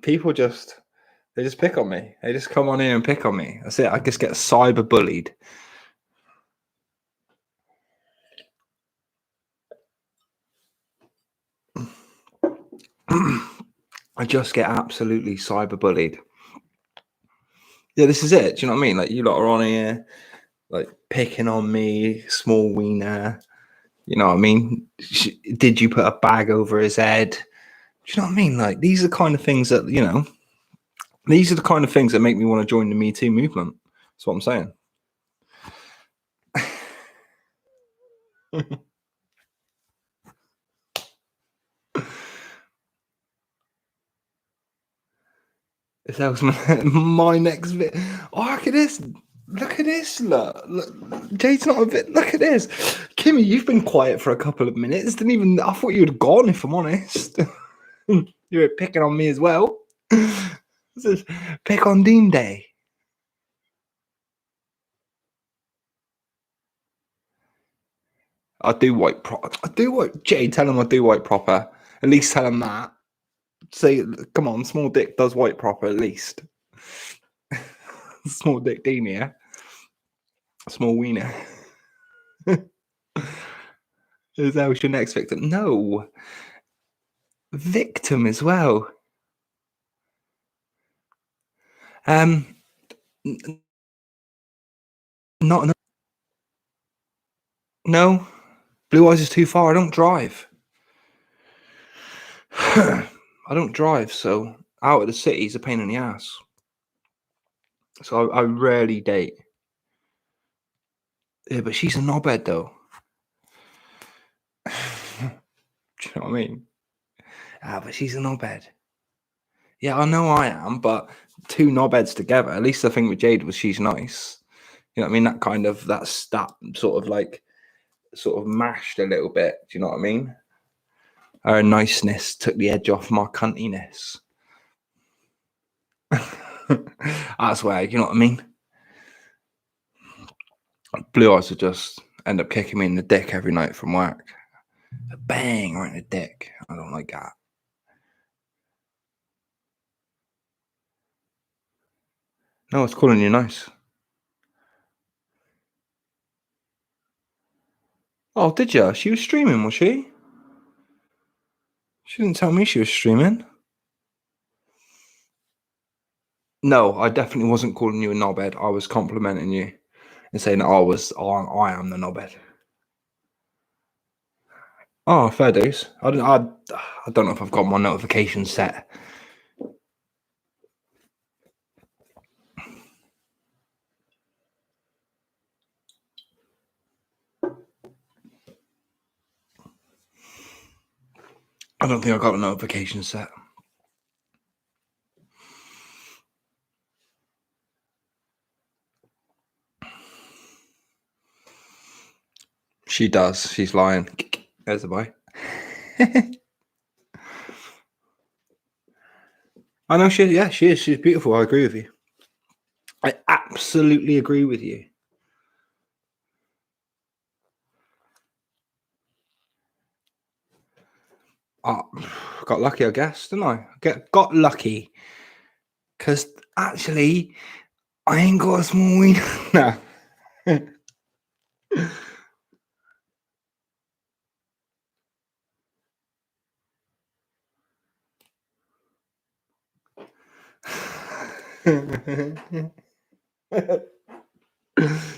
People they just pick on me. They just come on here and pick on me. That's it. I just get cyber bullied. I just get absolutely cyber bullied. Yeah, this is it. Do you know what I mean? Like, you lot are on here, like, picking on me, small wiener. You know what I mean? Did you put a bag over his head? Do you know what I mean? Like, these are the kind of things that, these are the kind of things that make me want to join the Me Too movement. That's what I'm saying. This was my next bit. Oh, look at this. Look at this. Look. Jade's not a bit. Look at this. Kimmy, you've been quiet for a couple of minutes. I thought you'd have gone, if I'm honest. You were picking on me as well. This is pick on Dean Day. I do white proper. Jade, tell him I do white proper. At least tell him that. Say, come on, small dick does white proper at least. Small dick Dean, yeah? Small wiener. Is that your next victim? No. Victim as well. Not no. Blue Eyes is too far. I don't drive. I don't drive, so out of the city is a pain in the ass. So I rarely date. Yeah, but she's a knobhead though. Do you know what I mean? But she's a knobhead. Yeah, I know I am, but two knobheads together. At least the thing with Jade was she's nice. You know what I mean? That sort of mashed a little bit. Do you know what I mean? Her niceness took the edge off my cuntiness. That's where, you know what I mean? Blue Eyes would just end up kicking me in the dick every night from work. A bang right in the dick. I don't like that. No, it's calling you nice. Oh, did you? She was streaming, was she? She didn't tell me she was streaming. No, I definitely wasn't calling you a knobhead. I was complimenting you and saying that I am the knobhead. Oh, fair dues. I don't know if I've got my notifications set. I don't think I got a notification set. She does. She's lying. There's the boy. I know she is. She's beautiful. I agree with you. I absolutely agree with you. Got lucky, I guess, didn't I? Got lucky. Because actually, I ain't got a small wiener. No.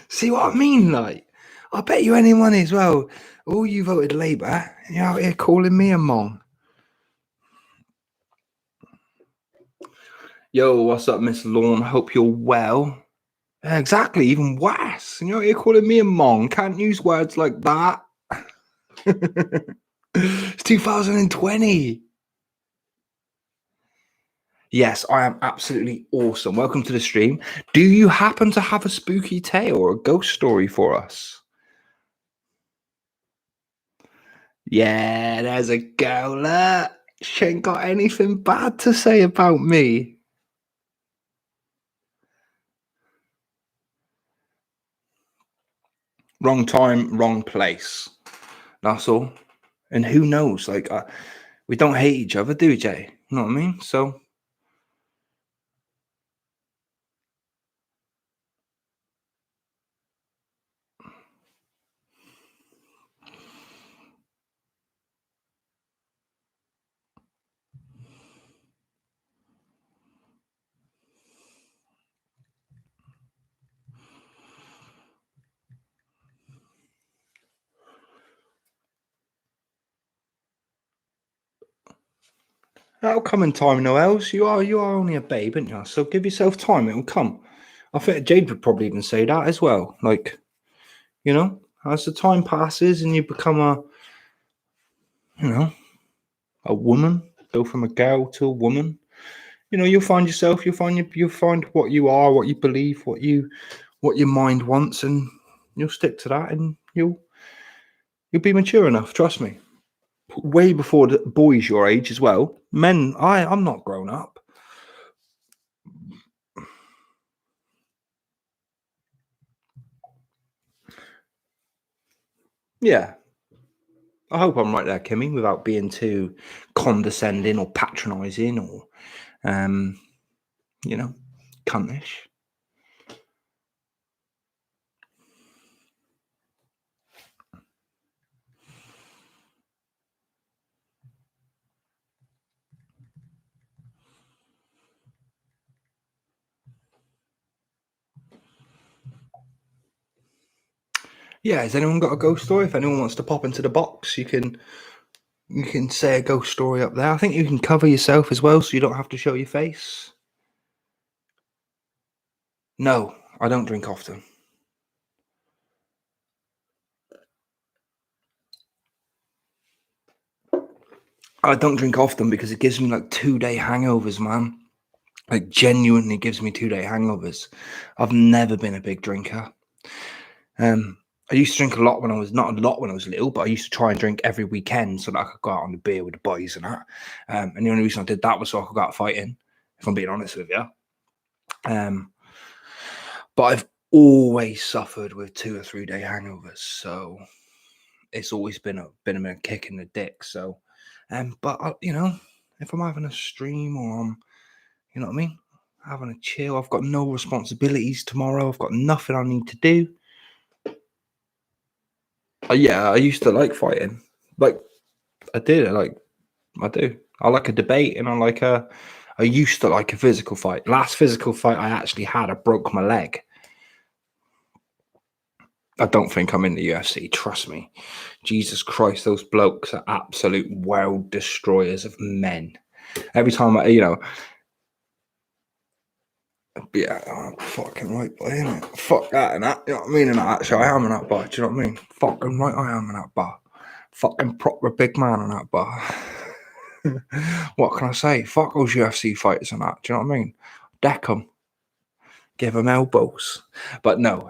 See what I mean? Like, I bet you any money as well. All you voted Labour, you're out here calling me a mong. Yo, what's up, Miss Lawn? Hope you're well. Yeah, exactly, even worse. And you're out here calling me a mong. Can't use words like that. It's 2020. Yes, I am absolutely awesome. Welcome to the stream. Do you happen to have a spooky tale or a ghost story for us? Yeah, there's a girl there. She ain't got anything bad to say about me. Wrong time, wrong place. That's all. And who knows? Like, we don't hate each other, do we, Jay? You know what I mean? So. That'll come in time, Noels. You are only a babe, aren't you? So give yourself time. It'll come. I think Jade would probably even say that as well. Like, you know, as the time passes and you become a woman, go from a girl to a woman, you'll find yourself. You'll find what you are, what you believe, what your mind wants, and you'll stick to that, and you'll be mature enough. Trust me. Way before the boys your age as well. Men, I'm not grown up. Yeah. I hope I'm right there, Kimmy, without being too condescending or patronising or, cuntish. Yeah, has anyone got a ghost story? If anyone wants to pop into the box, you can say a ghost story up there. I think you can cover yourself as well, so you don't have to show your face. No, I don't drink often. I don't drink often because it gives me like 2-day hangovers, man. Like genuinely gives me 2-day hangovers. I've never been a big drinker. I used to drink a lot when I was not a lot when I was little, but I used to try and drink every weekend so that I could go out on the beer with the boys and that. And the only reason I did that was so I could go out fighting, if I'm being honest with you. But I've always suffered with 2 or 3-day hangovers, so it's always been a kick in the dick. So, but if I'm having a stream or I'm, you know what I mean, having a chill, I've got no responsibilities tomorrow. I've got nothing I need to do. Yeah, I used to like fighting. Like, I did. I do. I like a debate, and I used to like a physical fight. Last physical fight I actually had, I broke my leg. I don't think I'm in the UFC. Trust me. Jesus Christ, those blokes are absolute world destroyers of men. Every time yeah, I'm fucking right, boy, innit? Fuck that and that. You know what I mean? And actually, I am in that bar. Do you know what I mean? Fucking right, I am in that bar. Fucking proper big man in that bar. What can I say? Fuck those UFC fighters and that. Do you know what I mean? Deck them. Give them elbows. But no,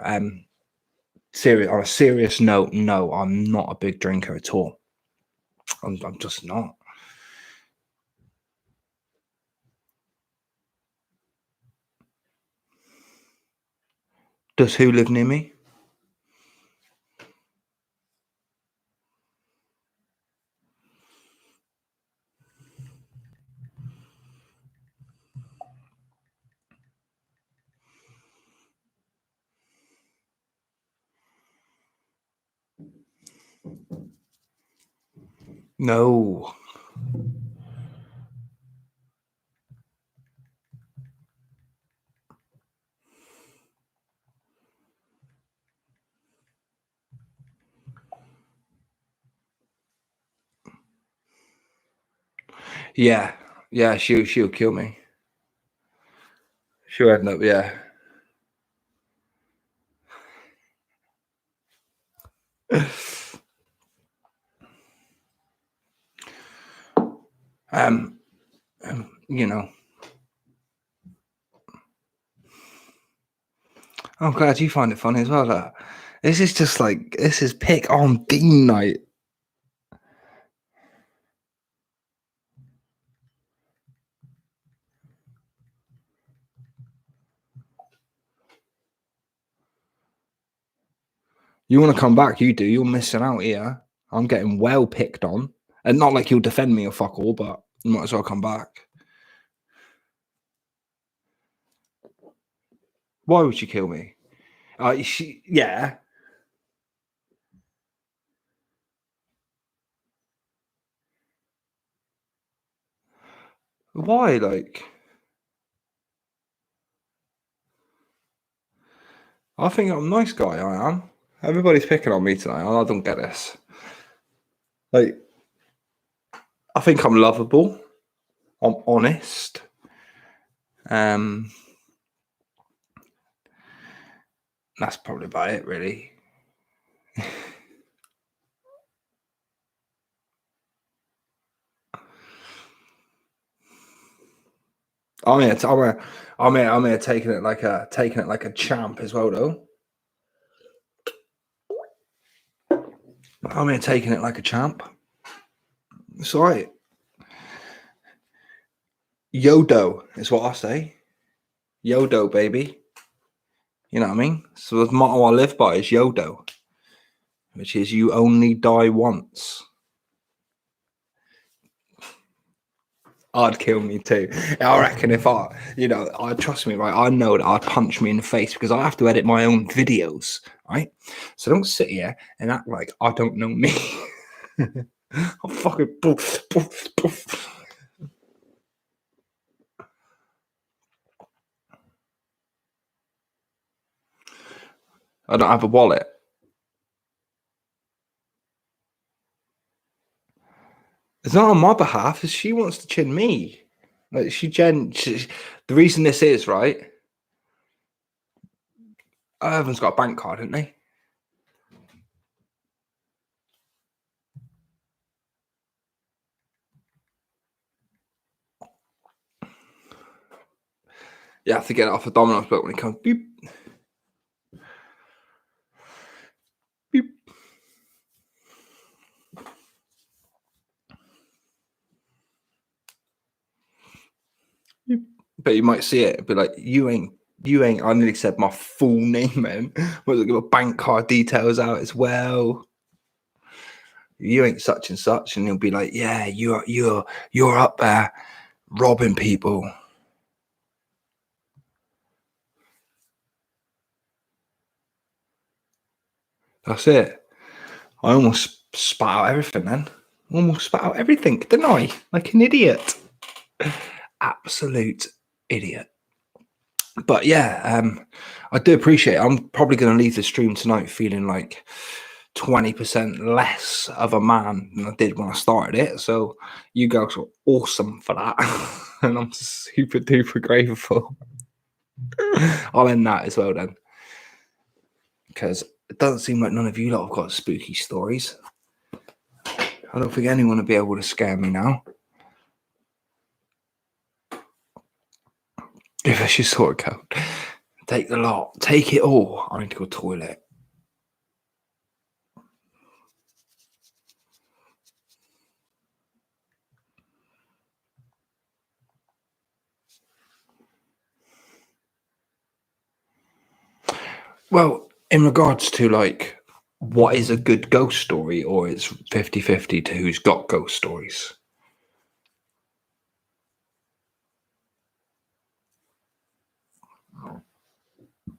On a serious note, no, I'm not a big drinker at all. I'm just not. Does who live near me? No. Yeah. Yeah, she'll kill me. She'll end up, yeah. You know. I'm glad you find it funny as well. That this is just like this is pick on Dean night. You want to come back? You do. You're missing out here. I'm getting well picked on, and not like you'll defend me or fuck all, but you might as well come back. Why would she kill me? Yeah. Why? Like, I think I'm a nice guy. I am. Everybody's picking on me tonight. I don't get this. Like, I think I'm lovable. I'm honest. That's probably about it, really. I'm here taking it like a champ as well, though. I'm here taking it like a champ. It's all right. Yodo is what I say. Yodo, baby. You know what I mean? So the motto I live by is Yodo, which is you only die once. I'd kill me too. I reckon if I trust me, right? I know that I'd punch me in the face because I have to edit my own videos, right? So don't sit here and act like I don't know me. I'll fucking poof, poof, poof. I don't have a wallet. It's not on my behalf. It's she wants to chin me. Like the reason this is right. Everyone's got a bank card, haven't they? You have to get it off a Domino's book when it comes. Beep. Beep. Beep. But you might see it. It'd be like, you ain't. I nearly said my full name, man. Was give a bank card details out as well. You ain't such and such, and he'll be like, yeah, you're up there robbing people. That's it. I almost spat out everything then. Almost spat out everything, didn't I? Like an idiot. Absolute idiot. But yeah, I do appreciate it. I'm probably going to leave the stream tonight feeling like 20% less of a man than I did when I started it. So you guys were awesome for that. And I'm super duper grateful. I'll end that as well then. Because it doesn't seem like none of you lot have got spooky stories. I don't think anyone will be able to scare me now. If I should sort of go, take the lot, take it all. I need to go toilet. Well, in regards to like what is a good ghost story, or it's 50-50 to who's got ghost stories.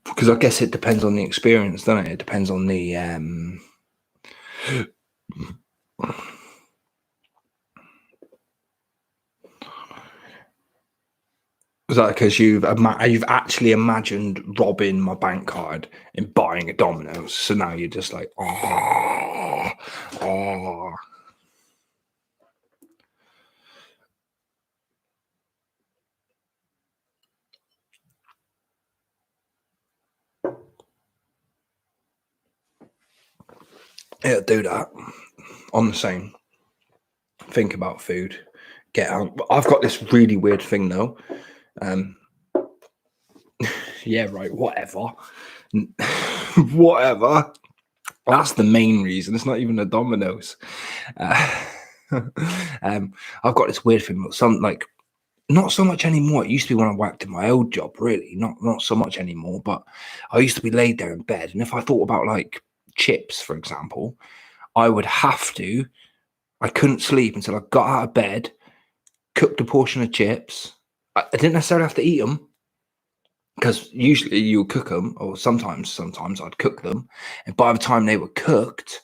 Because I guess it depends on the experience, doesn't it? It depends on the is that because you've actually imagined robbing my bank card and buying a Domino's, so now you're just like, oh. It'll do that. I'm the same. Think about food. Get out. I've got this really weird thing though. Yeah, right. Whatever. Whatever. That's the main reason. It's not even a Domino's. I've got this weird thing. Some like not so much anymore. It used to be when I worked in my old job. Really, not so much anymore. But I used to be laid there in bed, and if I thought about like chips, for example, I would have to. I couldn't sleep until I got out of bed, cooked a portion of chips. I didn't necessarily have to eat them because usually you cook them, or sometimes I'd cook them, and by the time they were cooked,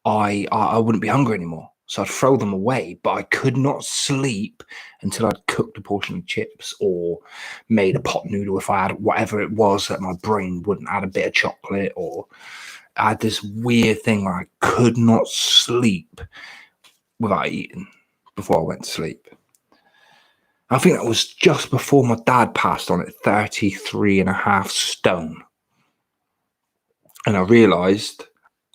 I wouldn't be hungry anymore. So I'd throw them away, but I could not sleep until I'd cooked a portion of chips or made a pot noodle if I had whatever it was that my brain wouldn't add a bit of chocolate, or I had this weird thing where I could not sleep without eating before I went to sleep. I think that was just before my dad passed on at 33.5 stone. And I realised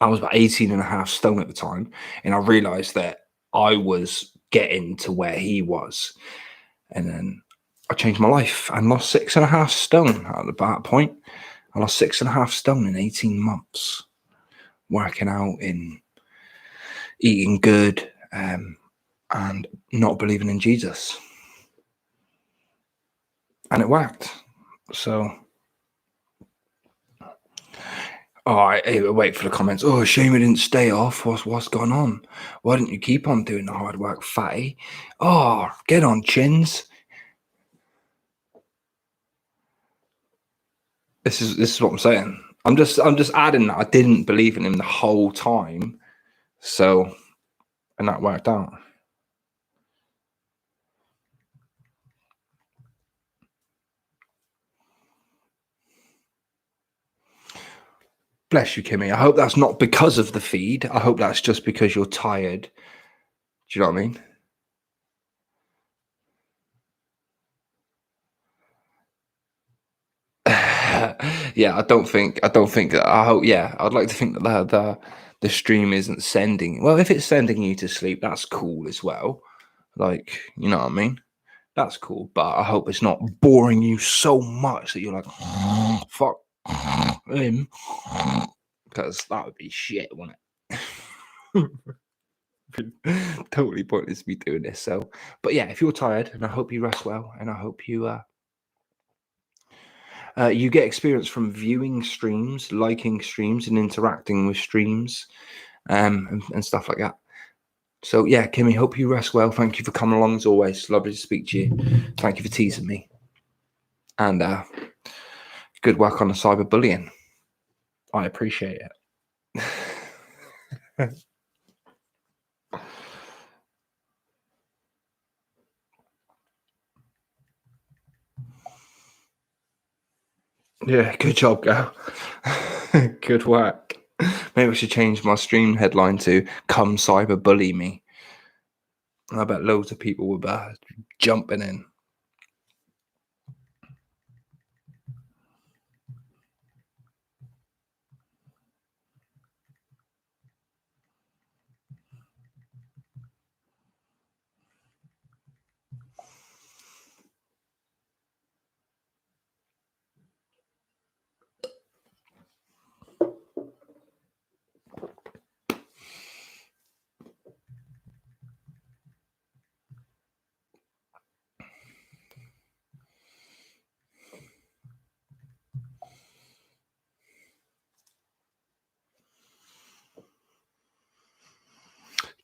I was about 18.5 stone at the time. And I realised that I was getting to where he was. And then I changed my life and lost 6.5 stone at that point. I lost 6.5 stone in 18 months. Working out, in eating good, and not believing in Jesus. And it worked. So, I wait for the comments. Oh, shame we didn't stay off. What's going on? Why didn't you keep on doing the hard work, fatty? Oh, get on, chins. This is what I'm saying. I'm just adding that I didn't believe in him the whole time. So, and that worked out. Bless you, Kimmy. I hope that's not because of the feed. I hope that's just because you're tired. Do you know what I mean? Yeah, I don't think that. I hope. Yeah, I'd like to think that the stream isn't sending. Well, if it's sending you to sleep, that's cool as well. Like, you know what I mean? That's cool. But I hope it's not boring you so much that you're like, fuck him, because that would be shit, wouldn't it? Totally pointless me doing this. So, but yeah, if you're tired, and I hope you rest well, and I hope you you get experience from viewing streams, liking streams, and interacting with streams, and stuff like that. So yeah, Kimmy, hope you rest well. Thank you for coming along as always. Lovely to speak to you. Thank you for teasing me, and good work on the cyberbullying. I appreciate it. Yeah, good job, girl. Good work. Maybe I should change my stream headline to "Come Cyberbully Me." I bet loads of people will be jumping in.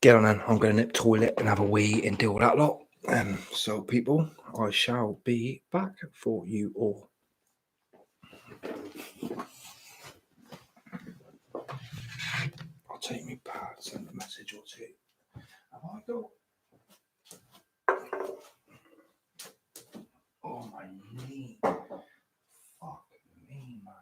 get on then. I'm going to nip toilet and have a wee and do all that lot. So, people, I shall be back for you all. I'll take me pad, send a message or two. Have I got? Oh, my knee. Fuck me, man.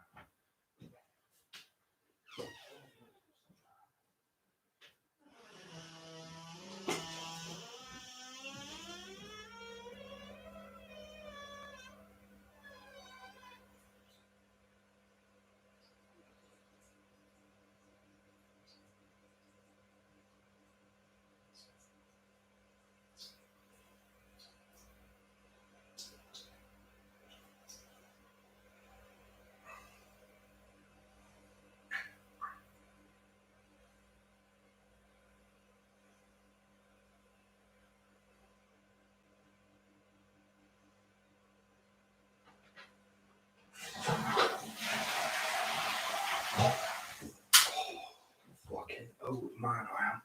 Fucking old man I am.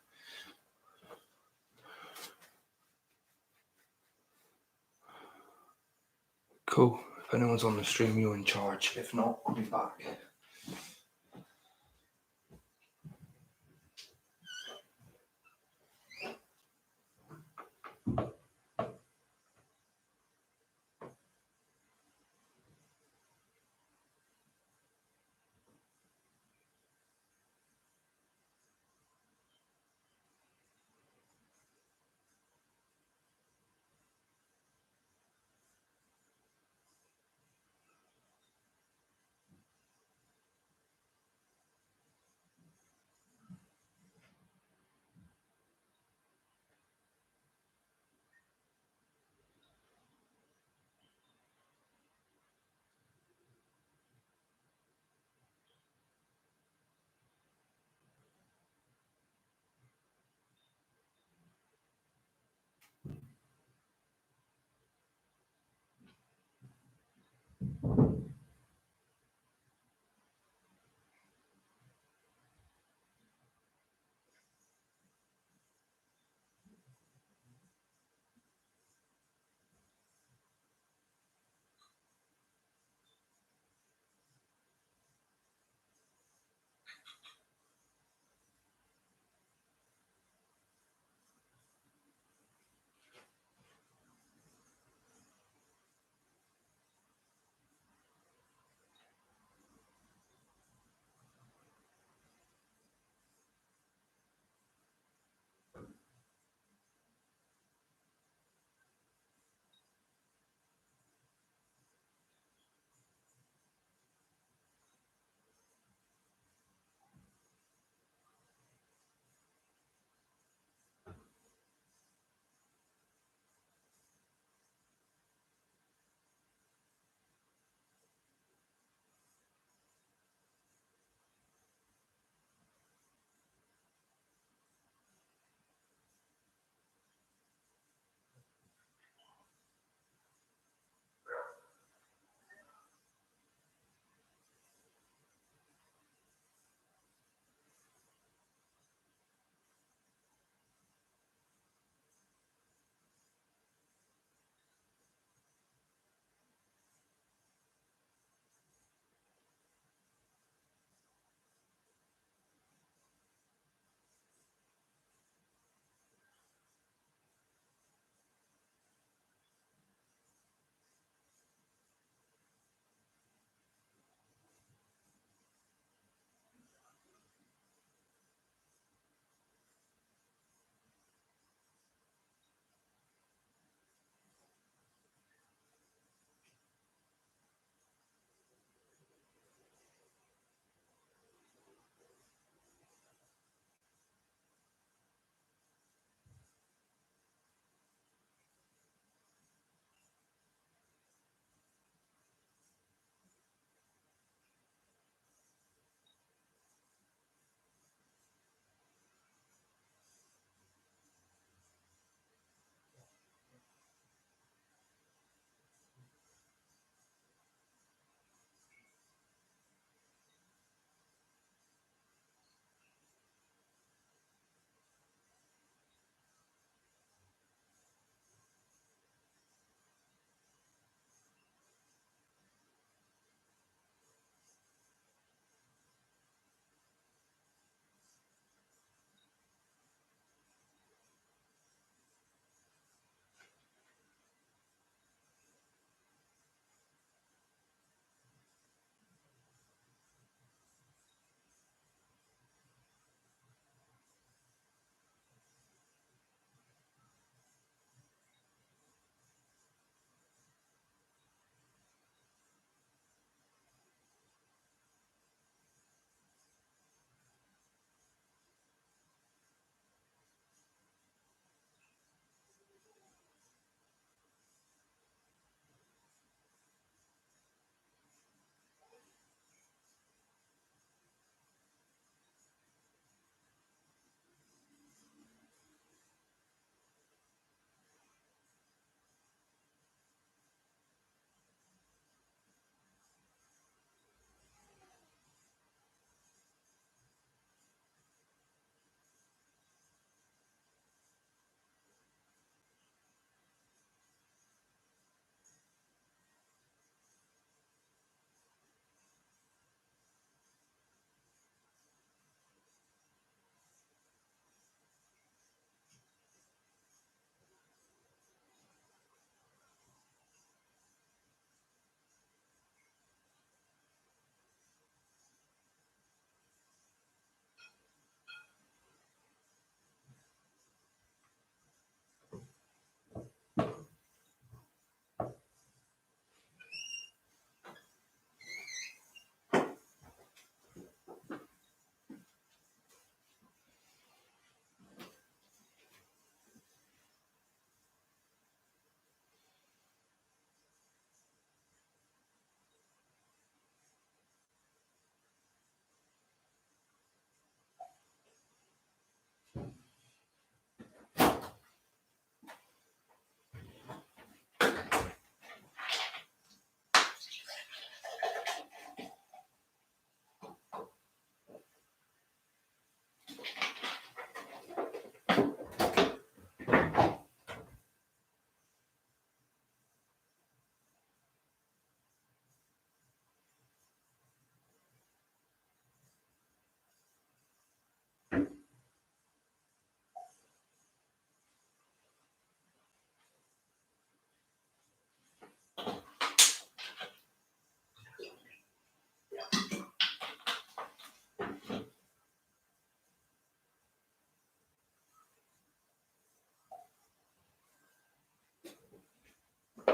Cool. If anyone's on the stream, you're in charge. If not, I'll be back.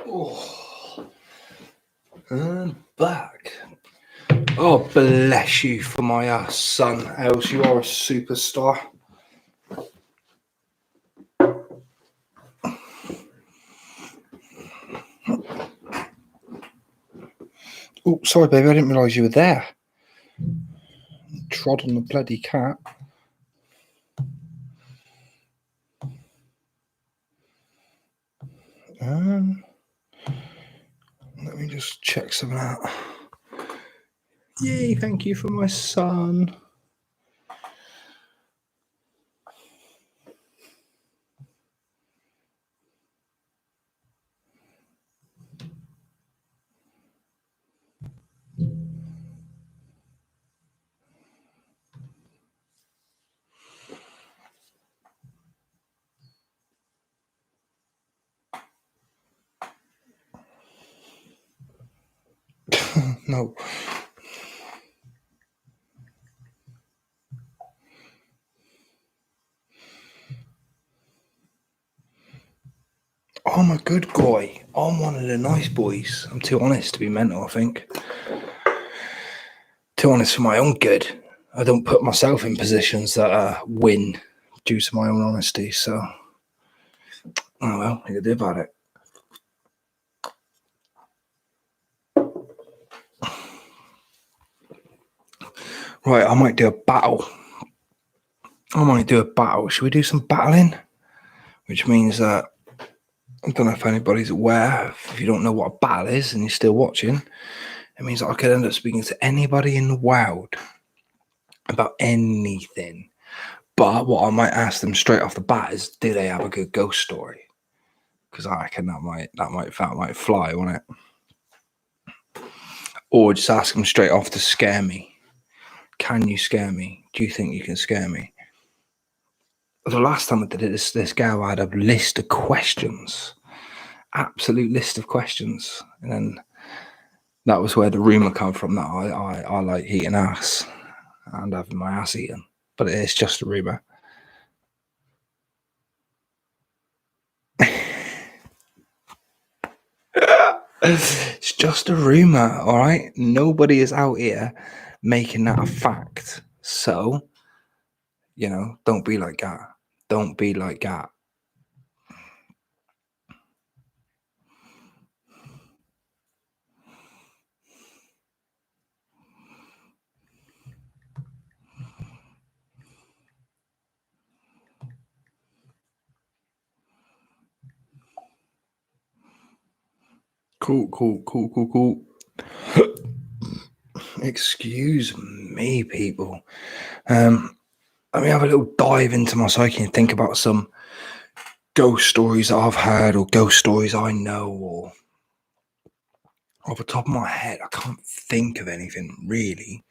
Oh, and back. Oh, bless you for my ass, son. Els, you are a superstar. Oh, sorry, baby. I didn't realise you were there. Trod on the bloody cat. Let me just check something out. Yay, thank you for my son. No. I'm a good boy. I'm one of the nice boys. I'm too honest to be mental, I think. Too honest for my own good. I don't put myself in positions that win due to my own honesty. So, oh well, you can do about it. Right, I might do a battle. Should we do some battling? Which means that I don't know if anybody's aware. If you don't know what a battle is and you're still watching, it means that I could end up speaking to anybody in the world about anything. But what I might ask them straight off the bat is, do they have a good ghost story? Because I reckon that might fly, won't it? Or just ask them straight off to scare me. Can you scare me? Do you think you can scare me? The last time I did it, this girl had a list of questions, absolute list of questions, and then that was where the rumor came from that I like eating ass and having my ass eaten, but it's just a rumor. It's just a rumor, all right? Nobody is out here making that a fact. So, don't be like that. Don't be like that. Cool. Excuse me, people. Let me have a little dive into my psyche and think about some ghost stories that I've heard or ghost stories I know, or off the top of my head, I can't think of anything really.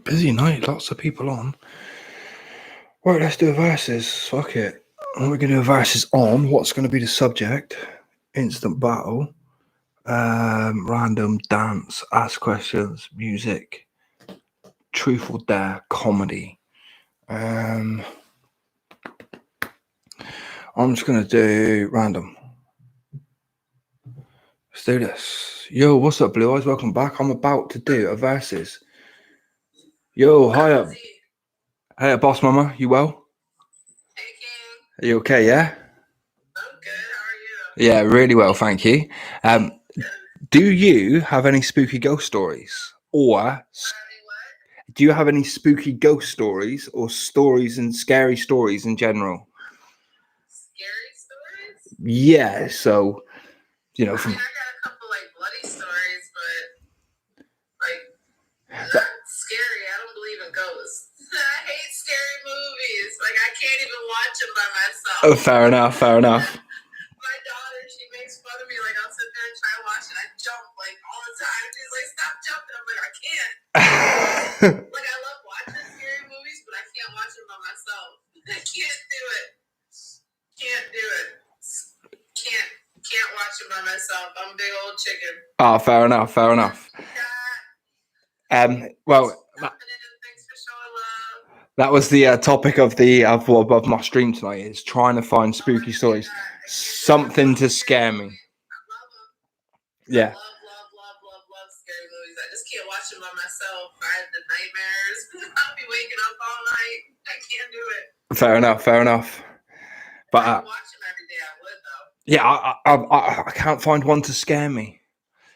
Busy night, lots of people on. Right, let's do a versus. Fuck it. What we're going to do a versus on? What's going to be the subject? Instant battle. Random dance, ask questions, music, truth or dare, comedy. I'm just going to do random. Let's do this. Yo, what's up, Blue Eyes? Welcome back. I'm about to do a versus. Yo, hiya. Hey, boss mama, you well? Are you okay, yeah? I'm good. How are you? Yeah, really well, thank you. Do you have any spooky ghost stories? Or Sorry, what? do you have any spooky ghost stories or stories and scary stories in general? Scary stories? Yeah, so you know, I from mean, I got a couple like bloody stories, but like that, not scary. I don't believe in ghosts. I hate scary movies. Like I can't even watch them by myself. oh, fair enough, fair enough. My daughter, she makes fun of me. Like I'll sit there and try to watch it. I jump like all the time. She's like, "Stop jumping!" I'm like, "I can't." Like I love watching scary movies, but I can't watch them by myself. I can't do it. Can't do it. Can't watch it by myself. I'm a big old chicken. Oh, fair enough, fair enough. Well, Thanks for showing love. that was the topic of of my stream tonight, is trying to find spooky stories, something to scare me. I love them. Yeah, Love scary movies. I just can't watch them by myself. I have the nightmares. I'll be waking up all night. I can't do it. fair enough, fair enough. If I But could watch them every day, I would though. yeah, I can't find one to scare me.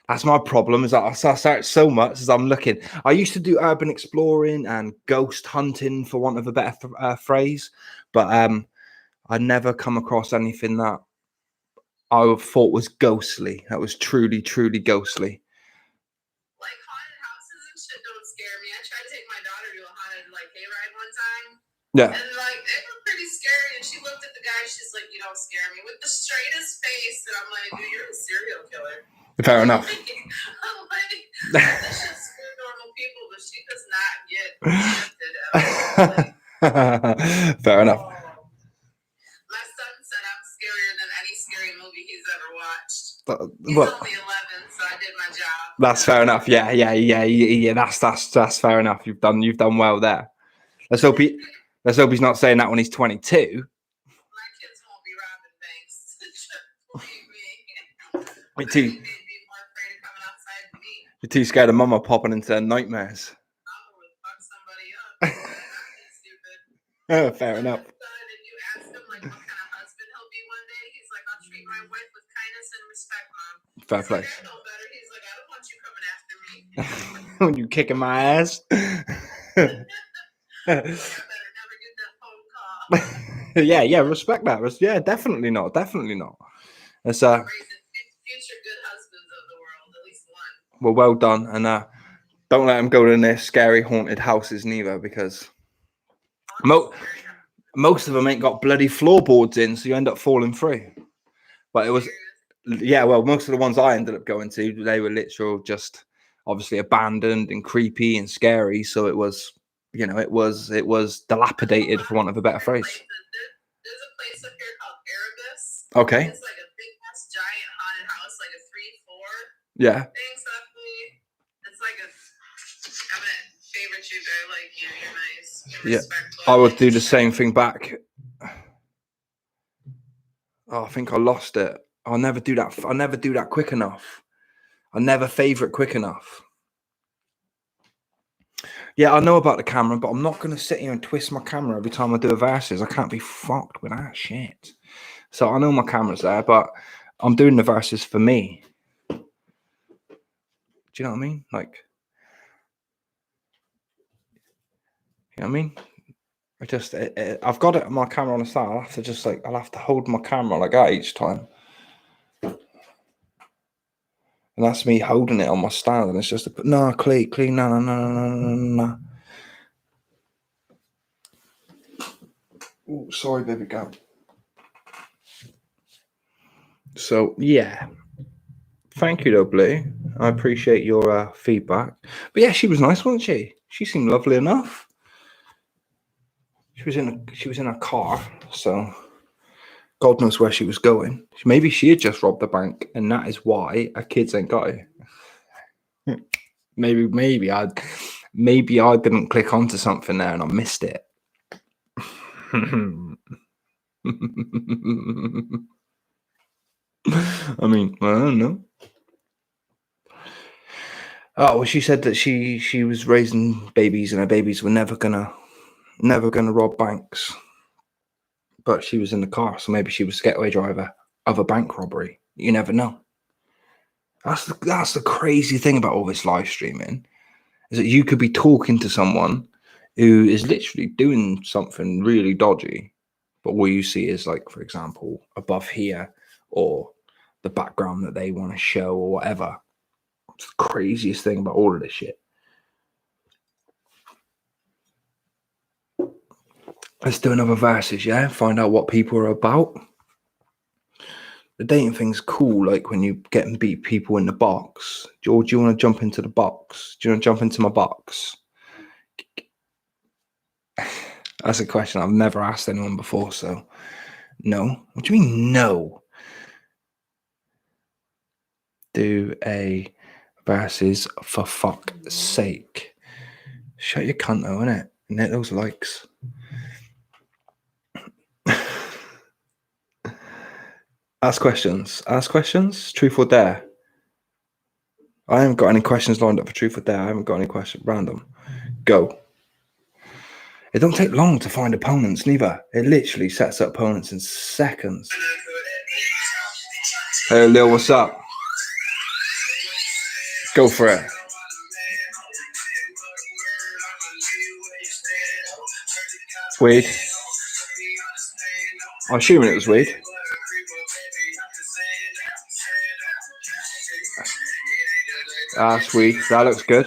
That's my problem, is that I search so much as I'm looking. I used to do urban exploring and ghost hunting, for want of a better phrase, but I never come across anything that I thought was ghostly. That was truly, truly ghostly. Like haunted houses and shit don't scare me. I tried to take my daughter to a haunted like hayride one time. Yeah. And like it was pretty scary. And she looked at the guy, she's like, "You don't scare me," with the straightest face. And I'm like, "Dude, you're a serial killer." Fair enough. I'm like, this should scare normal people, but she does not get shifted at all. Fair enough. My son said I'm scarier than any scary movie he's ever watched. He's Well, only 11, so I did my job. that's fair enough. Yeah. That's fair enough. You've done well there. Let's hope he's not saying that when he's 22. My kids won't be robbing banks. Believe me. You're too, They'd be more afraid of coming outside than me. you're too scared of mama popping into their nightmares. I would fuck somebody up. That's stupid. Fair enough. And you ask him like what kind of husband he'll be one day. He's like, "I'll treat my wife with kindness and respect, Mom." Fair He's play. like, "I know better." He's like, "I don't want you coming after me." When you kicking my ass. I better never get that phone call. Yeah, respect that. Yeah, definitely not. It's Raising future good husbands of the world, at least one. well, well done, and don't let them go in their scary haunted houses neither, because most of them ain't got bloody floorboards in, so you end up falling through. But it was, yeah, well, most of the ones I ended up going to, they were literal, just obviously abandoned and creepy and scary. So it was, it was dilapidated, for want of a better phrase. There's a place up here called Erebus. Okay. It's like a big ass giant haunted house, like a 3-4 Yeah. thing. So it's like I'm gonna favorite you, but I like you. You're nice. You're Yeah. respectful. I would do the same thing back. Oh, I think I lost it. I'll never do that. I'll never do that quick enough. I never favorite quick enough. Yeah, I know about the camera, but I'm not going to sit here and twist my camera every time I do a verses. I can't be fucked with that shit. So I know my camera's there, but I'm doing the verses for me. Do you know what I mean? Like, you know what I mean? I've got it, my camera on the side. I'll have to hold my camera like that each time. And that's me holding it on my stand, and it's just clean, no. Oh, sorry, baby girl. So yeah, thank you, though, Blue. I appreciate your feedback. But yeah, she was nice, wasn't she? She seemed lovely enough. She was in a car, so God knows where she was going. Maybe she had just robbed the bank, and that is why her kids ain't got it. maybe I didn't click onto something there and I missed it. I mean, I don't know. Oh, well, she said that she was raising babies, and her babies were never gonna rob banks. But she was in the car, so maybe she was a getaway driver of a bank robbery. You never know. That's the crazy thing about all this live streaming, is that you could be talking to someone who is literally doing something really dodgy, but all you see is, like, for example, above here or the background that they want to show or whatever. It's the craziest thing about all of this shit. Let's do another verses, yeah? Find out what people are about. The dating thing's cool, like when you get and beat people in the box. Or do you want to jump into the box? Do you want to jump into my box? That's a question I've never asked anyone before, so no. What do you mean, no? Do a versus for fuck's sake. Shut your cunt though, innit? Net those likes. Ask questions. Ask questions. Truth or dare. I haven't got any questions lined up for truth or dare. I haven't got any questions. Random. Go. It don't take long to find opponents, neither. It literally sets up opponents in seconds. Hey, Lil, what's up? Go for it. Weed. I'm assuming it was weed. Ah, sweet. That looks good.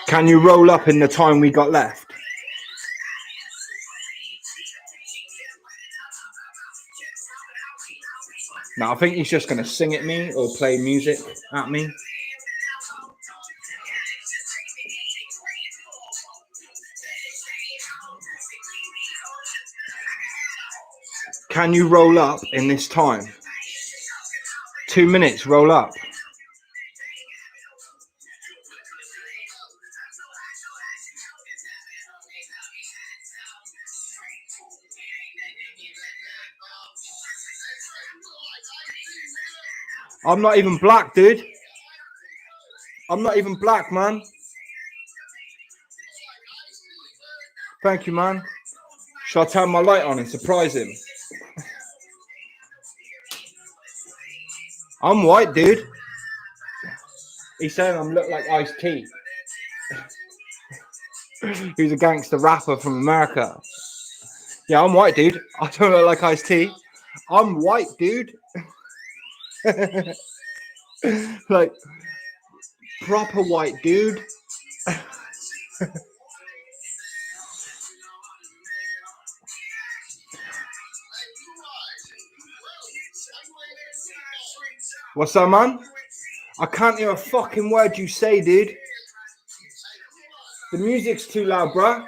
Can you roll up in the time we got left? No, I think he's just going to sing at me or play music at me. Can you roll up in this time? 2 minutes, roll up. I'm not even black, dude. I'm not even black, man. Thank you, man. Shall I turn my light on and surprise him? I'm white, dude. He's saying I look like Ice-T. He's a gangster rapper from America. Yeah, I'm white, dude. I don't look like Ice-T. I'm white, dude. Like, proper white, dude. What's that, man? I can't hear a fucking word you say, dude. The music's too loud, bruh.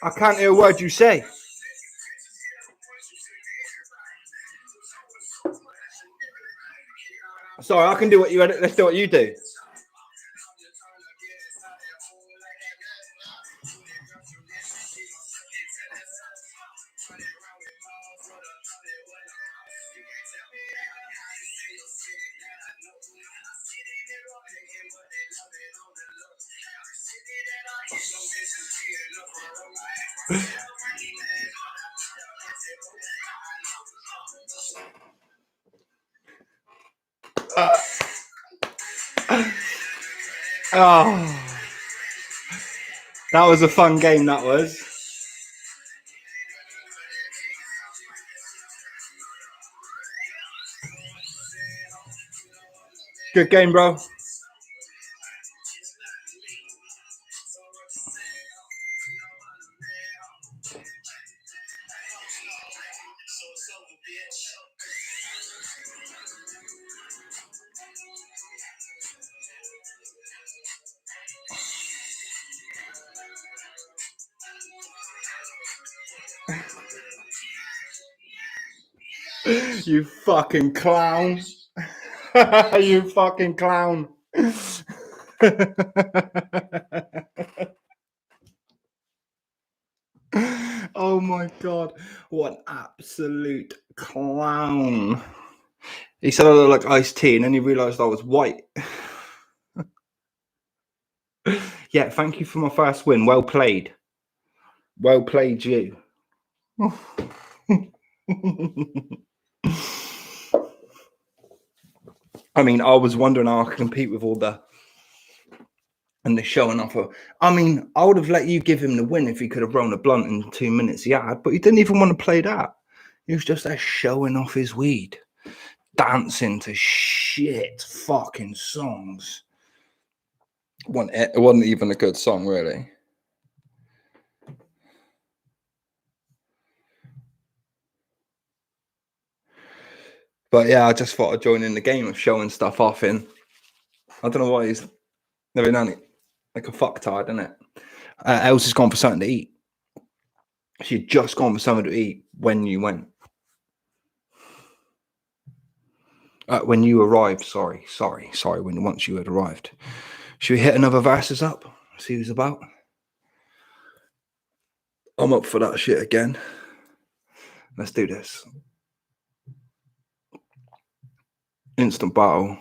I can't hear a word you say. Sorry, I can do what you edit. Let's do what you do. Oh, that was a fun game, that was. Good game, bro. You fucking clown. You fucking clown. Oh my god, what an absolute clown. He said I look like Ice-T and then he realised I was white. Yeah, thank you for my first win. Well played. Well played, you. I mean, I was wondering how I could compete with all the showing off. I mean, I would have let you give him the win if he could have rolled a blunt in 2 minutes he had, but he didn't even want to play that. He was just there showing off his weed, dancing to shit fucking songs. It wasn't even a good song, really. But yeah, I just thought I'd join in the game of showing stuff off in. I don't know why he's never done it. Like a fucktard, isn't it? Elsa's gone for something to eat. She'd just gone for something to eat when you went. When you arrived, sorry. Once you had arrived. Should we hit another verses up? See who's about? I'm up for that shit again. Let's do this. Instant battle.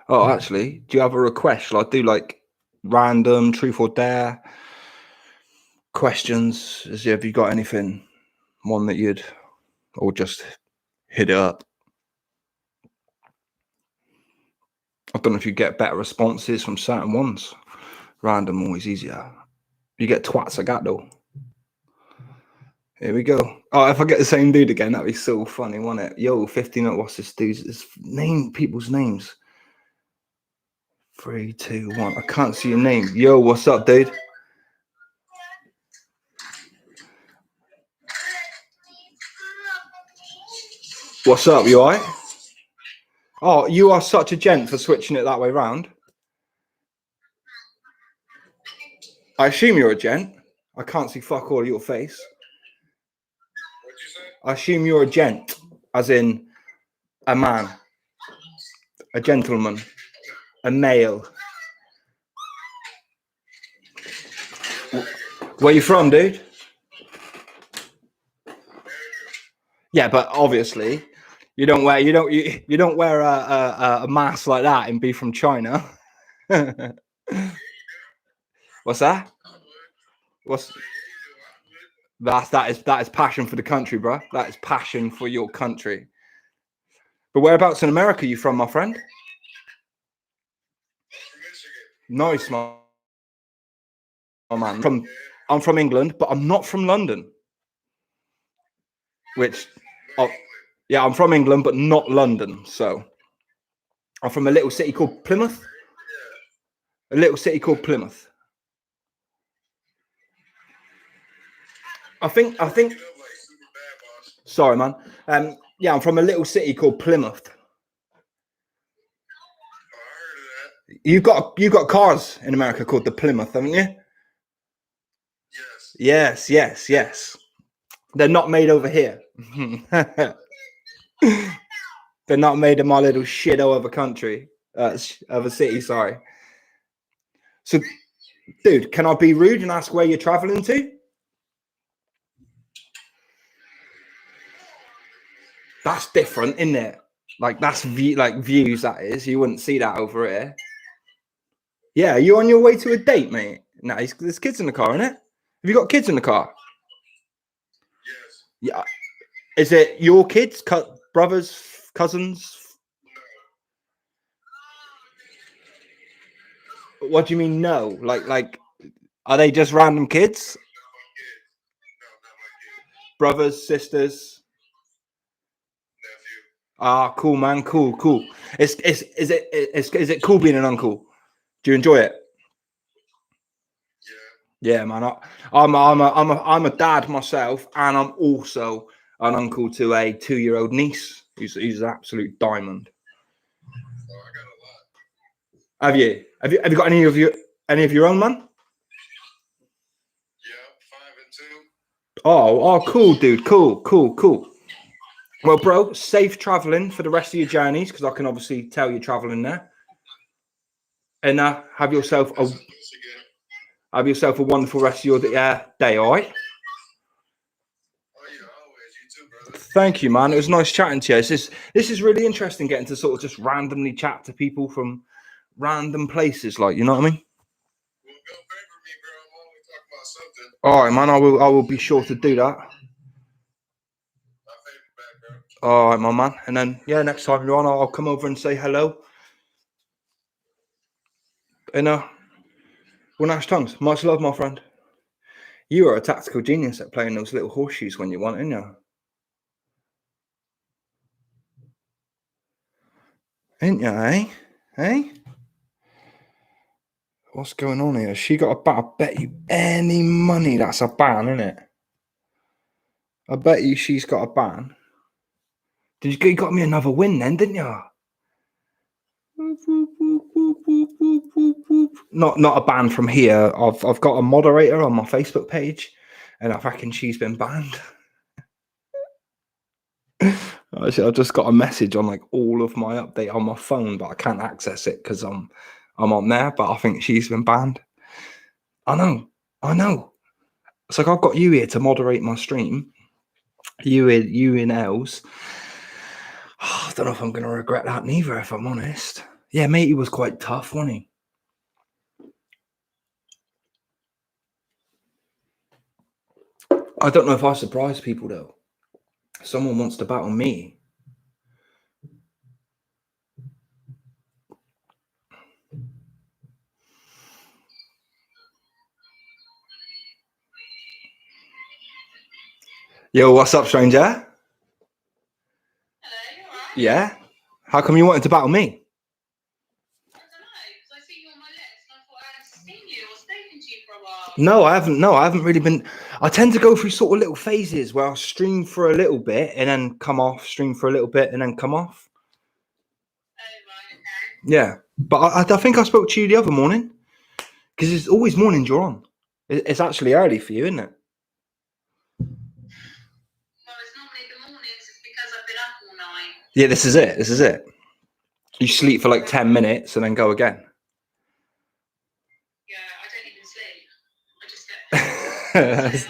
Oh, actually, do you have a request? Shall I do like random, truth or dare questions? Have you got anything? One that you'd, or just hit it up? I don't know if you get better responses from certain ones. Random always easier. You get twats I got though. Here we go. Oh, if I get the same dude again, that'd be so funny, wouldn't it? Yo, 15. What's this dude's name? People's names. 3, 2, 1. I can't see your name. Yo, what's up, dude? What's up? You alright? Oh, you are such a gent for switching it that way round. I assume you're a gent. I can't see fuck all of your face. What'd you say? I assume you're a gent, as in a man, a gentleman, a male. Where you from, dude? Yeah, but obviously you don't wear a mask like that and be from China. What's that? That is passion for the country, bro. That is passion for your country. But whereabouts in America are you from, my friend? Nice, my man. I'm from England, but I'm not from London. Yeah, I'm from England, but not London. So I'm from a little city called Plymouth. A little city called Plymouth. I think. Sorry, man. Yeah, I'm from a little city called Plymouth. You've got cars in America called the Plymouth, haven't you? Yes. They're not made over here. They're not made in my little shithole of a country, of a city. Sorry. So, dude, can I be rude and ask where you're traveling to? That's different, isn't it? Like that's views. That is, you wouldn't see that over here. Yeah, are you on your way to a date, mate? No, there's kids in the car, isn't it? Have you got kids in the car? Yes. Yeah. Is it your kids, brothers, cousins? What do you mean? No, like, are they just random kids? Brothers, sisters. Ah, cool, man. Cool. Is it cool being an uncle? Do you enjoy it? Yeah, man. I'm a dad myself, and I'm also an uncle to a 2-year-old niece. He's an absolute diamond. Have you got any of your own, man? Yeah, 5 and 2. Oh, cool, dude. Cool. Well, bro, safe traveling for the rest of your journeys, because I can obviously tell you're traveling there. And have yourself a wonderful rest of your day, all right? Oh yeah, always. You too, brother. Thank you, man. It was nice chatting to you. This is really interesting, getting to sort of just randomly chat to people from random places, like, you know what I mean? We'll go All right, man. I will be sure to do that. All right, my man. And then yeah, next time you're on, I'll come over and say hello. And well, nice tongues. Much love, my friend. You are a tactical genius at playing those little horseshoes when you want, ain't you? Ain't you, eh? Eh? What's going on here? She got a ban. I bet you any money that's a ban, isn't it? I bet you she's got a ban. You got me another win then, didn't you? Not a ban from here. I've got a moderator on my Facebook page, and I reckon she's been banned. Actually, I just got a message on like all of my update on my phone, but I can't access it because I'm on there. But I think she's been banned. I know. It's like I've got you here to moderate my stream. You in Els. Oh, I don't know if I'm going to regret that neither, if I'm honest. Yeah, mate, he was quite tough, wasn't he? I don't know if I surprise people though. Someone wants to battle me. Yo, what's up, stranger? Hello, you alright? Yeah? How come you wanted to battle me? I don't know, because I see you on my list and I thought I hadn't seen you or spoken to you for a while. No, I haven't. No, I haven't really been. I tend to go through sort of little phases where I'll stream for a little bit and then come off, stream for a little bit and then come off. Oh, right, okay. Yeah. But I think I spoke to you the other morning because it's always mornings you're on. It's actually early for you, isn't it? Well, it's normally the mornings, it's because I've been up all night. Yeah, this is it. You sleep for like 10 minutes and then go again. Yeah, I don't even sleep. I just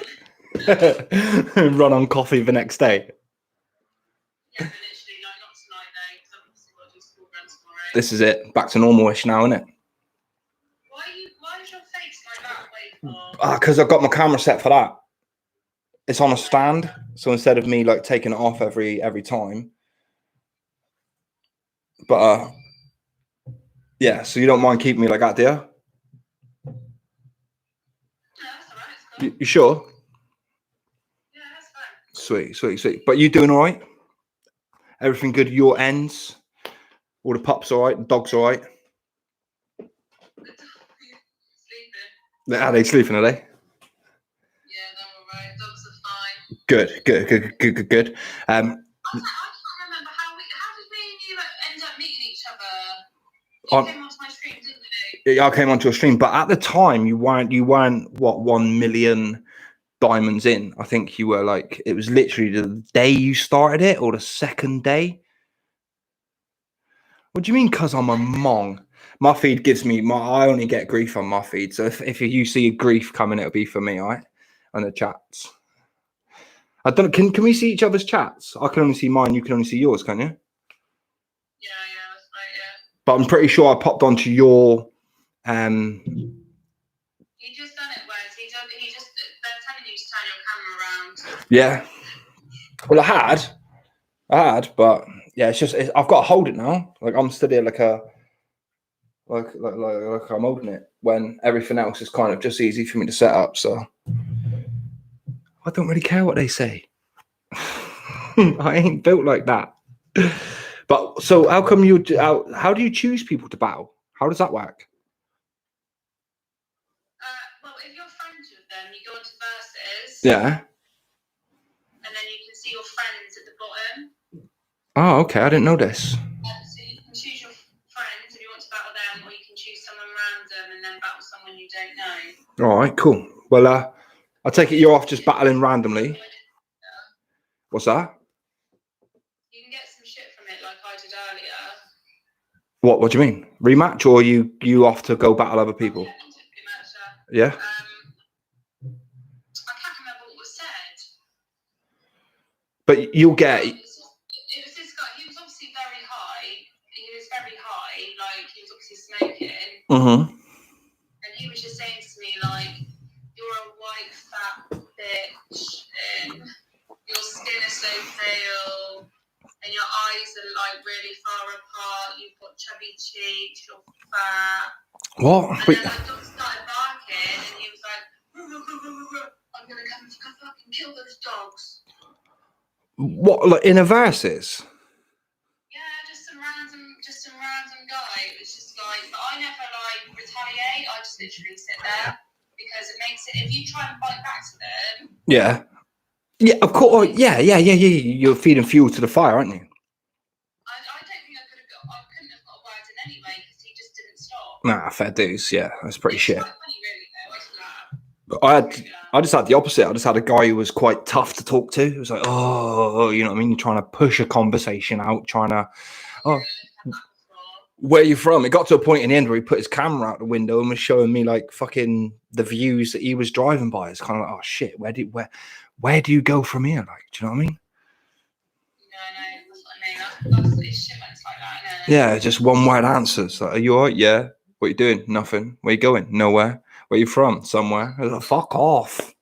get Run on coffee the next day. yeah, but literally, like, not tonight though, because I've obviously got to do school runs tomorrow. This is it. Back to normal-ish now, isn't it? Why is your face like that way for? Because I've got my camera set for that. It's on a stand, so instead of me like taking it off every time. But yeah, so you don't mind keeping me like that, do you? No, that's alright, it's cool. You sure? Yeah, that's fine. Sweet. But you doing all right? Everything good? Your ends? All the pups all right? The dogs all right? Sleeping. Are they sleeping? Are they? Yeah, they're alright. Dogs are fine. Good. I can't remember how did me and you like, end up meeting each other? You came onto my stream, didn't you? I came onto a stream, but at the time you weren't what 1 million diamonds in. I think you were like, it was literally the day you started it or the second day. What do you mean? Because I'm a mong. My feed gives me I only get grief on my feed. So if you see a grief coming, it'll be for me, all right? And the chats. I don't. Can we see each other's chats? I can only see mine. You can only see yours, can you? Yeah, that's right, yeah. But I'm pretty sure I popped onto your. He just done it, Wes. He just, they're telling you to turn your camera around. Yeah. Well, I had, but yeah, I've got to hold it now. Like I'm stood here like I'm holding it when everything else is kind of just easy for me to set up. So I don't really care what they say. I ain't built like that. But so how come how do you choose people to battle? How does that work? Well, if you're friends with them, you go into verses. Yeah. And then you can see your friends at the bottom. Oh, okay. I didn't know this. So you can choose your friends if you want to battle them, or you can choose someone random and then battle someone you don't know. All right, cool. Well, I take it you're off just battling randomly. What's that? You can get some shit from it, like I did earlier. What do you mean? Rematch, or you off to go battle other people? Yeah. I can't remember what was said. But you'll get. It was this guy. He was obviously very high. He was very high. Like he was obviously smoking. Mm-hmm. And he was just saying to me like, "You're you're a white fat bitch and your skin is so pale and your eyes are like really far apart, you've got chubby cheeks, you're fat. What? And Wait. then that dog started barking and he was like, I'm gonna come fucking kill those dogs. What? Like in a verses? Yeah, just some random guy. It was just like, but I never like retaliate. I just literally sit there because it makes it. If you try and fight back to them, Yeah. Yeah, of course. Yeah. You're feeding fuel to the fire, aren't you? I don't think I could have got. I couldn't have got a word in anyway because he just didn't stop. Nah, fair dues. Yeah, that's pretty It's shit. quite funny, really. Though, isn't that? I just had the opposite. I just had a guy who was quite tough to talk to. It was like, oh, you know what I mean? You're trying to push a conversation out, oh, where are you from? It got to a point in the end where he put his camera out the window and was showing me like fucking the views that he was driving by. It's kind of like, oh shit, where do you go from here? Like, do you know what I mean? Yeah, that's what I mean. That's it's shit when it's like that. No. Yeah, just one word answers. Like, are you alright? Yeah. What you doing? Nothing. Where you going? Nowhere. Where you from? Somewhere. I was like, fuck off.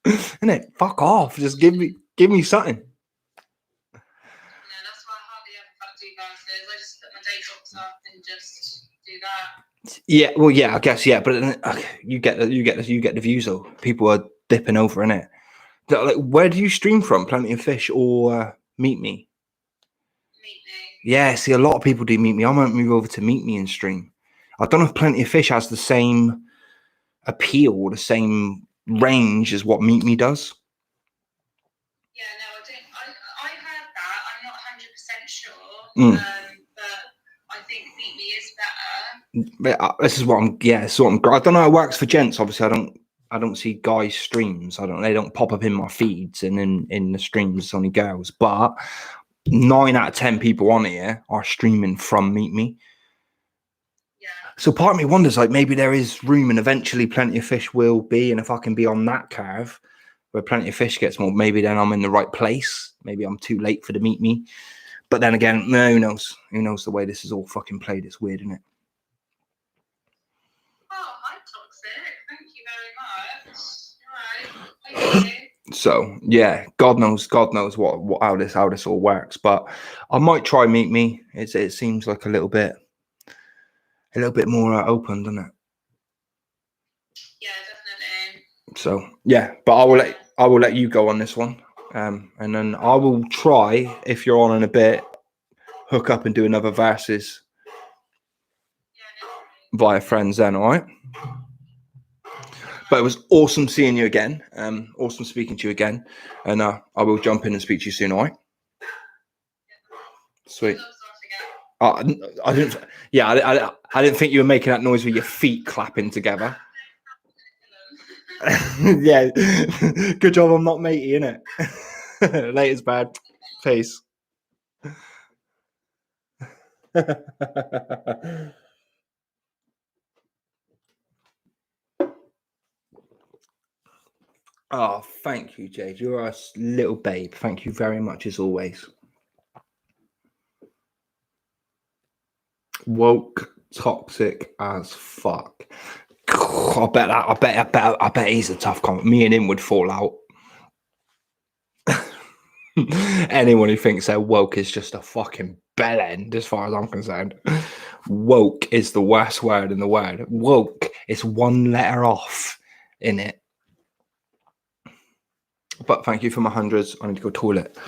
Innit? Fuck off. Just give me something. No, that's why I hardly ever do verses. I just put my date box up and just do that. Yeah, well, yeah, I guess, yeah, but you get the views though. People are dipping over in it. Like, where do you stream from? Plenty of Fish or Meet Me? Meet me. Yeah, see, a lot of people do Meet Me. I might move over to Meet Me and stream. I don't know if Plenty of Fish has the same appeal or the same range as what Meet Me does. Yeah, no, I don't. I heard that. I'm not 100% sure. But I think Meet Me is better. This is what I'm. Yeah, this is what I'm. I don't know how it works for gents. Obviously, I don't see guys streams. They don't pop up in my feeds, and in the streams it's only girls. But 9 out of 10 people on here are streaming from Meet Me. Yeah. So part of me wonders, like, maybe there is room, and eventually Plenty of Fish will be. And if I can be on that curve where Plenty of Fish gets more, maybe then I'm in the right place. Maybe I'm too late for the Meet Me. But then again, no, who knows? Who knows the way this is all fucking played? It's weird, isn't it? Oh, hi, Toxic. Thank you very much. All right. Thank you. So yeah, God knows what how this all works. But I might try Meet Me. It seems like a little bit more open, doesn't it? Yeah, definitely. So yeah, but I will let you go on this one, and then I will try, if you're on in a bit, hook up and do another versus via friends. Then, all right. But it was awesome seeing you again. Awesome speaking to you again, and I will jump in and speak to you soon. All right. Sweet. I didn't. Yeah, I didn't think you were making that noise with your feet clapping together. Yeah, good job. I'm not matey, innit? Later's bad. Peace. Oh, thank you, Jade. You're a little babe. Thank you very much, as always. Woke, toxic as fuck. I bet he's a tough comment. Me and him would fall out. Anyone who thinks they're woke is just a fucking bell end, as far as I'm concerned. Woke is the worst word in the word. Woke is one letter off in it. But thank you for my hundreds. I need to go toilet.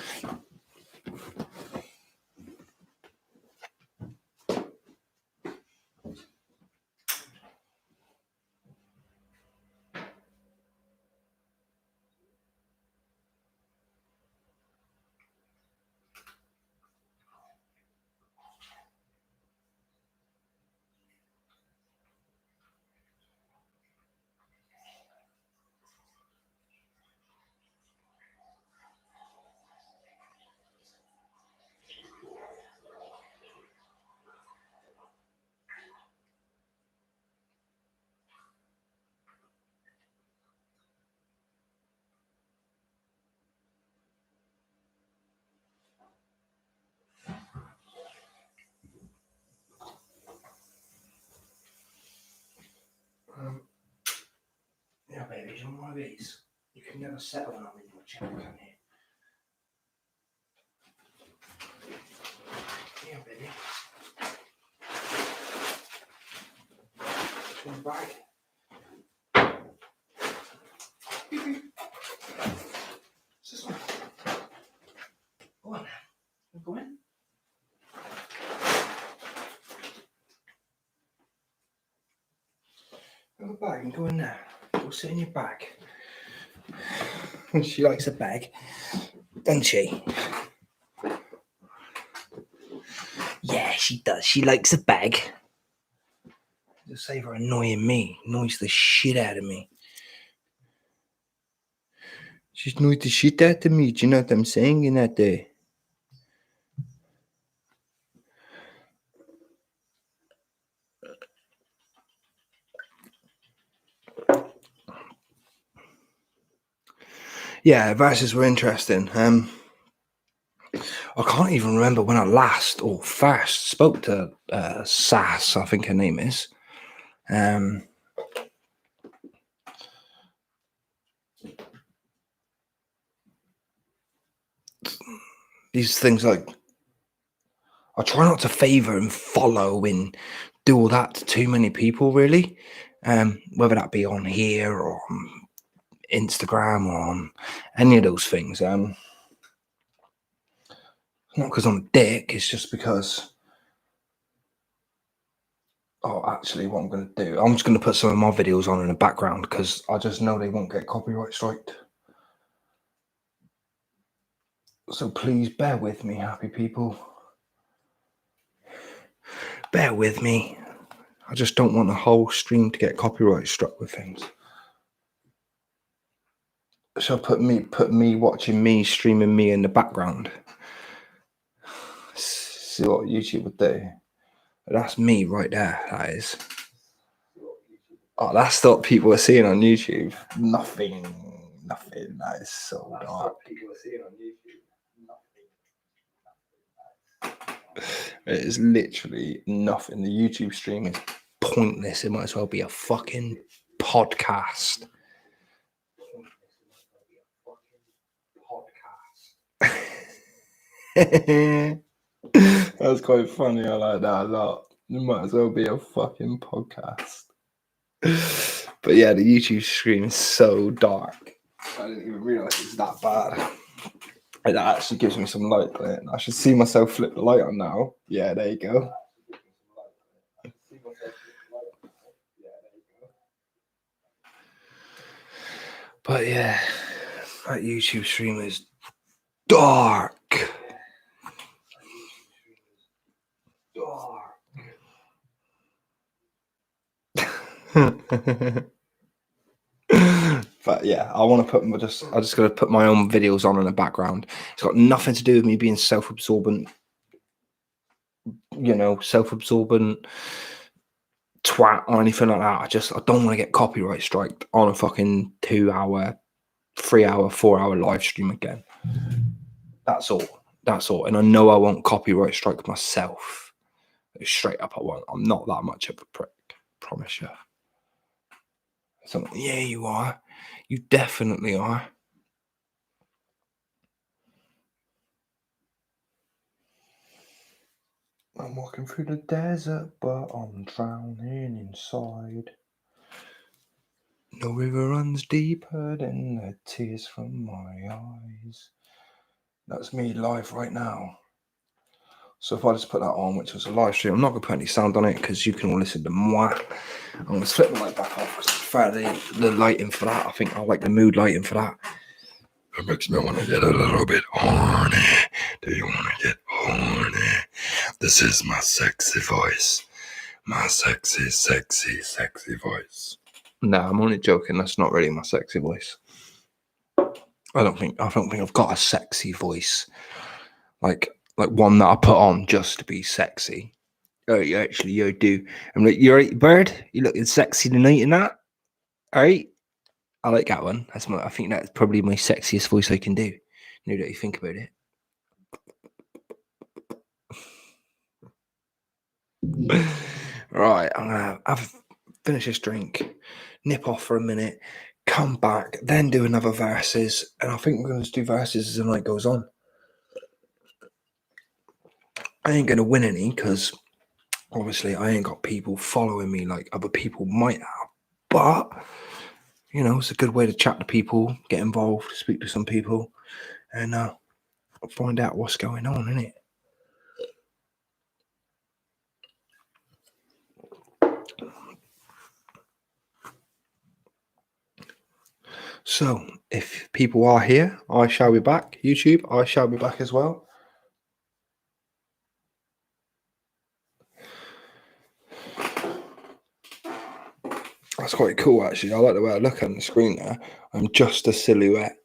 is, you can never settle when I'm in your chair, can you? Yeah, baby. It's one bag. What's this one? Go on now. Go in. Have a bag and go in there. Go sit in your bag. She likes a bag, doesn't she? Yeah, she does. She likes a bag. Just save her annoying me. Annoys the shit out of me. She's annoyed the shit out of me. Do you know what I'm saying in that day? Yeah, verses were interesting. I can't even remember when I last or first spoke to Sass, I think her name is. These things like, I try not to favour and follow and do all that to too many people, really. Whether that be on here or on Instagram or on any of those things. Not because I'm a dick, it's just because, actually what I'm going to do, I'm just going to put some of my videos on in the background because I just know they won't get copyright striked. So please bear with me, happy people. Bear with me. I just don't want the whole stream to get copyright struck with things. So put me watching me, streaming me in the background. See what YouTube would do. That's me right there, that is. Oh, that's what people are seeing on YouTube. Nothing. That is so dark. It is literally nothing. The YouTube stream is pointless. It might as well be a fucking podcast. That's quite funny. I like that a lot. It might as well be a fucking podcast. But yeah, the YouTube screen is so dark. I didn't even realise it's that bad. It actually gives me some light on it. I should see myself flip the light on now. Yeah, there you go. But yeah, that YouTube stream is dark. But yeah, I want to put I'm just gonna put my own videos on in the background. It's got nothing to do with me being self-absorbent, self-absorbent twat or anything like that. I don't want to get copyright striked on a fucking 2 hour, 3 hour, 4 hour live stream again. That's all. And I know I won't copyright strike myself. Straight up I won't. I'm not that much of a prick, promise you. So yeah, you are. You definitely are. I'm walking through the desert, but I'm drowning inside. No river runs deeper than the tears from my eyes. That's me live right now. So if I just put that on, which was a live stream, I'm not going to put any sound on it because you can all listen to moi. I'm going to flip the light back off because I prefer the lighting for that. I think I like the mood lighting for that. It makes me want to get a little bit horny. Do you want to get horny? This is my sexy voice. My sexy, sexy, sexy voice. No, I'm only joking. That's not really my sexy voice. I don't think I've got a sexy voice. Like one that I put on just to be sexy. Oh, you do. I'm like, you're right, bird. You looking sexy tonight in that? All right. I like that one. I think that's probably my sexiest voice I can do. Now that you think about it. Right, I'm gonna finish this drink, nip off for a minute, come back, then do another versus, and I think we're going to do versus as the night goes on. I ain't going to win any because obviously I ain't got people following me like other people might have, but you know, it's a good way to chat to people, get involved, speak to some people, and find out what's going on, isn't it? So, if people are here, I shall be back. YouTube, I shall be back as well. That's quite cool, actually. I like the way I look on the screen there. I'm just a silhouette.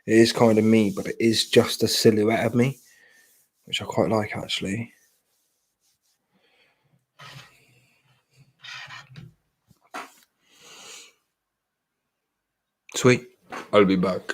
It is kind of me, but it is just a silhouette of me, which I quite like, actually. Sweet. I'll be back.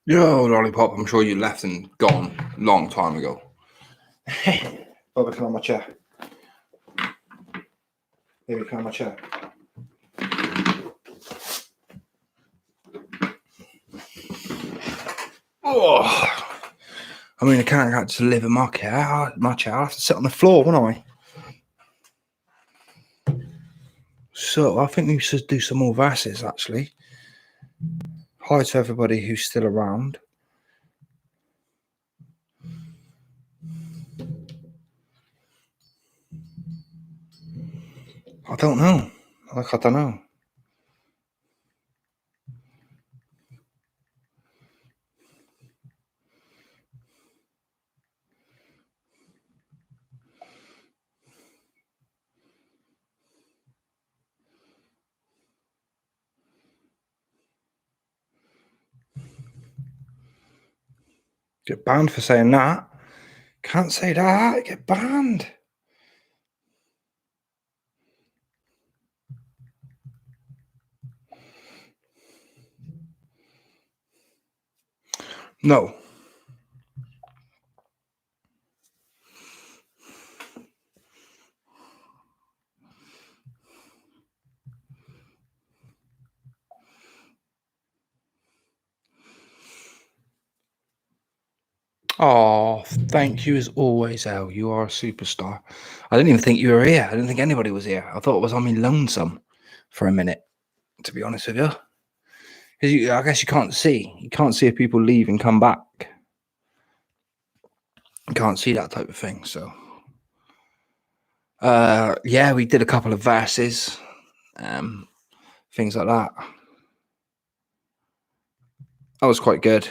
Yo, Lollipop, I'm sure you left and gone a long time ago. Bubba, come on my chair. Baby, come on my chair. Oh, I mean, I can't get to live in my chair. I have to sit on the floor, won't I? So, I think we should do some more verses, actually. Hi to everybody who's still around. I don't know. I don't know. Get banned for saying that. Can't say that. Get banned. No. Oh, thank you as always, El. You are a superstar. I didn't even think you were here. I didn't think anybody was here. I thought it was on me lonesome for a minute, to be honest with you. Because I guess you can't see. You can't see if people leave and come back. You can't see that type of thing. So, yeah, we did a couple of verses, things like that. That was quite good.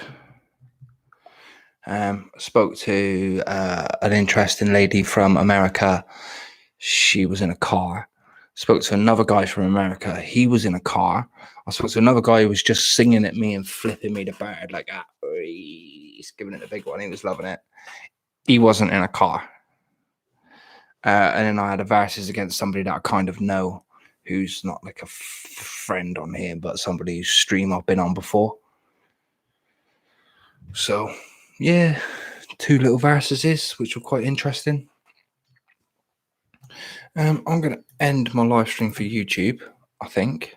Spoke to an interesting lady from America. She was in a car. Spoke to another guy from America. He was in a car. I spoke to another guy who was just singing at me and flipping me the bird like that. He's giving it a big one. He was loving it. He wasn't in a car. And then I had a verses against somebody that I kind of know, who's not like a friend on here, but somebody whose stream I've been on before. So, yeah, 2 little verses, which were quite interesting. I'm going to end my live stream for YouTube, I think.